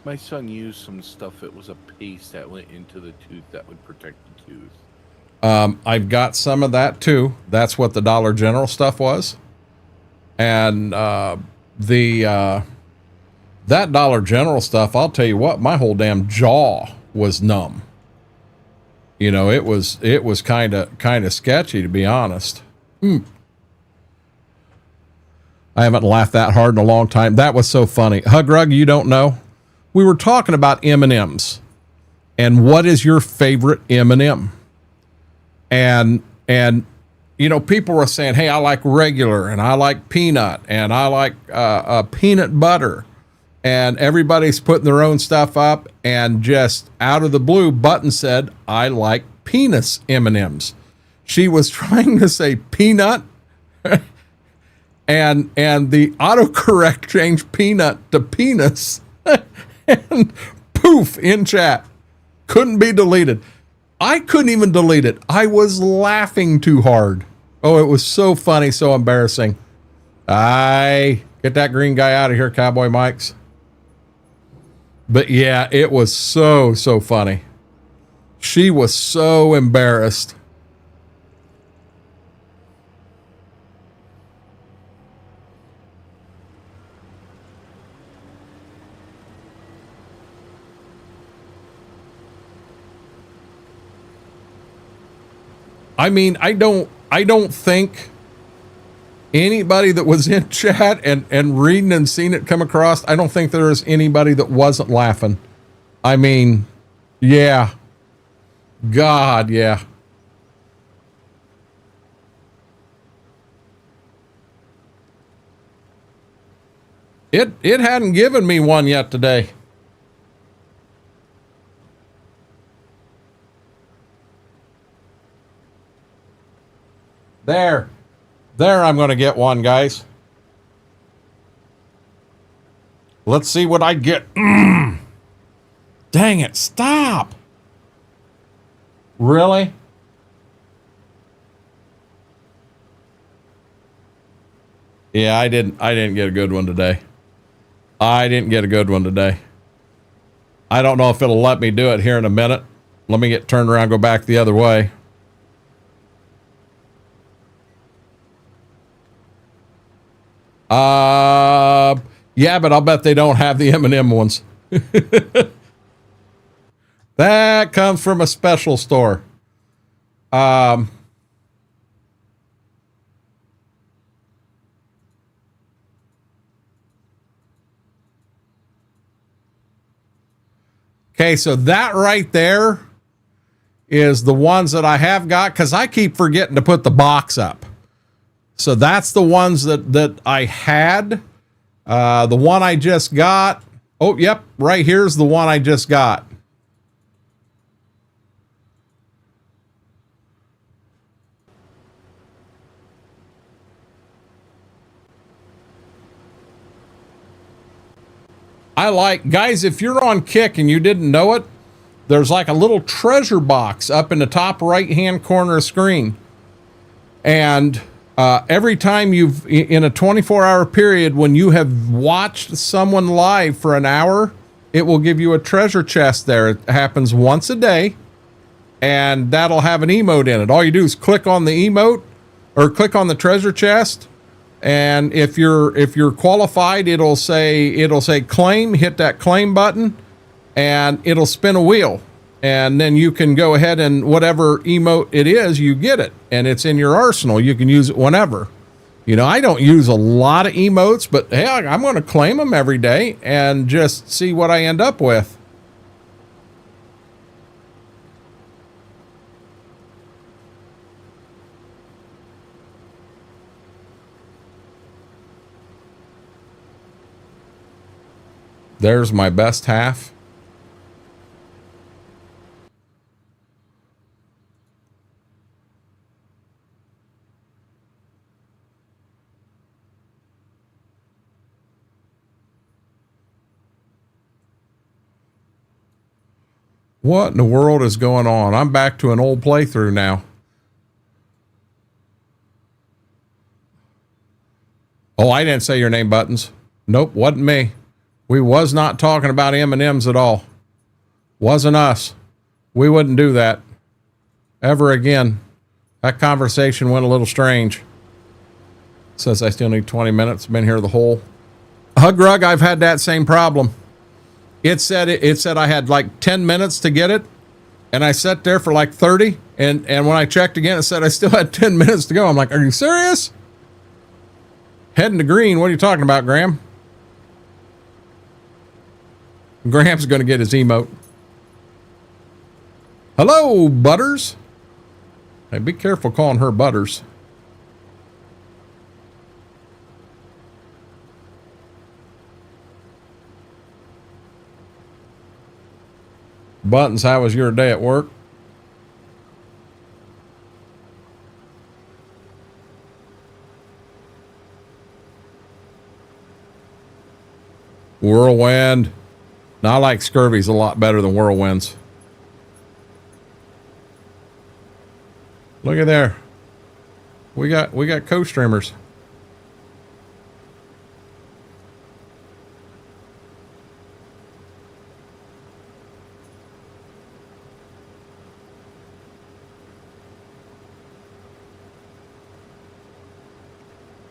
My son used some stuff. It was a paste that went into the tooth that would protect the tooth. I've got some of that too. That's what the Dollar General stuff was. And that Dollar General stuff, I'll tell you what, my whole damn jaw was numb. You know, it was kind of sketchy, to be honest. I haven't laughed that hard in a long time. That was so funny. Hug Rug, you don't know. We were talking about M&Ms and what is your favorite M&M? And you know, people were saying, hey, I like regular and I like peanut and I like peanut butter. And everybody's putting their own stuff up, and just out of the blue, Button said, I like penis M&Ms. She was trying to say peanut, and the autocorrect changed peanut to penis, and poof, in chat. Couldn't be deleted. I couldn't even delete it. I was laughing too hard. Oh, it was so funny, so embarrassing. Get that green guy out of here, Cowboy Mikes. But yeah, it was so funny. She was so embarrassed. I mean, I don't think anybody that was in chat and reading and seeing it come across, I don't think there is anybody that wasn't laughing. I mean, yeah. God, yeah. It hadn't given me one yet today. There, I'm going to get one, guys. Let's see what I get. Dang it, stop. Really? Yeah, I didn't get a good one today. I didn't get a good one today. I don't know if it'll let me do it here in a minute. Let me get turned around, go back the other way. Yeah, but I'll bet they don't have the M&M ones. That comes from a special store. Okay, so that right there is the ones that I have got, because I keep forgetting to put the box up. So that's the ones that I had. The one I just got. Oh, yep, right here's the one I just got. Guys, if you're on Kick and you didn't know it, there's like a little treasure box up in the top right-hand corner of the screen. And every time in a 24-hour period, when you have watched someone live for an hour, it will give you a treasure chest there. It happens once a day, and that'll have an emote in it. All you do is click on the emote or click on the treasure chest. And if you're qualified, it'll say claim, hit that claim button, and it'll spin a wheel. And then you can go ahead and whatever emote it is, you get it. And it's in your arsenal. You can use it whenever. You know, I don't use a lot of emotes, but hey, I'm going to claim them every day and just see what I end up with. There's my best half. What in the world is going on? I'm back to an old playthrough now. Oh, I didn't say your name, Buttons. Nope, wasn't me. We was not talking about M&Ms at all. Wasn't us. We wouldn't do that. Ever again. That conversation went a little strange. Says I still need 20 minutes. Been here the whole... Hug Rug, I've had that same problem. It said I had like 10 minutes to get it. And I sat there for like 30. And when I checked again, it said I still had 10 minutes to go. I'm like, are you serious? Heading to green. What are you talking about, Graham? Graham's going to get his emote. Hello, Butters. Hey, be careful calling her Butters. Buttons, how was your day at work? Whirlwind. Now, I like Scurvy's a lot better than Whirlwinds. Look at there. We got co-streamers.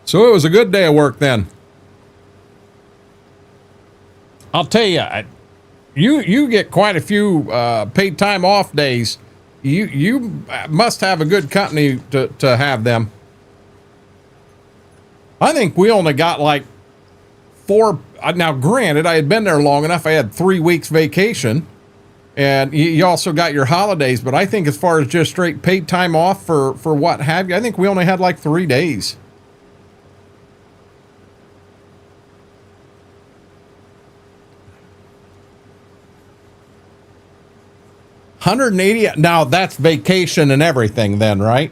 So it was a good day of work then. I'll tell you, you get quite a few paid time off days You must have a good company to have them. I think we only got like 4. Now, granted, I had been there long enough. I had 3 weeks vacation, and you also got your holidays. But I think as far as just straight paid time off for what have you, I think we only had like 3 days. $180. Now that's vacation and everything, then, right?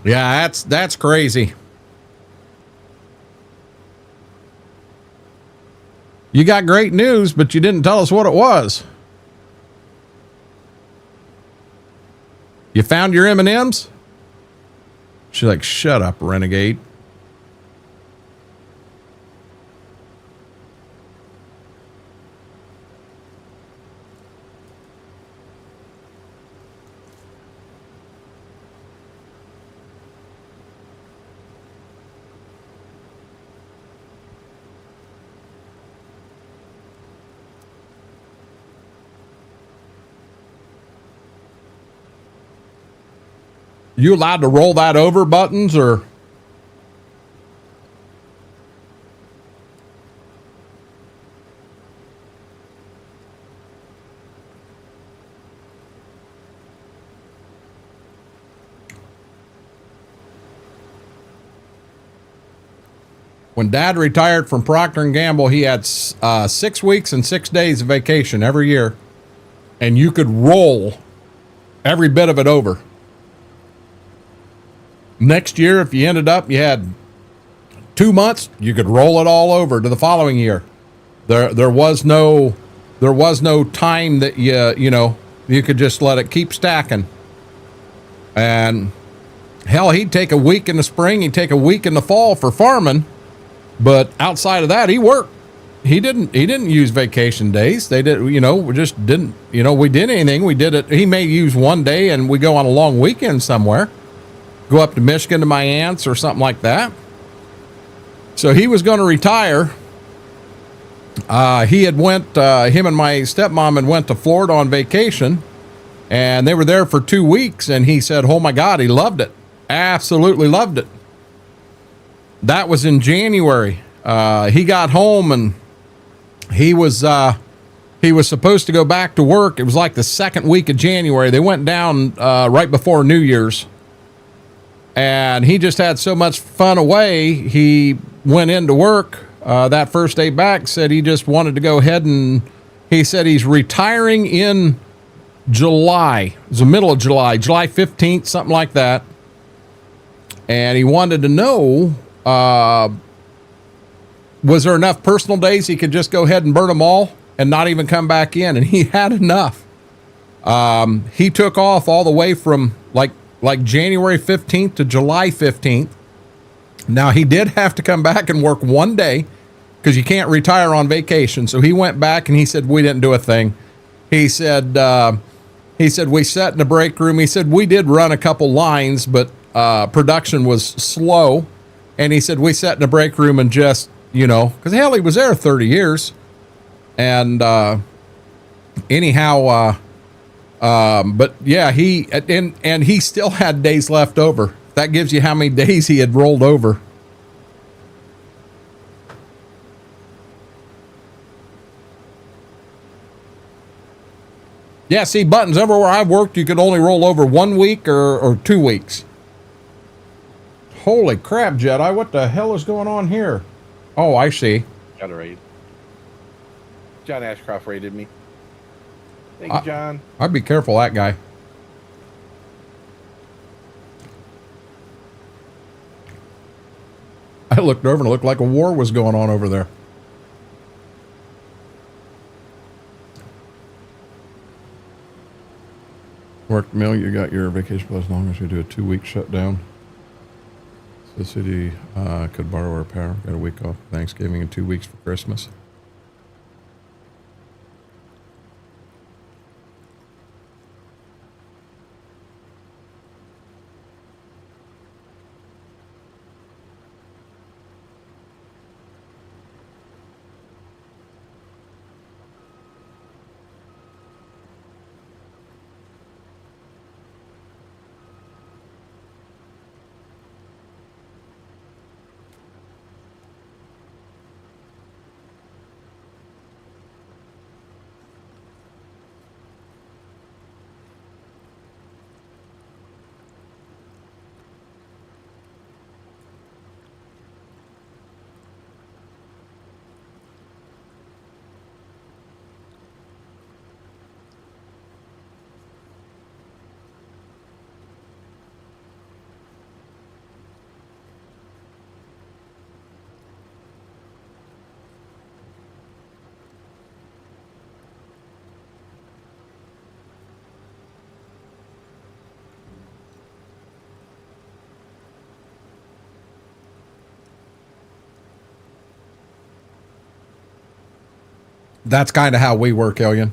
Yeah, that's crazy. You got great news, but you didn't tell us what it was. You found your M&Ms? She's like, shut up, Renegade. You allowed to roll that over buttons or? When Dad retired from Procter & Gamble, he had 6 weeks and 6 days of vacation every year. And you could roll every bit of it over. Next year, if you ended up, you had 2 months, you could roll it all over to the following year. There was no time that you could just let it keep stacking. And hell, he'd take a week in the spring, he'd take a week in the fall for farming, but outside of that, he worked. He didn't use vacation days. They did, we just didn't, we did anything. We did it. He may use one day and we go on a long weekend somewhere. Go up to Michigan to my aunt's or something like that. So he was going to retire. He had him and my stepmom had went to Florida on vacation, and they were there for 2 weeks. And he said, "Oh my God, he loved it. Absolutely loved it." That was in January. He got home and he was supposed to go back to work. It was like the second week of January. They went down right before New Year's. And he just had so much fun away. He went into work that first day back, said he just wanted to go ahead, and he said he's retiring in July. It was the middle of July 15th, something like that. And he wanted to know, was there enough personal days he could just go ahead and burn them all and not even come back in? And he had enough. He took off all the way from like January 15th to July 15th. Now, he did have to come back and work 1 day because you can't retire on vacation. So he went back and he said, we didn't do a thing. He said, we sat in the break room. He said, we did run a couple lines, but production was slow. And he said, we sat in the break room and just, because hell, he was there 30 years. And anyhow, but yeah, he still had days left over. That gives you how many days he had rolled over. Yeah, see, buttons everywhere I worked, you could only roll over 1 week or 2 weeks. Holy crap, Jedi, what the hell is going on here? Oh, I see. Got a raid. John Ashcroft raided me. Thank you, John. I'd be careful, that guy. I looked over and it looked like a war was going on over there. Worked mill, you got your vacation plus as long as you do a 2-week shutdown. So the city could borrow our power. Got a week off Thanksgiving and 2 weeks for Christmas. That's kind of how we work, Killian.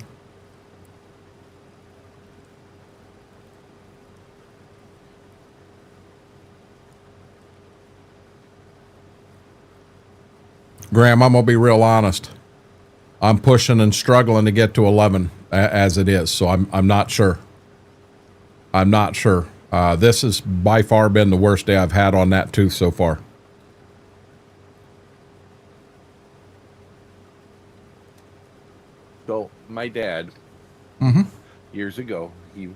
Graham, I'm going to be real honest. I'm pushing and struggling to get to 11 as it is, so I'm not sure. I'm not sure. This has by far been the worst day I've had on that tooth so far. So my dad, years ago, he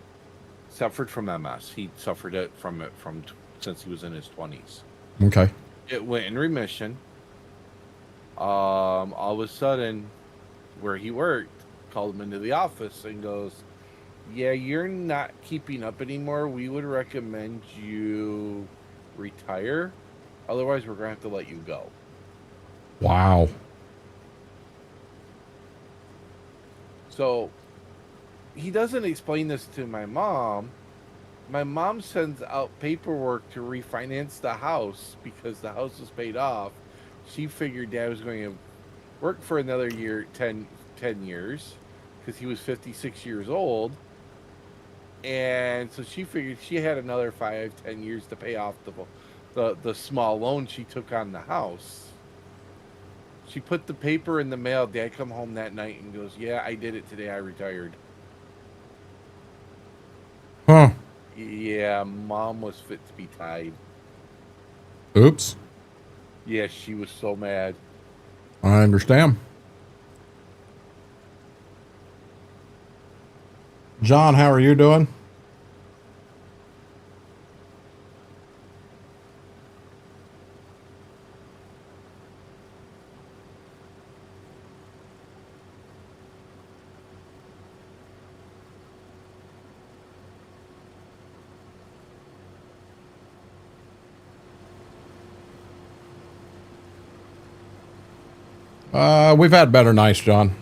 suffered from MS. He suffered it from since he was in his 20s. Okay. It went in remission. All of a sudden, where he worked, called him into the office and goes, "Yeah, you're not keeping up anymore. We would recommend you retire. Otherwise, we're going to have to let you go." Wow. So he doesn't explain this to my mom. My mom sends out paperwork to refinance the house because the house was paid off. She figured Dad was going to work for another year, 10 years, because he was 56 years old. And so she figured she had another 5-10 years to pay off the small loan she took on the house. She put the paper in the mail. Dad come home that night and goes, "Yeah, I did it today. I retired." Huh. Yeah, Mom was fit to be tied. Oops. Yeah, she was so mad. I understand. John, how are you doing? We've had better nights, John.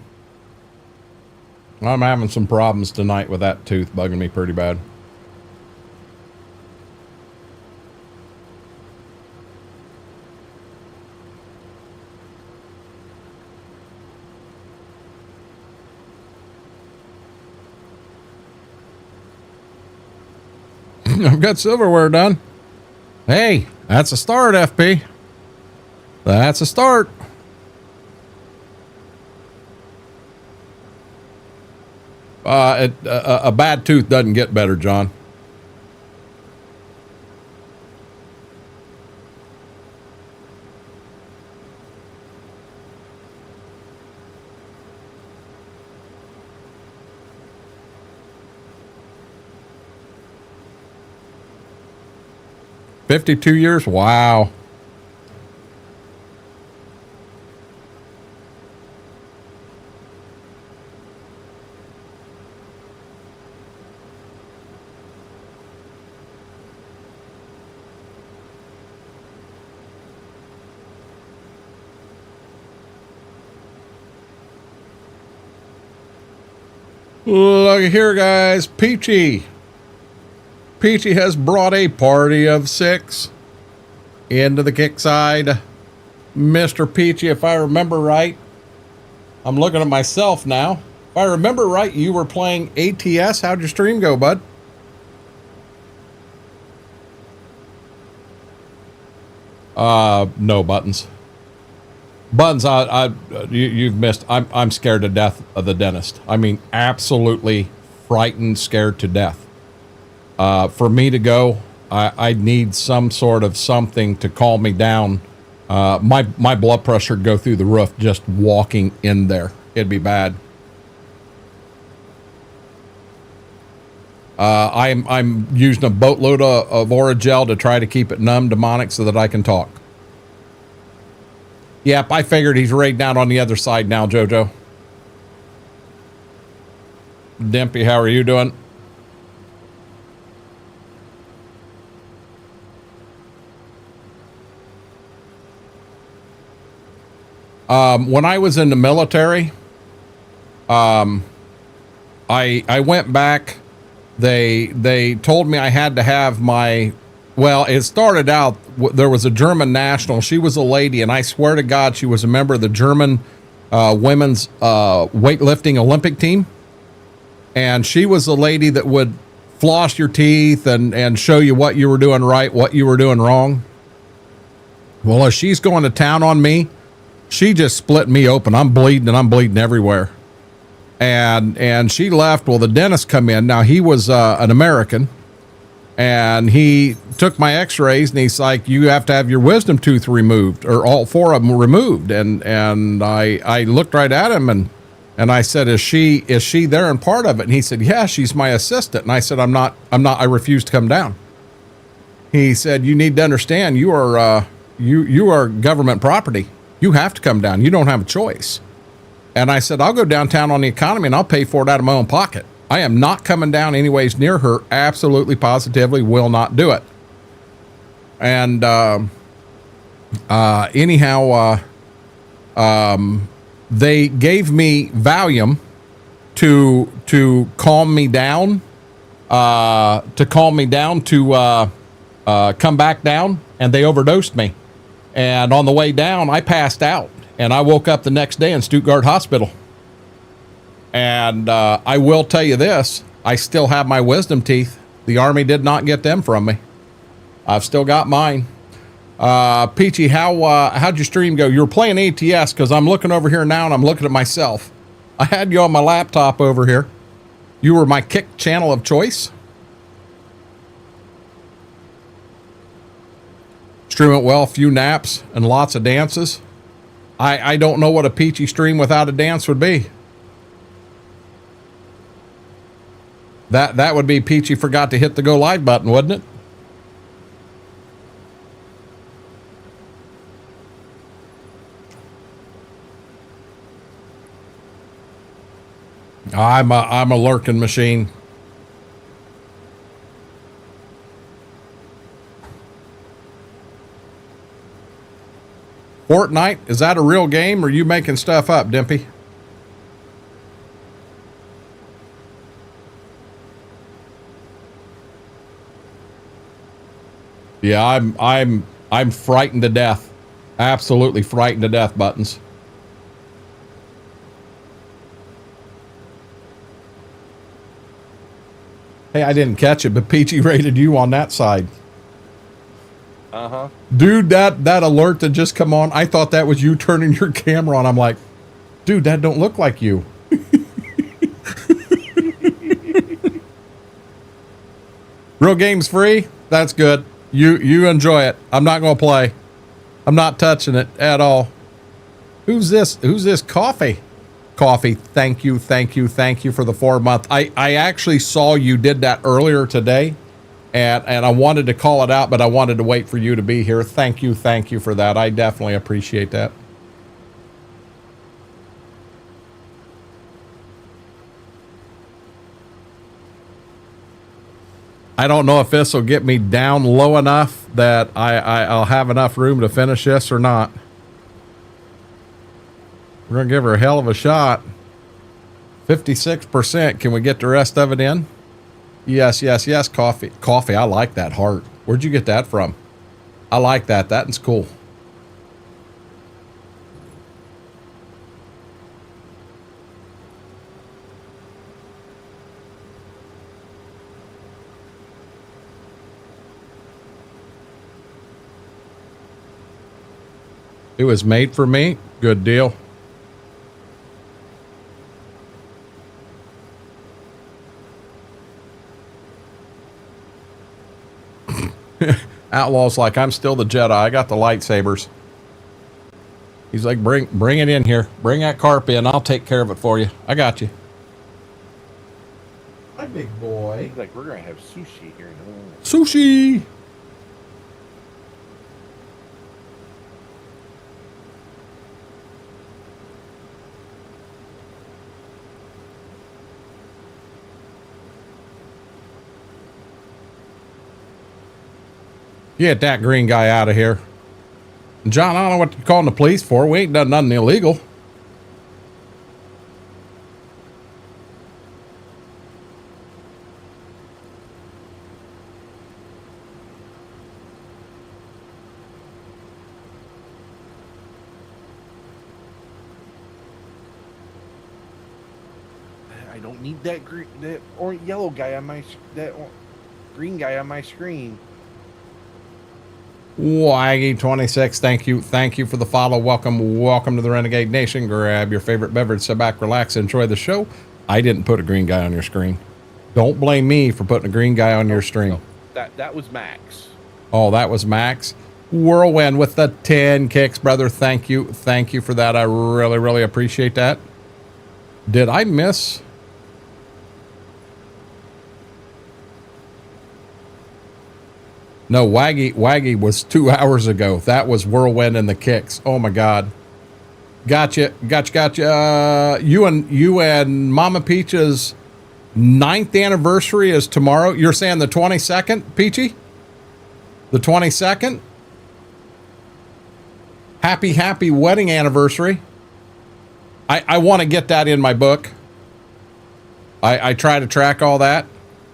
I'm having some problems tonight with that tooth bugging me pretty bad. I've got silverware done. Hey, that's a start, FP. That's a start. A bad tooth doesn't get better, John. $52 years? Wow. Look here, guys. Peachy has brought a party of 6 into the kick side. Mr. Peachy, if I remember right, I'm looking at myself now. If I remember right, you were playing ATS. How'd your stream go, bud? No buttons. Buttons, you've missed. I'm scared to death of the dentist. I mean, absolutely frightened, scared to death. For me to go, I need some sort of something to calm me down. My blood pressure would go through the roof just walking in there. It'd be bad. I'm using a boatload of Oragel to try to keep it numb, demonic, so that I can talk. Yep, I figured he's raiding out on the other side now, Jojo. Dimpy, how are you doing? When I was in the military, I went back. They told me I had to have my, well, it started out, there was a German national. She was a lady, and I swear to God, she was a member of the German women's weightlifting Olympic team. And she was the lady that would floss your teeth and show you what you were doing right, what you were doing wrong. Well, as she's going to town on me, she just split me open. I'm bleeding everywhere. And she left. Well, the dentist come in. Now, he was an American, and he took my x-rays, and he's like, you have to have your wisdom tooth removed, or all 4 of them removed. And I looked right at him, and I said, is she there and part of it? And he said, yeah, she's my assistant. And I said, I'm not, I refuse to come down. He said, you need to understand, you are government property. You have to come down. You don't have a choice. And I said, I'll go downtown on the economy and I'll pay for it out of my own pocket. I am not coming down anyways near her. Absolutely, positively will not do it. And anyhow, they gave me Valium to calm me down, to come back down, and they overdosed me. And on the way down, I passed out, and I woke up the next day in Stuttgart Hospital. And I will tell you this, I still have my wisdom teeth. The Army did not get them from me. I've still got mine. Peachy, how'd your stream go? You were playing ATS, because I'm looking over here now, and I'm looking at myself. I had you on my laptop over here. You were my kick channel of choice. Stream it well, few naps and lots of dances. I don't know what a Peachy stream without a dance would be. That would be Peachy forgot to hit the go live button, wouldn't it? I'm a lurking machine. Fortnite, is that a real game, or are you making stuff up, Dimpy? Yeah, I'm frightened to death. Absolutely frightened to death, Buttons. Hey, I didn't catch it, but Peachy rated you on that side. Uh-huh. Dude, that alert that just come on, I thought that was you turning your camera on. I'm like, dude, that don't look like you. Real game's free? That's good. You enjoy it. I'm not going to play. I'm not touching it at all. Who's this? Who's this? Coffee. Coffee. Thank you for the 4-month. I actually saw you did that earlier today. And I wanted to call it out, but I wanted to wait for you to be here. Thank you for that. I definitely appreciate that. I don't know if this will get me down low enough that I'll have enough room to finish this or not. We're going to give her a hell of a shot. 56%. Can we get the rest of it in? Yes, coffee. Coffee, I like that heart. Where'd you get that from? I like that. That's cool. It was made for me. Good deal. Outlaw's like, I'm still the Jedi. I got the lightsabers. He's like, bring it in here. Bring that carp in. I'll take care of it for you. I got you. Hi, big boy. He's like, we're going to have sushi here in a moment. Sushi. Get that green guy out of here. John, I don't know what you're calling the police for. We ain't done nothing illegal. I don't need that or yellow guy on my green guy on my screen. Waggy26, thank you for the follow. Welcome to the Renegade Nation. Grab your favorite beverage, sit back, relax, enjoy the show. I didn't put a green guy on your screen. Don't blame me for putting a green guy on your stream. No, that was Max. Oh, that was Max. Whirlwind with the 10 kicks, brother. Thank you for that. I really appreciate that. Did I miss? No, Waggy was 2 hours ago. That was Whirlwind and the kicks. Oh my God. Gotcha. You and Mama Peach's 9th anniversary is tomorrow. You're saying the 22nd, Peachy? The 22nd? Happy wedding anniversary. I want to get that in my book. I try to track all that.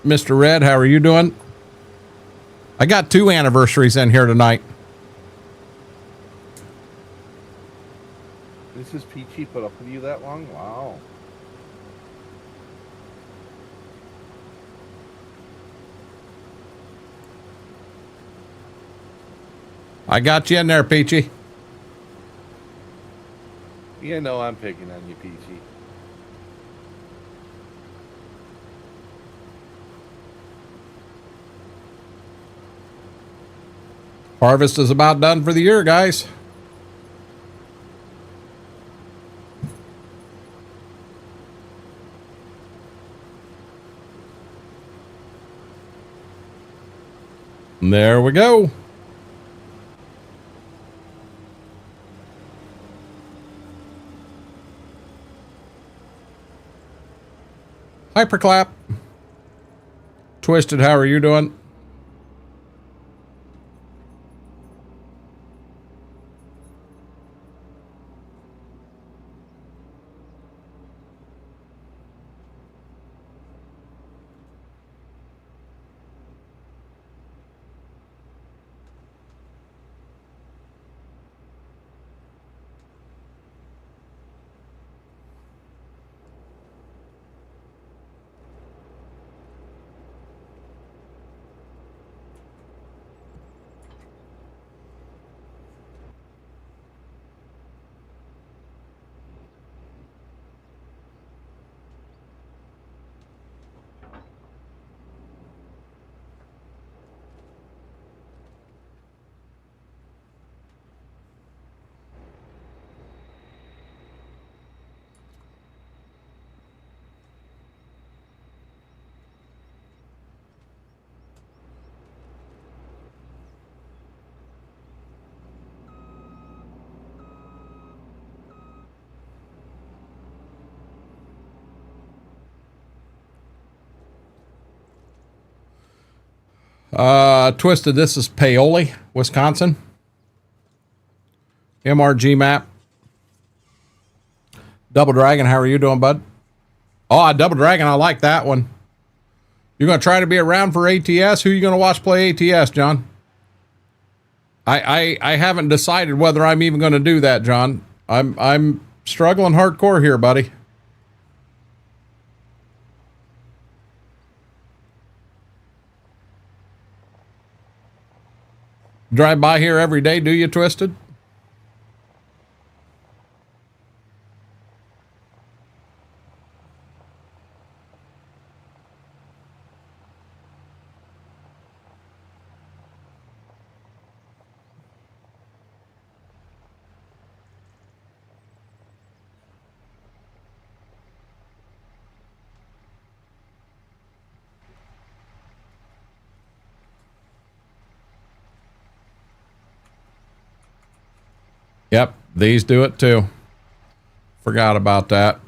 Mr. Red, how are you doing? I got 2 anniversaries in here tonight. This is Peachy put up with you that long? Wow. I got you in there, Peachy. You know I'm picking on you, Peachy. Harvest is about done for the year, guys. And there we go. Hyperclap. Twisted, how are you doing? Twisted, this is Paoli, Wisconsin. MRG map. Double Dragon, how are you doing, bud? Oh, Double Dragon, I like that one. You're going to try to be around for ATS? Who are you going to watch play ATS, John? I haven't decided whether I'm even going to do that, John. I'm struggling hardcore here, buddy. Drive by here every day, do you, Twisted? Yep, these do it too. Forgot about that.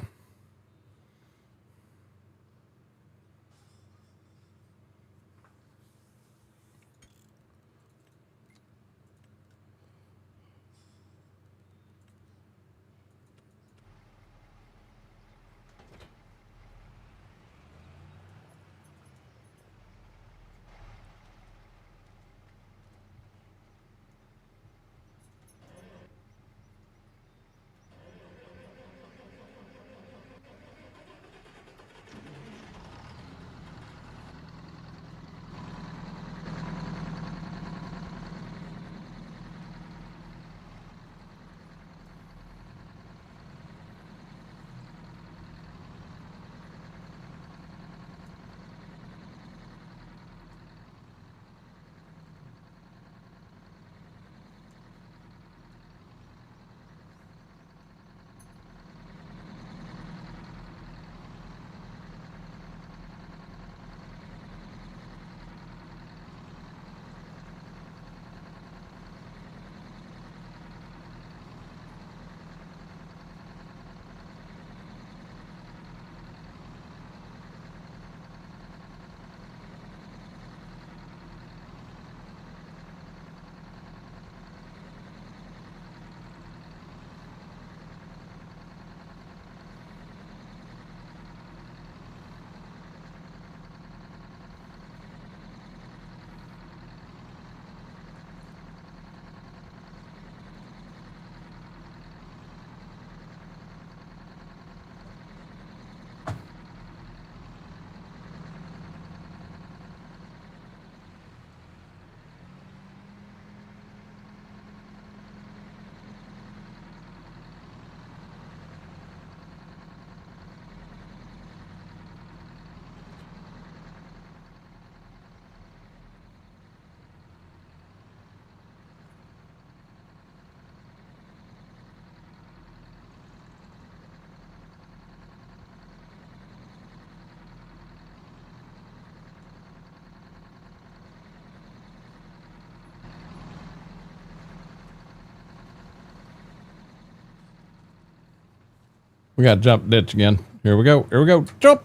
We got to jump ditch again. Here we go. Here we go. Jump.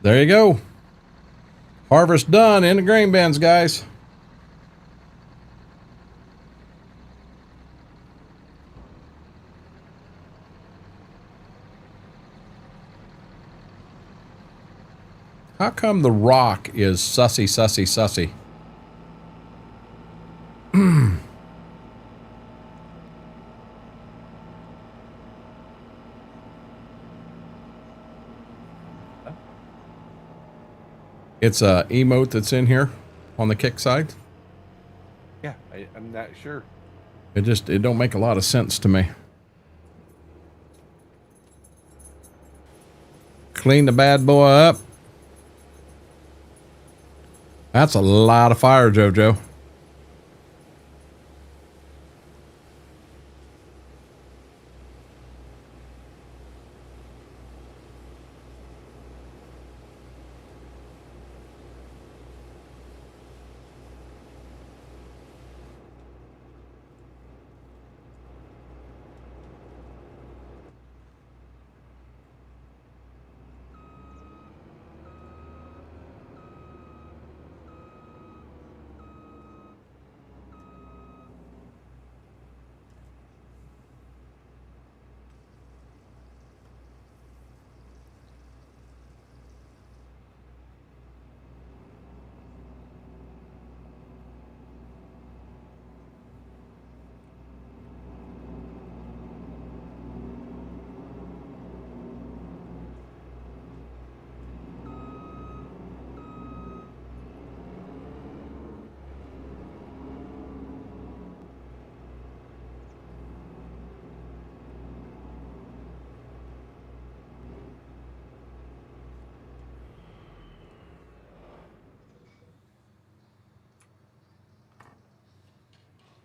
There you go. Harvest done in the grain bins, guys. How come the rock is sussy, sussy, sussy? It's a emote that's in here on the kick side. Yeah, I'm not sure. It don't make a lot of sense to me. Clean the bad boy up. That's a lot of fire, JoJo.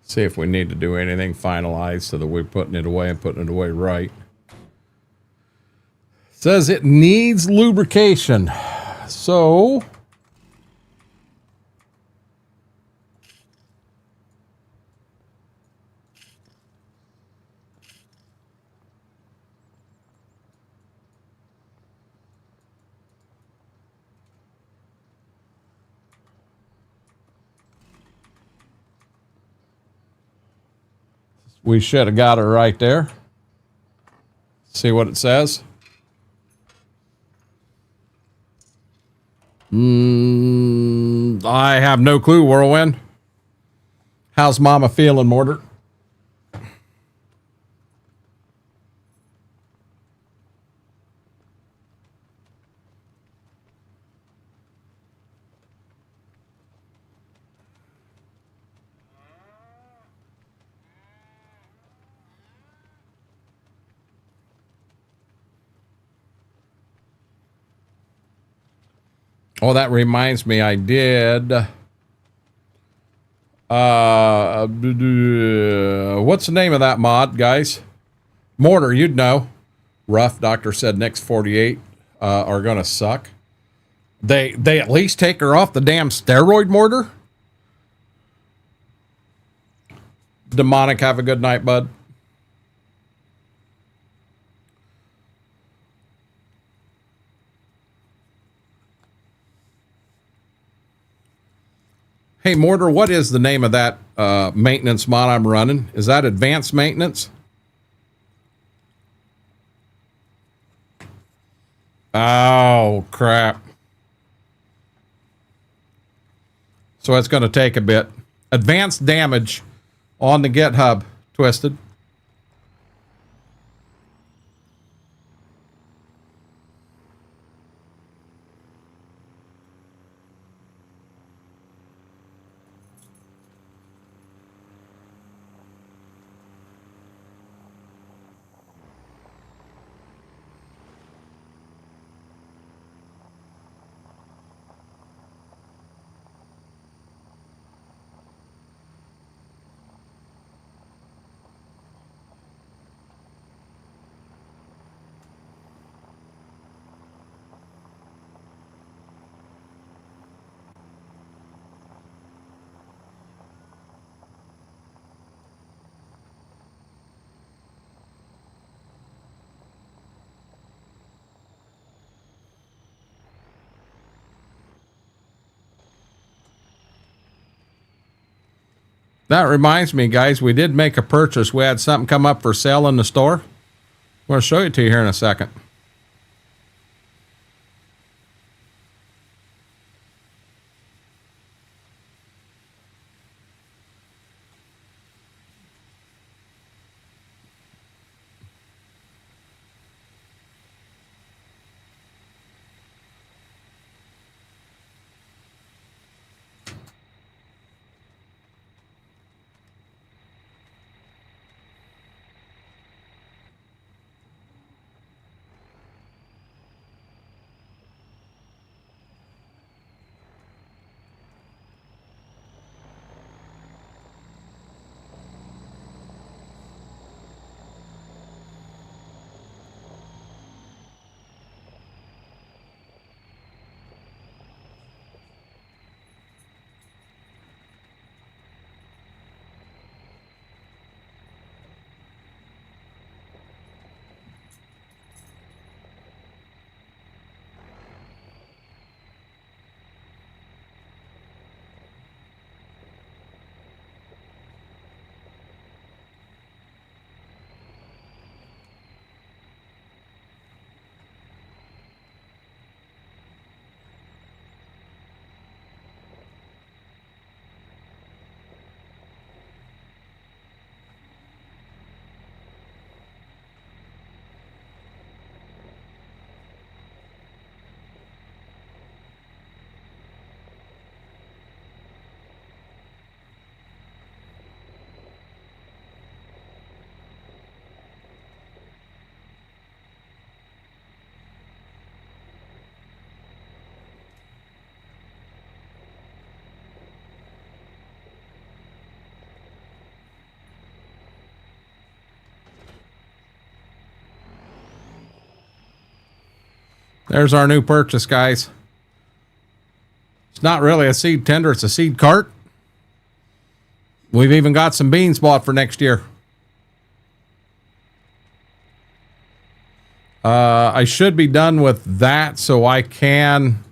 See if we need to do anything finalized so that we're putting it away and putting it away right. Says it needs lubrication. So we should have got it right there. See what it says. I have no clue, Whirlwind. How's Mama feeling, Mortar? Oh, that reminds me, I did. What's the name of that mod, guys? Mortar, you'd know. Rough doctor said next 48 are gonna suck. They at least take her off the damn steroid, Mortar. Demonic, have a good night, bud. Hey, Mortar, what is the name of that maintenance mod I'm running? Is that advanced maintenance? Oh, crap. So it's going to take a bit. Advanced damage on the GitHub, Twisted. That reminds me, guys, we did make a purchase. We had something come up for sale in the store. I'm going to show it to you here in a second. There's our new purchase, guys. It's not really a seed tender, it's a seed cart. We've even got some beans bought for next year. I should be done with that so I can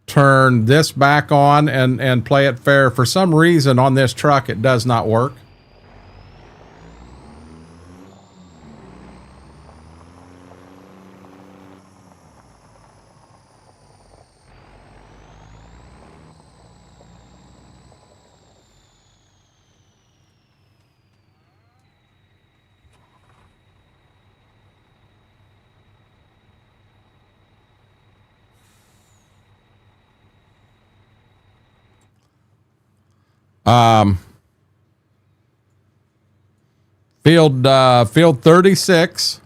turn this back on and play it fair. For some reason on this truck, it does not work. Field 36.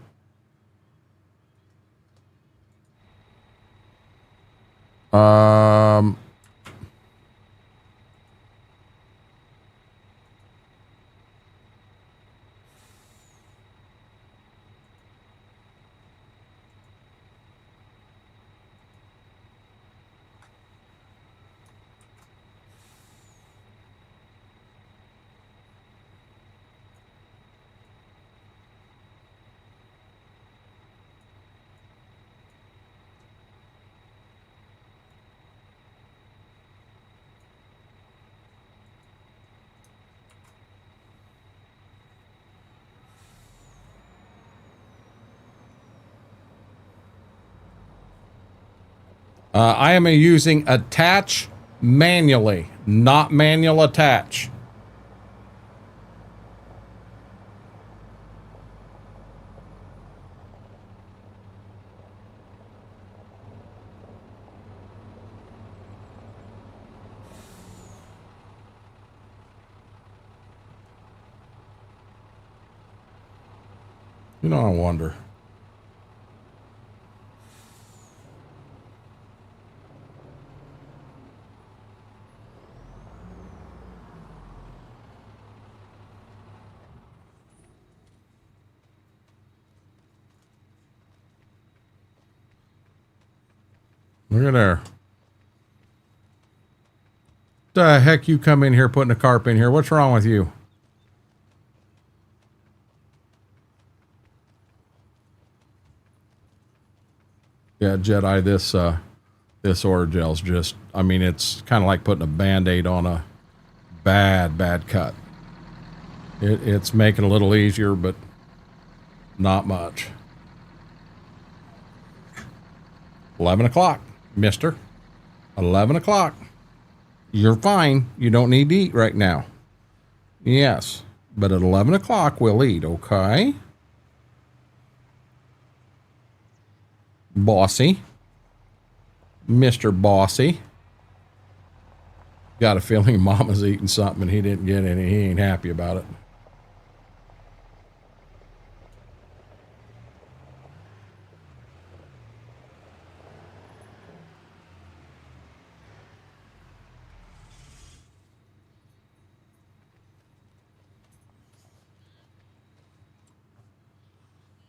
I am using attach manually, not manual attach. You know, I wonder. Look at there. The heck you come in here putting a carp in here? What's wrong with you? Yeah, Jedi, this Oragel's just, I mean, it's kind of like putting a Band-Aid on a bad cut. It's making it a little easier, but not much. 11 o'clock, mister. 11 o'clock. You're fine. You don't need to eat right now. Yes, but at 11 o'clock we'll eat, okay? Bossy. Mr. Bossy. Got a feeling Mama's eating something and he didn't get any. He ain't happy about it.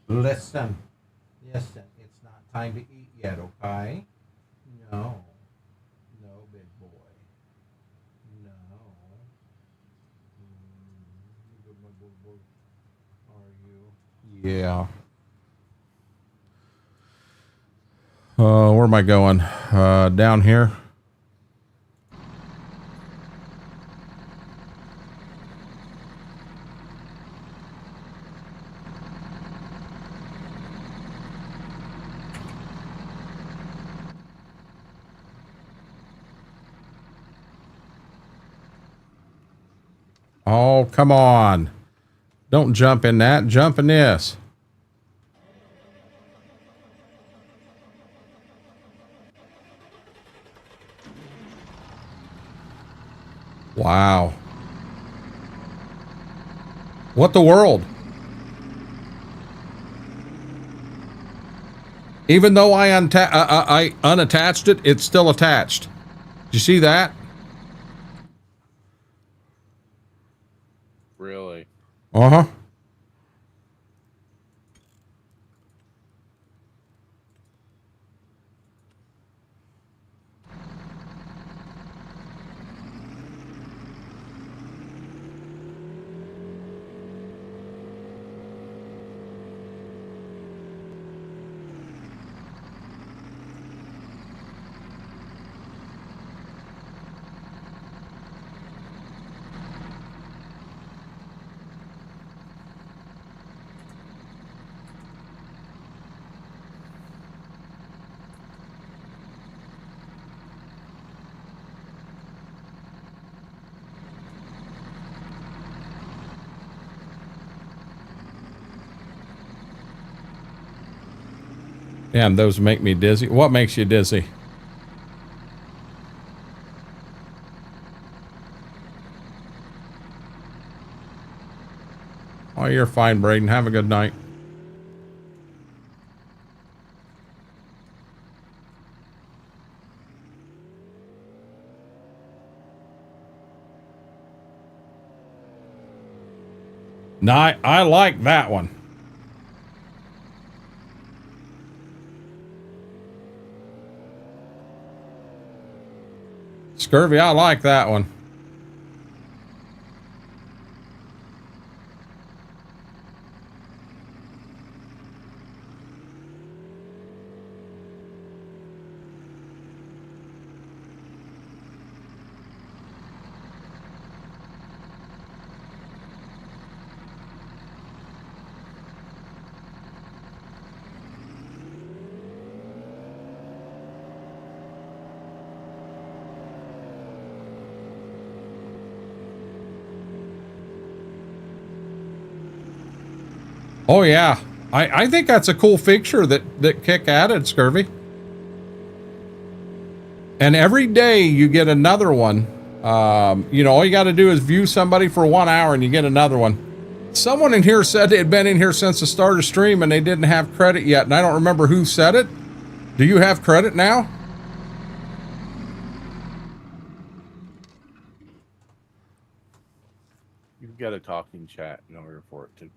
Listen, it's not time to eat yet, okay? No, big boy, no. Are you? Yeah. Where am I going? Down here. Oh, come on. Don't jump in that. Jump in this. Wow. What the world? Even though I unattached it, it's still attached. Did you see that? Really? Uh-huh. Damn, those make me dizzy. What makes you dizzy? Oh, you're fine, Braden. Have a good night. No, I like that one. Scurvy, I like that one. Oh yeah, I think that's a cool feature that Kick added, Scurvy. And every day you get another one. You know, all you got to do is view somebody for 1 hour and you get another one. Someone in here said they had been in here since the start of stream and they didn't have credit yet, and I don't remember who said it. Do you have credit now? You've got a talking chat in order for it to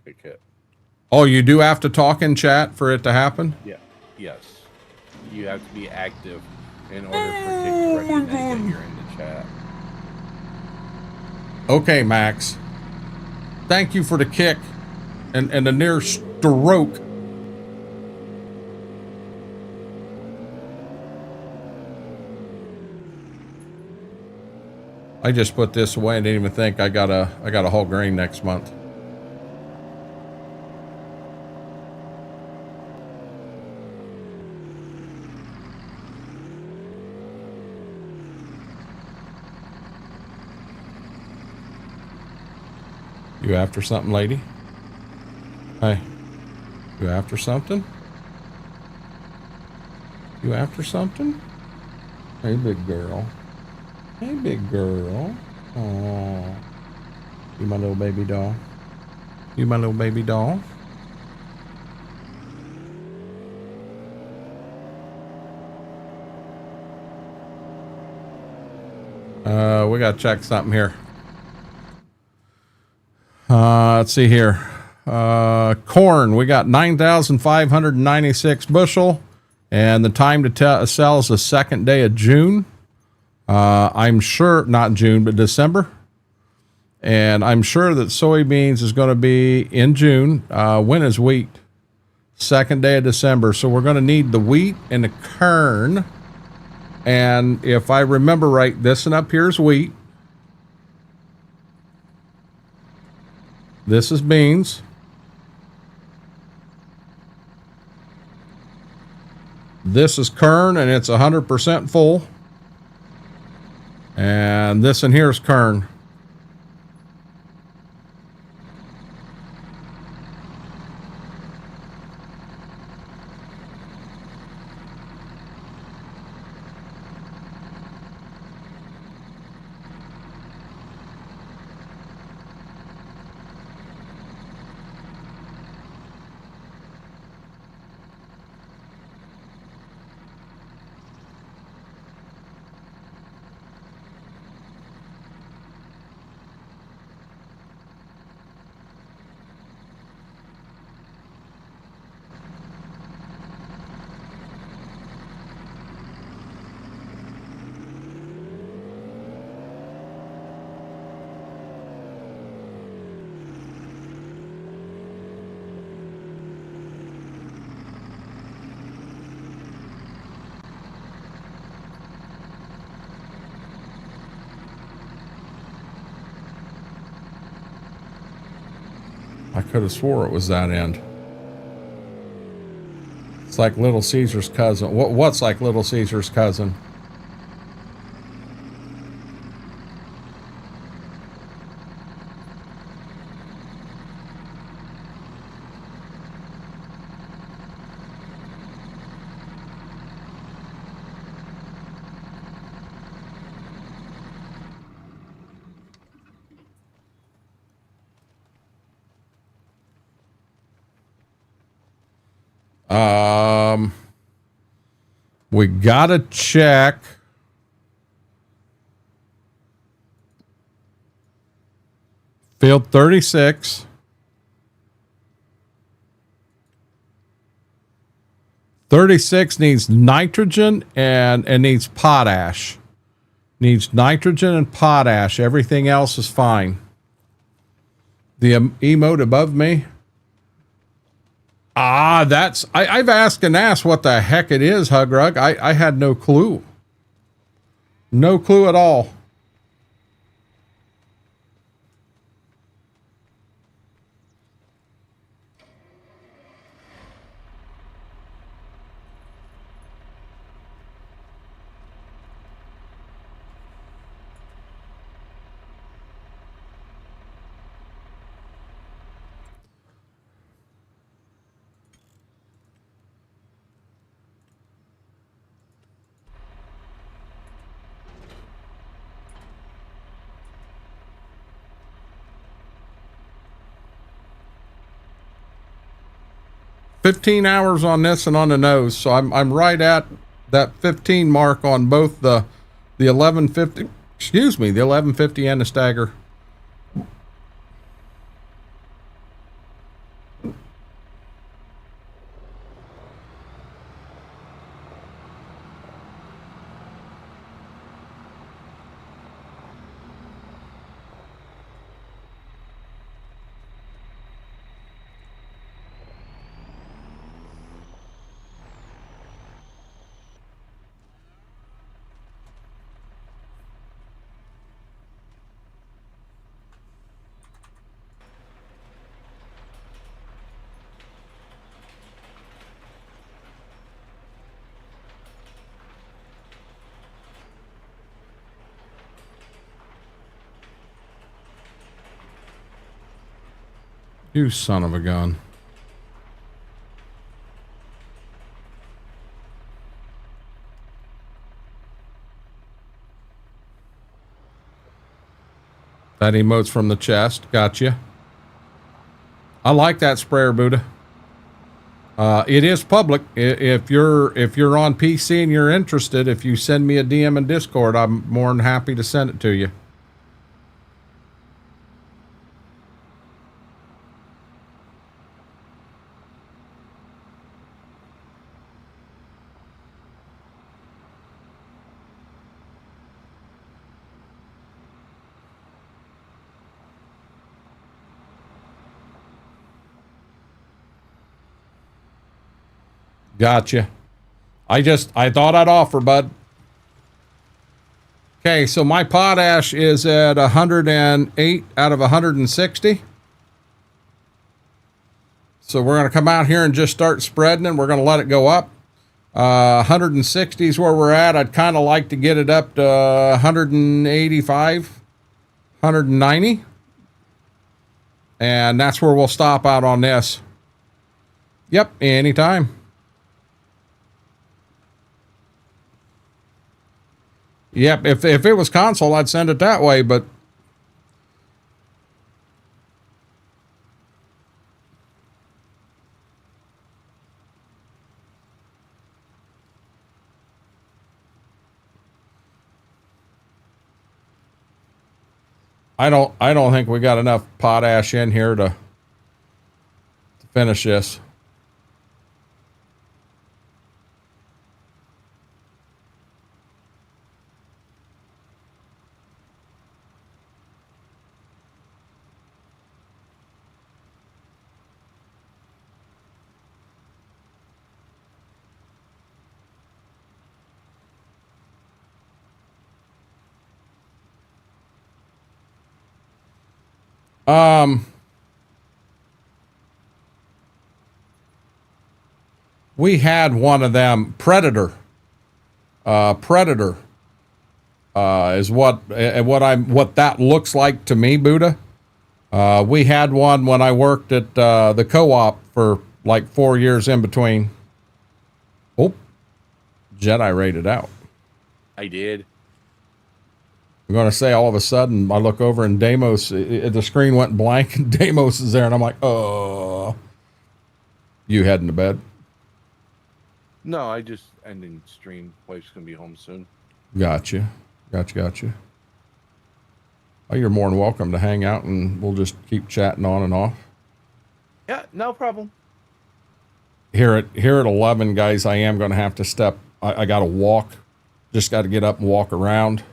pick it. Oh, you do have to talk in chat for it to happen? Yeah. Yes. You have to be active in order for Kick to recognize that you're in the chat. Okay, Max. Thank you for the kick and the near stroke. I just put this away and didn't even think I got a whole grain next month. You after something, lady? Hey, you after something? You after something? Hey, big girl. Hey, big girl. Oh, you my little baby doll. You my little baby doll. We gotta check something here. Let's see here. Corn, we got 9,596 bushel, and the time to sell is the second day of June. I'm sure, not June, but December. And I'm sure that soybeans is going to be in June. When is wheat? Second day of December. So we're going to need the wheat and the corn. And if I remember right, this one up here is wheat. This is beans. This is corn, and it's 100% full. And this in here is corn. I could have swore it was that end. It's like Little Caesar's cousin. What's like Little Caesar's cousin? We gotta check. Field 36. 36 needs nitrogen and needs potash. Needs nitrogen and potash. Everything else is fine. The emote above me. That's... I've asked and asked what the heck it is, Hugrug. I had no clue. No clue at all. 15 hours on this and on the nose. So I'm right at that 15 mark on both the 1150, excuse me, the 1150 and the stagger. You son of a gun. That emotes from the chest. Gotcha. I like that sprayer, Buddha. It is public. If you're on PC and you're interested, if you send me a DM in Discord, I'm more than happy to send it to you. Gotcha. I thought I'd offer, bud. Okay, so my potash is at 108 out of 160. So we're going to come out here and just start spreading and we're going to let it go up. 160 is where we're at. I'd kind of like to get it up to 185, 190. And that's where we'll stop out on this. Yep, anytime. Yep, if it was console, I'd send it that way, but I don't think we got enough potash in here to finish this. We had one of them Predator. Predator is what that looks like to me, Buddha. We had one when I worked at the co-op for like 4 years in between. Oh, Jedi rated out. I did. I'm going to say all of a sudden I look over and Deimos, the screen went blank and Deimos is there and I'm like, oh, you heading to bed? No, I just ending stream. Wife's gonna be home soon. Gotcha. Oh, you're more than welcome to hang out and we'll just keep chatting on and off. Yeah, no problem. Here at 11, guys, I am going to have to step. I got to walk. Just got to get up and walk around.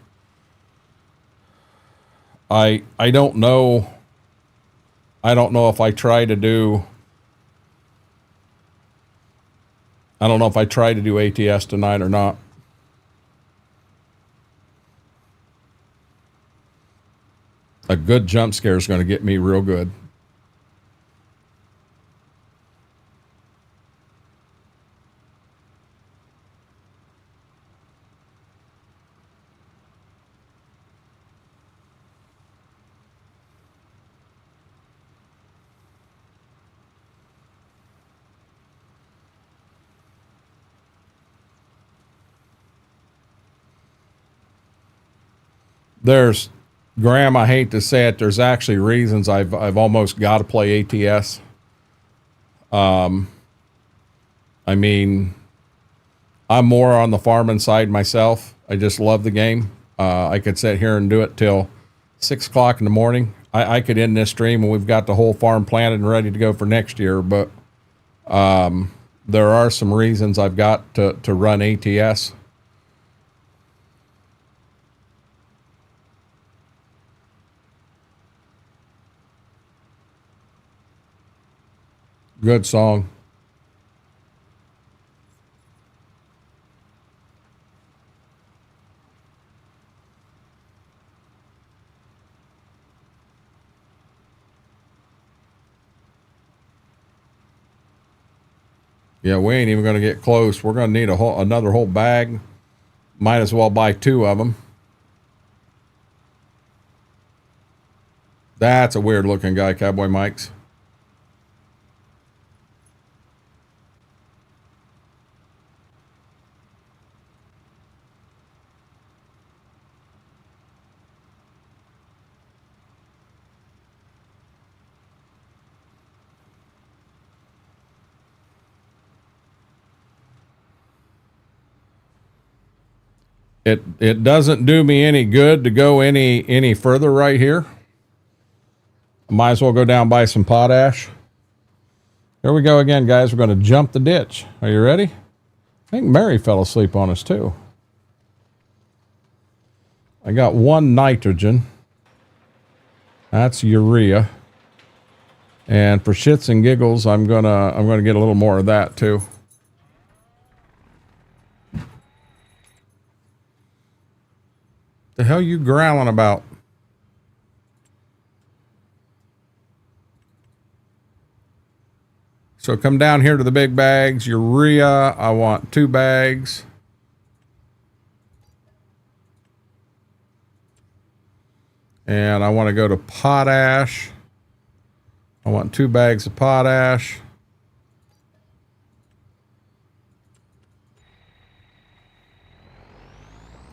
I don't know. I don't know if I try to do. I don't know if I try to do ATS tonight or not. A good jump scare is going to get me real good. There's, Graham, I hate to say it, there's actually reasons I've almost got to play ATS. I mean, I'm more on the farming side myself. I just love the game. I could sit here and do it till 6 o'clock in the morning. I could end this stream and we've got the whole farm planted and ready to go for next year. But there are some reasons I've got to run ATS. Good song. Yeah, we ain't even going to get close. We're going to need another whole bag. Might as well buy 2 of them. That's a weird looking guy, Cowboy Mike's. It doesn't do me any good to go any further right here. Might as well go down by some potash. Here we go again, guys. We're going to jump the ditch. Are you ready? I think Mary fell asleep on us too. I got 1 nitrogen. That's urea. And for shits and giggles, I'm gonna get a little more of that too. The hell you growling about? So come down here to the big bags. Urea, I want 2 bags. And I want to go to potash. I want 2 bags of potash.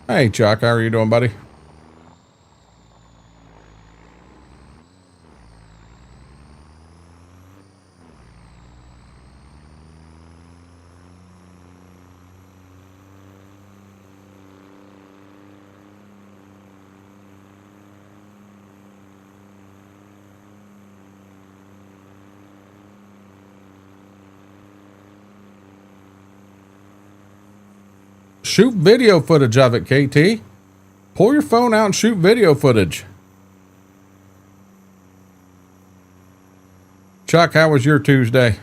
Hey, Chuck, how are you doing, buddy? Shoot video footage of it, KT. Pull your phone out and shoot video footage. Chuck, how was your Tuesday?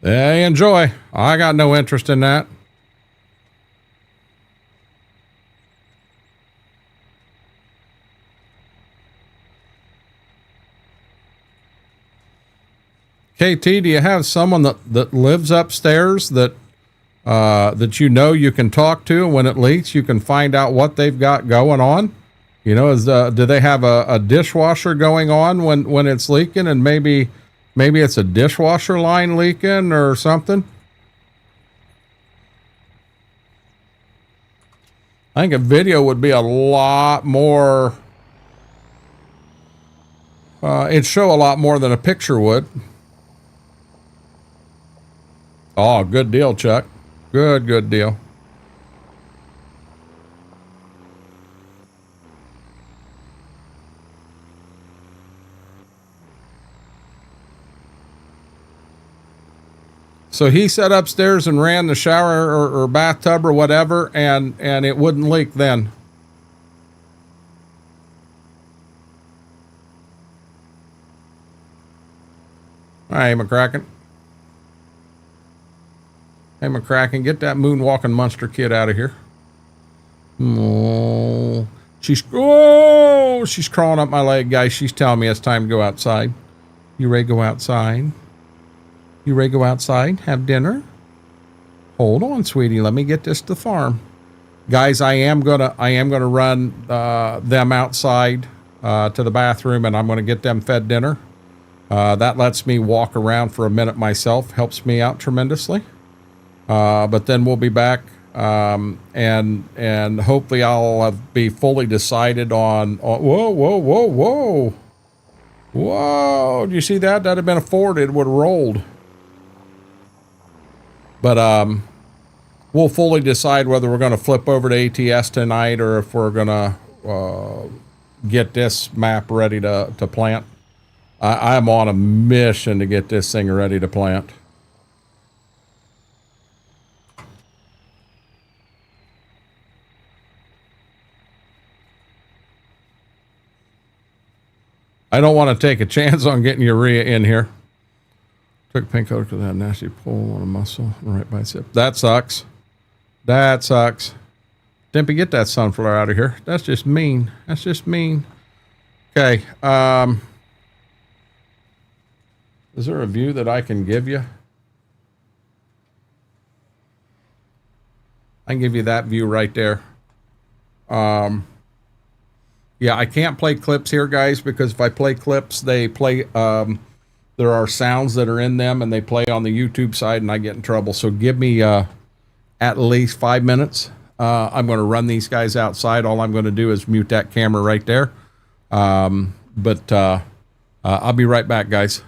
Hey, enjoy. I got no interest in that. KT, do you have someone that lives upstairs that that you can talk to, and when it leaks, you can find out what they've got going on? You know, do they have a dishwasher going on when it's leaking, and maybe it's a dishwasher line leaking or something? I think a video would be a lot more, it'd show a lot more than a picture would. Oh, good deal, Chuck. Good deal. So he sat upstairs and ran the shower or bathtub or whatever, and it wouldn't leak then. Hey, McCracken. Hey, McCracken, get that moonwalking monster kid out of here. Oh, she's crawling up my leg, guys. She's telling me it's time to go outside. You ready to go outside? You ready to go outside? Have dinner? Hold on, sweetie. Let me get this to the farm. Guys, I am gonna run them outside to the bathroom, and I'm gonna get them fed dinner. That lets me walk around for a minute myself, helps me out tremendously. But then we'll be back, and hopefully I'll be fully decided on. Whoa! Do you see that? That'd have been a Ford. It would have rolled. But we'll fully decide whether we're going to flip over to ATS tonight or if we're going to get this map ready to plant. I'm on a mission to get this thing ready to plant. I don't want to take a chance on getting urea in here. Took pink coat to that nasty pull on a muscle in the right bicep. That sucks. That sucks. Dimpy, get that sunflower out of here. That's just mean. That's just mean. Okay. Is there a view that I can give you? I can give you that view right there. Yeah, I can't play clips here, guys, because if I play clips, they play, there are sounds that are in them and they play on the YouTube side and I get in trouble. So give me at least 5 minutes. I'm going to run these guys outside. All I'm going to do is mute that camera right there. But I'll be right back, guys.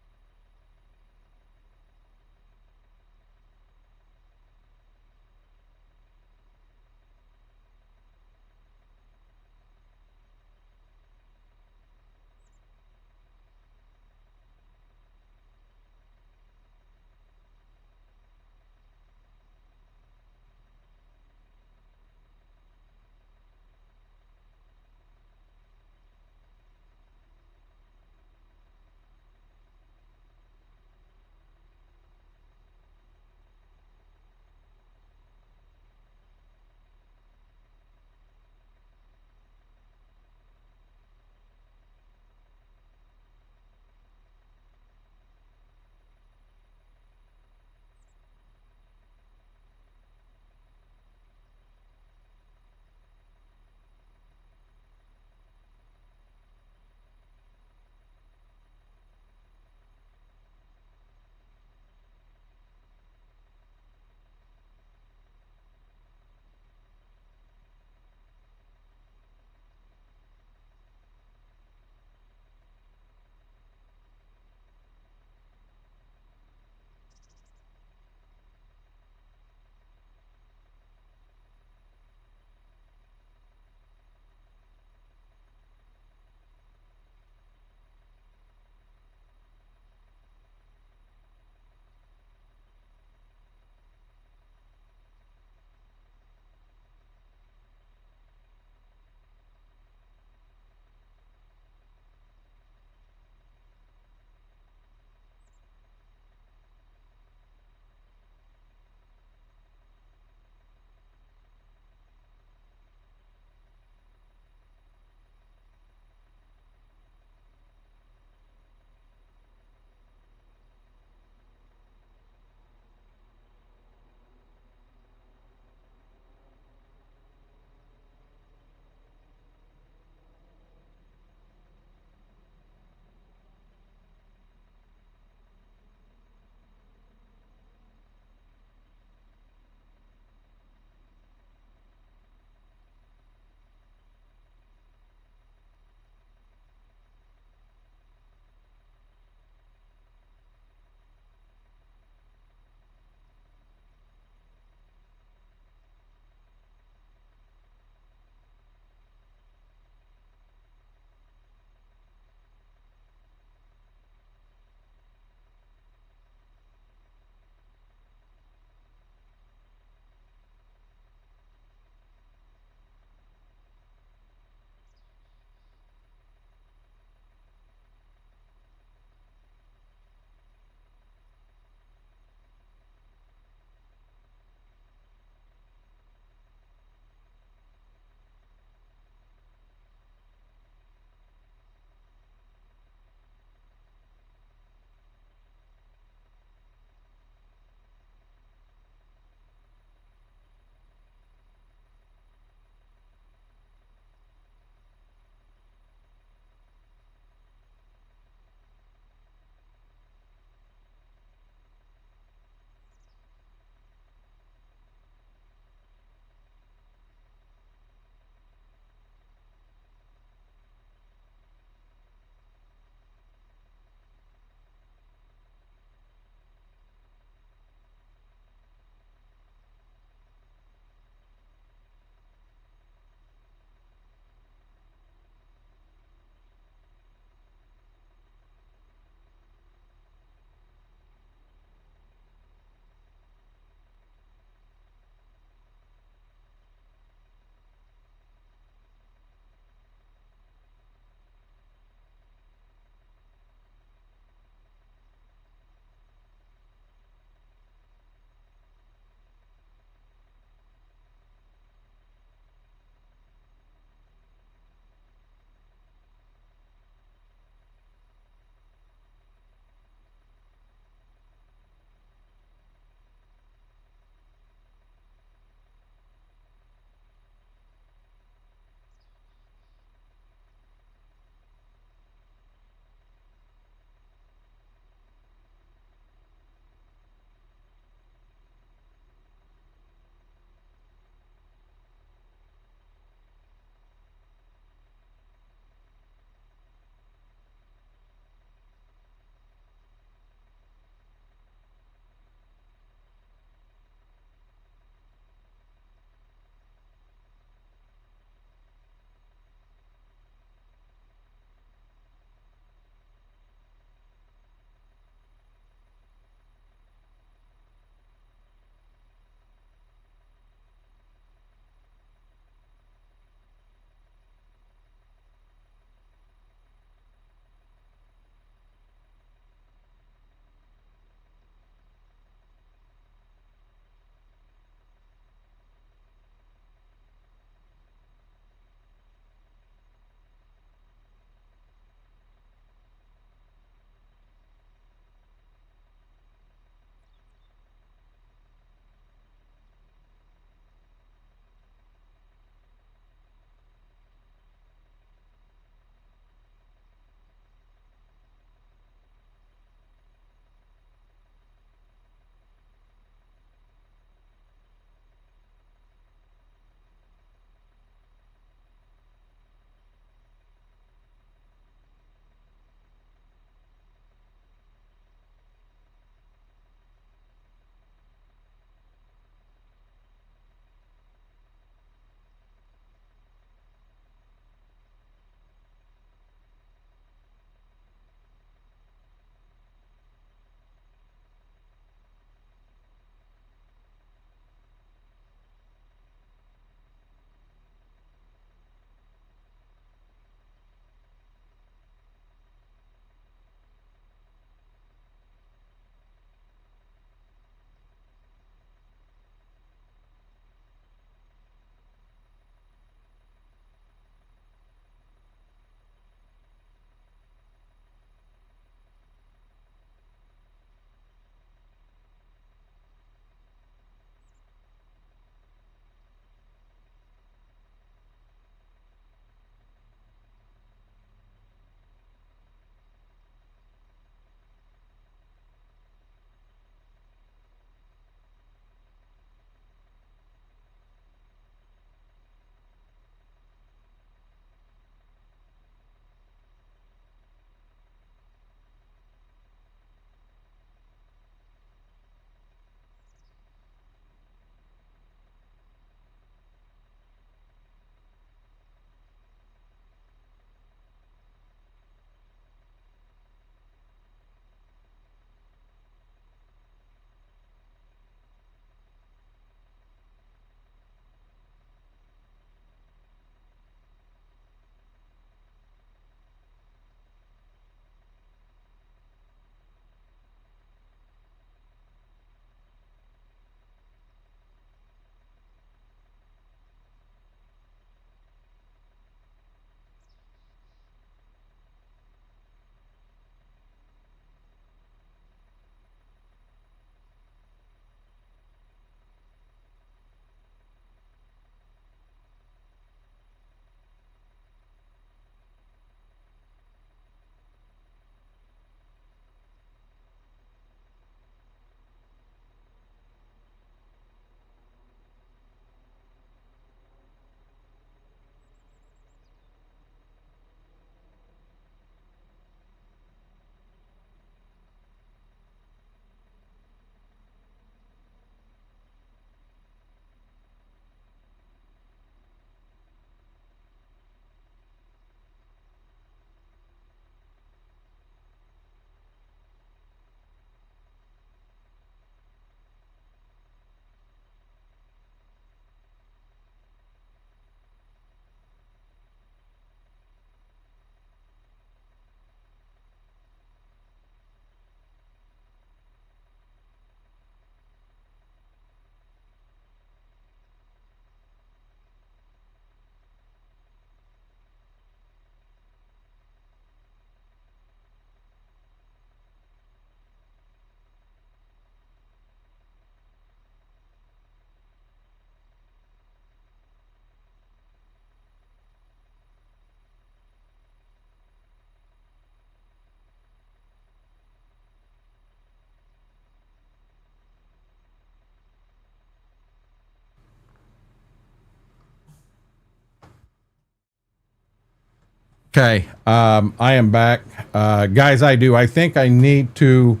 Okay, I am back. Guys, I think I need to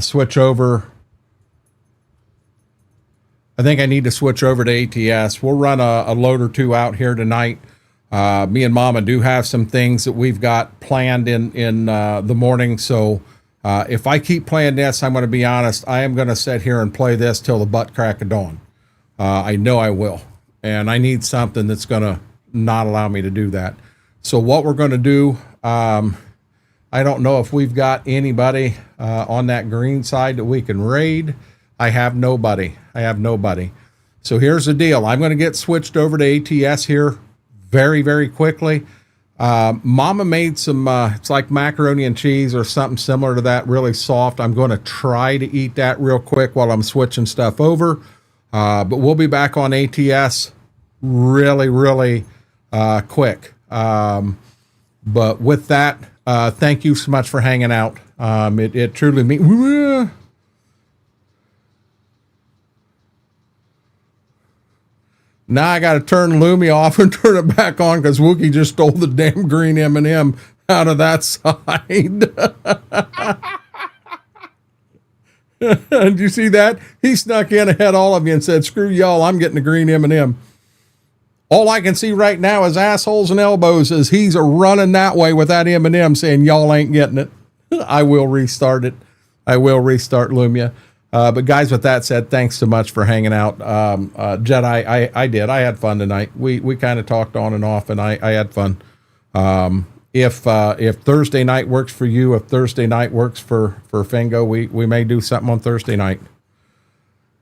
switch over. I think I need to switch over to ATS. We'll run a load or two out here tonight. Me and Mama do have some things that we've got planned in the morning. So if I keep playing this, I'm going to be honest, I am going to sit here and play this till the butt crack of dawn. I know I will. And I need something that's going to not allow me to do that. So what we're going to do, I don't know if we've got anybody on that green side that we can raid. I have nobody. So here's the deal. I'm going to get switched over to ATS here very, very quickly. Mama made some, it's like macaroni and cheese or something similar to that, really soft. I'm going to try to eat that real quick while I'm switching stuff over. But we'll be back on ATS really, really quick. But with that, thank you so much for hanging out. It truly means. Now I got to turn Lumi off and turn it back on because Wookie just stole the damn green M&M out of that side. Did you see that? He snuck in ahead of all of you and said, "Screw y'all, I'm getting the green M&M." All I can see right now is assholes and elbows as he's running that way with that M&M saying, "Y'all ain't getting it." I will restart it. I will restart Lumia. But guys, with that said, thanks so much for hanging out. Jedi, I did. I had fun tonight. We kind of talked on and off, and I had fun. If Thursday night works for you, if Thursday night works for Fingo, we may do something on Thursday night.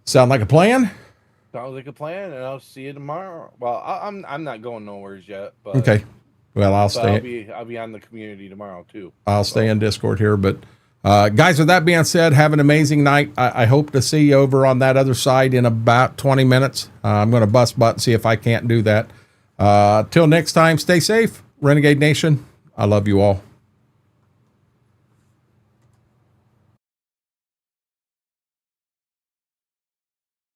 Sound like a plan? Sounds like a plan, and I'll see you tomorrow. Well, I'm not going nowhere yet, but okay. Well, I'll stay. I'll be on the community tomorrow too. I'll stay in Discord here, but guys, with that being said, have an amazing night. I hope to see you over on that other side in about 20 minutes. I'm going to bust butt and see if I can't do that. Till next time, stay safe, Renegade Nation. I love you all.